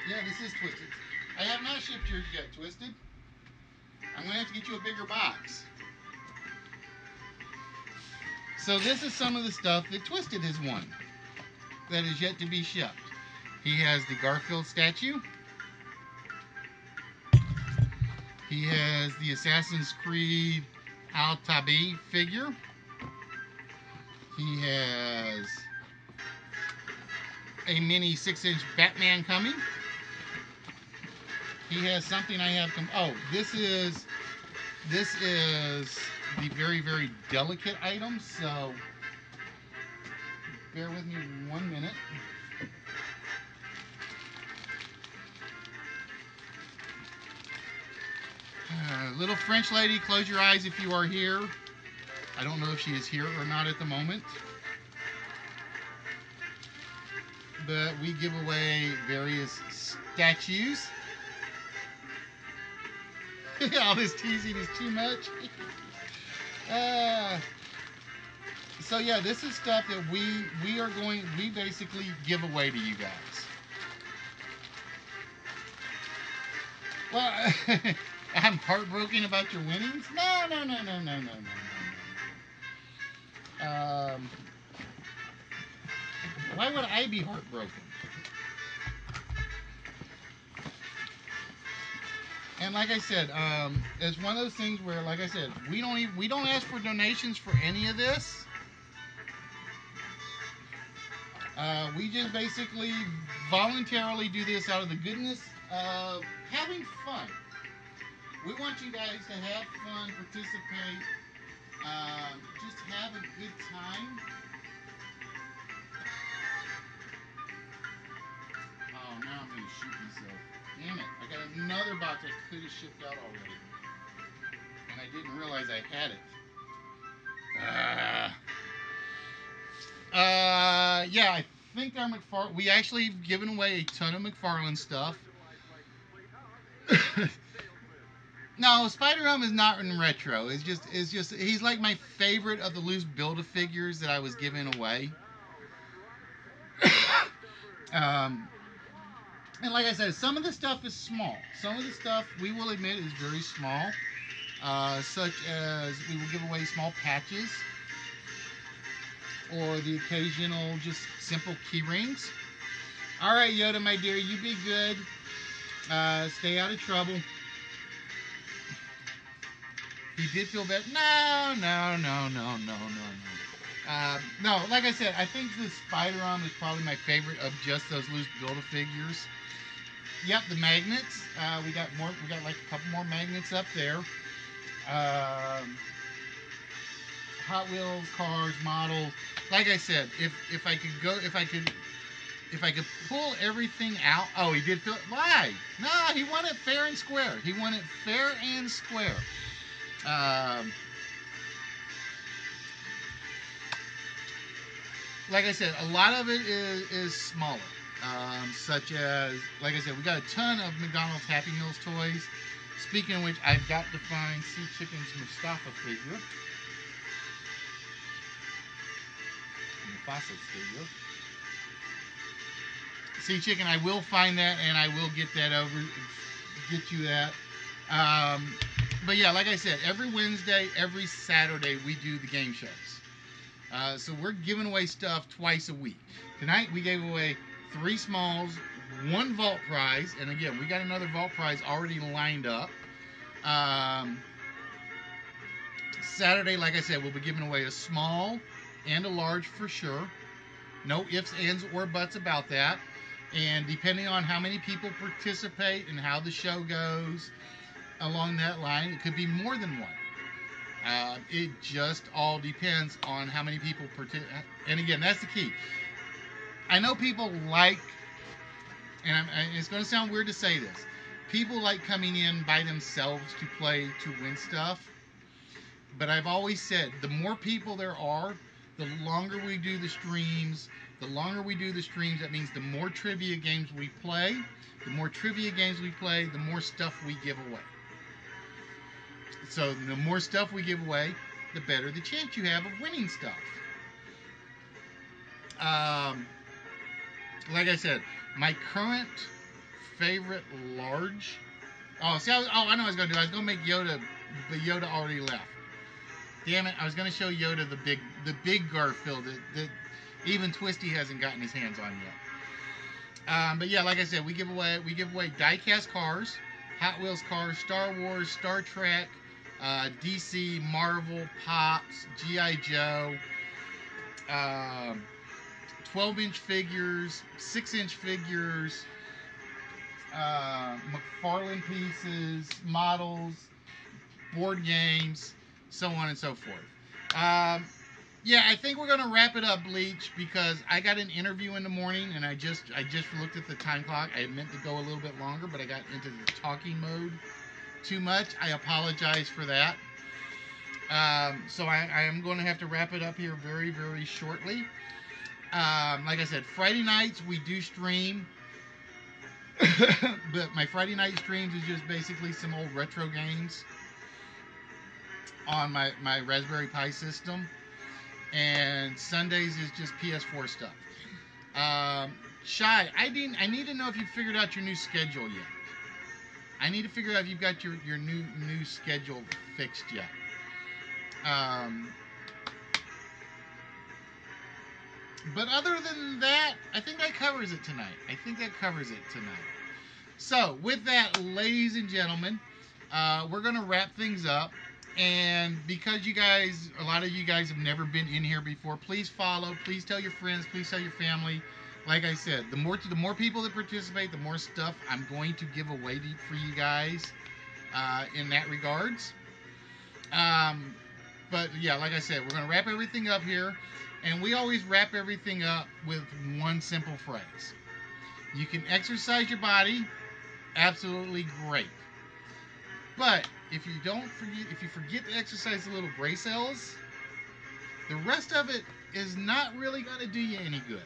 Yeah, this is Twisted. I have not shipped yours yet, Twisted. I'm going to have to get you a bigger box. So this is some of the stuff that Twisted has won that is yet to be shipped. He has the Garfield statue. He has the Assassin's Creed Al-Tabi figure. He has a mini 6-inch Batman coming. He has something I have this is the very, very delicate item, so bear with me 1 minute. Little French lady, close your eyes if you are here. I don't know if she is here or not at the moment. But we give away various statues. All this teasing is too much. So yeah, this is stuff that we basically give away to you guys. Well, I'm heartbroken about your winnings. No, no, no, no, no, no, no, no. Why would I be heartbroken? And like I said, it's one of those things where, like I said, we don't ask for donations for any of this. We just basically voluntarily do this out of the goodness of having fun. We want you guys to have fun, participate, just have a good time. Oh, now I'm gonna shoot myself. Damn it! I got another box I could have shipped out already, and I didn't realize I had it. Yeah, I think our McFarlane. We actually have given away a ton of McFarlane stuff. No, Spider-Man is not in retro. It's just he's like my favorite of the loose Build-A-Figures that I was giving away. um, and like I said, some of the stuff is small. Some of the stuff we will admit is very small, such as we will give away small patches or the occasional just simple key rings. All right, Yoda, my dear, you be good. Stay out of trouble. He did feel bad. No, no, no, no, no, no, no. No, like I said, I think the Spider-Man is probably my favorite of just those loose Build-A-Figures. Yep, the magnets. We got more. We got like a couple more magnets up there. Hot Wheels, cars, models. Like I said, if I could go, if I could pull everything out. Oh, he did feel. Why? No, he won it fair and square. He won it fair and square. Like I said, a lot of it is smaller. Such as, like I said, we got a ton of McDonald's Happy Meals toys. Speaking of which, I've got to find Sea Chicken's Mustafa figure. Mufasa's figure. Sea Chicken, I will find that and I will get that over, get you that. But yeah, like I said, every Wednesday, every Saturday, we do the game shows. So we're giving away stuff twice a week. Tonight we gave away 3 smalls, 1 vault prize, and again, we got another vault prize already lined up. Saturday, like I said, we'll be giving away a small and a large for sure. No ifs, ands, or buts about that. And depending on how many people participate and how the show goes along that line, it could be more than one. It just all depends on how many people participate. And again, that's the key. I know people like, and it's going to sound weird to say this, people like coming in by themselves to play to win stuff. But I've always said, the more people there are, the longer we do the streams. The longer we do the streams, that means the more trivia games we play. The more trivia games we play, the more stuff we give away. So the more stuff we give away, the better the chance you have of winning stuff. Like I said, my current favorite large. Oh, see, I know what I was going to do. I was going to make Yoda, but Yoda already left. Damn it! I was going to show Yoda the big Garfield that even Twisty hasn't gotten his hands on yet. But yeah, like I said, we give away die-cast cars, Hot Wheels cars, Star Wars, Star Trek, DC, Marvel, Pops, G.I. Joe, 12-inch figures, 6-inch figures, McFarlane pieces, models, board games, so on and so forth. Yeah, I think we're gonna wrap it up, Bleach, because I got an interview in the morning and I just looked at the time clock. I meant to go a little bit longer, but I got into the talking mode too much. I apologize for that. So I am going to have to wrap it up here very, very shortly. Like I said, Friday nights we do stream. But my Friday night streams is just basically some old retro games on my Raspberry Pi system. and Sundays is just PS4 stuff. Shy, I need to know if you figured out your new schedule yet. I need to figure out if you've got your new schedule fixed yet. But other than that, I think that covers it tonight. So, with that, ladies and gentlemen, we're going to wrap things up. And because you guys, a lot of you guys have never been in here before, please follow. Please tell your friends. Please tell your family. Like I said, the more people that participate, the more stuff I'm going to give away for you guys in that regards. But yeah, like I said, we're going to wrap everything up here. And we always wrap everything up with one simple phrase. You can exercise your body, absolutely great. But if you forget to exercise the little brain cells, the rest of it is not really going to do you any good.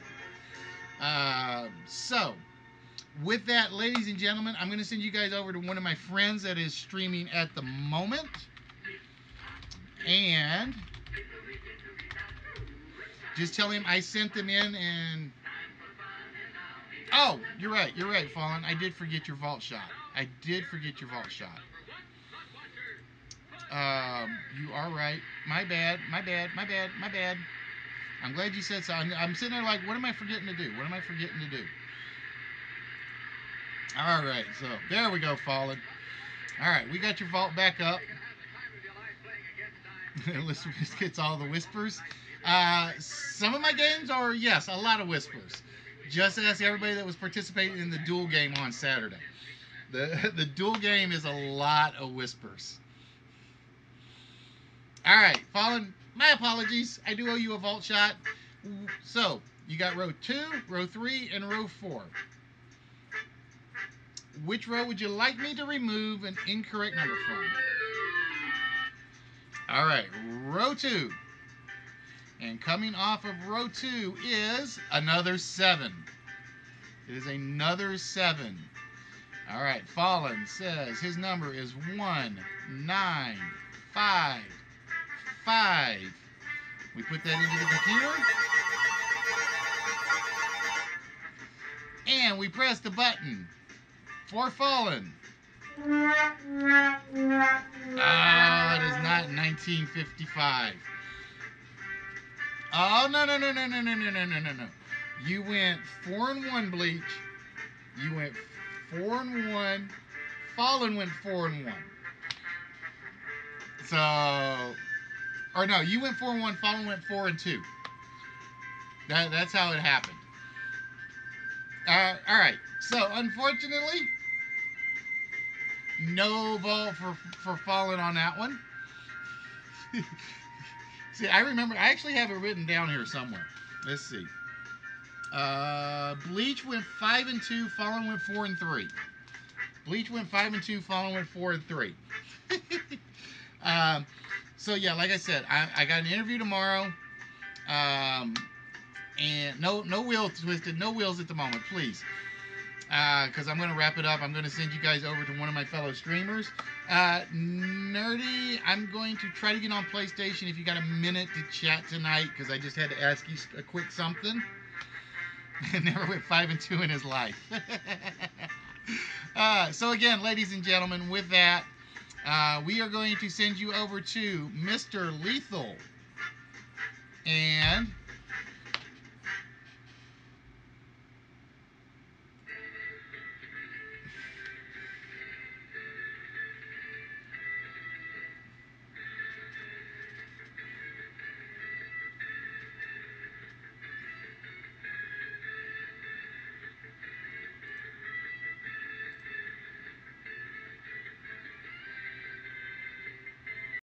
So, with that, ladies and gentlemen, I'm going to send you guys over to one of my friends that is streaming at the moment. And just tell him I sent them in and... Oh, you're right, Fallen. I did forget your vault shot. You are right. My bad. I'm glad you said so. I'm sitting there like, what am I forgetting to do? All right, so there we go, Fallen. All right, we got your vault back up. Let's get all the whispers. Some of my games are, yes, a lot of whispers. Just ask everybody that was participating in the duel game on Saturday. The duel game is a lot of whispers. All right, Fallen, my apologies. I do owe you a vault shot. So, you got row 2, row 3, and row 4. Which row would you like me to remove an incorrect number from? All right, row 2. And coming off of row 2 is another 7. It is another 7. All right, Fallen says his number is 19555. We put that into the computer. And we press the button for Fallen. Ah, it is not 1955. Oh, no. You went 4-1, Bleach. You went 4-1. Fallen went 4-1. So, or no, you went 4-1. Fallen went 4-2. That's how it happened. All right. So, unfortunately, no vote for Fallen on that one. See, I remember, I actually have it written down here somewhere. Let's see. Bleach went 5-2, Fallen went 4-3. Bleach went 5-2, Fallen went 4-3. So yeah, like I said, I got an interview tomorrow. And no wheels twisted, no wheels at the moment, please. Because I'm going to wrap it up. I'm going to send you guys over to one of my fellow streamers. Nerdy, I'm going to try to get on PlayStation if you got a minute to chat tonight, because I just had to ask you a quick something. Never went 5-2 in his life. So again, ladies and gentlemen, with that, we are going to send you over to Mr. Lethal and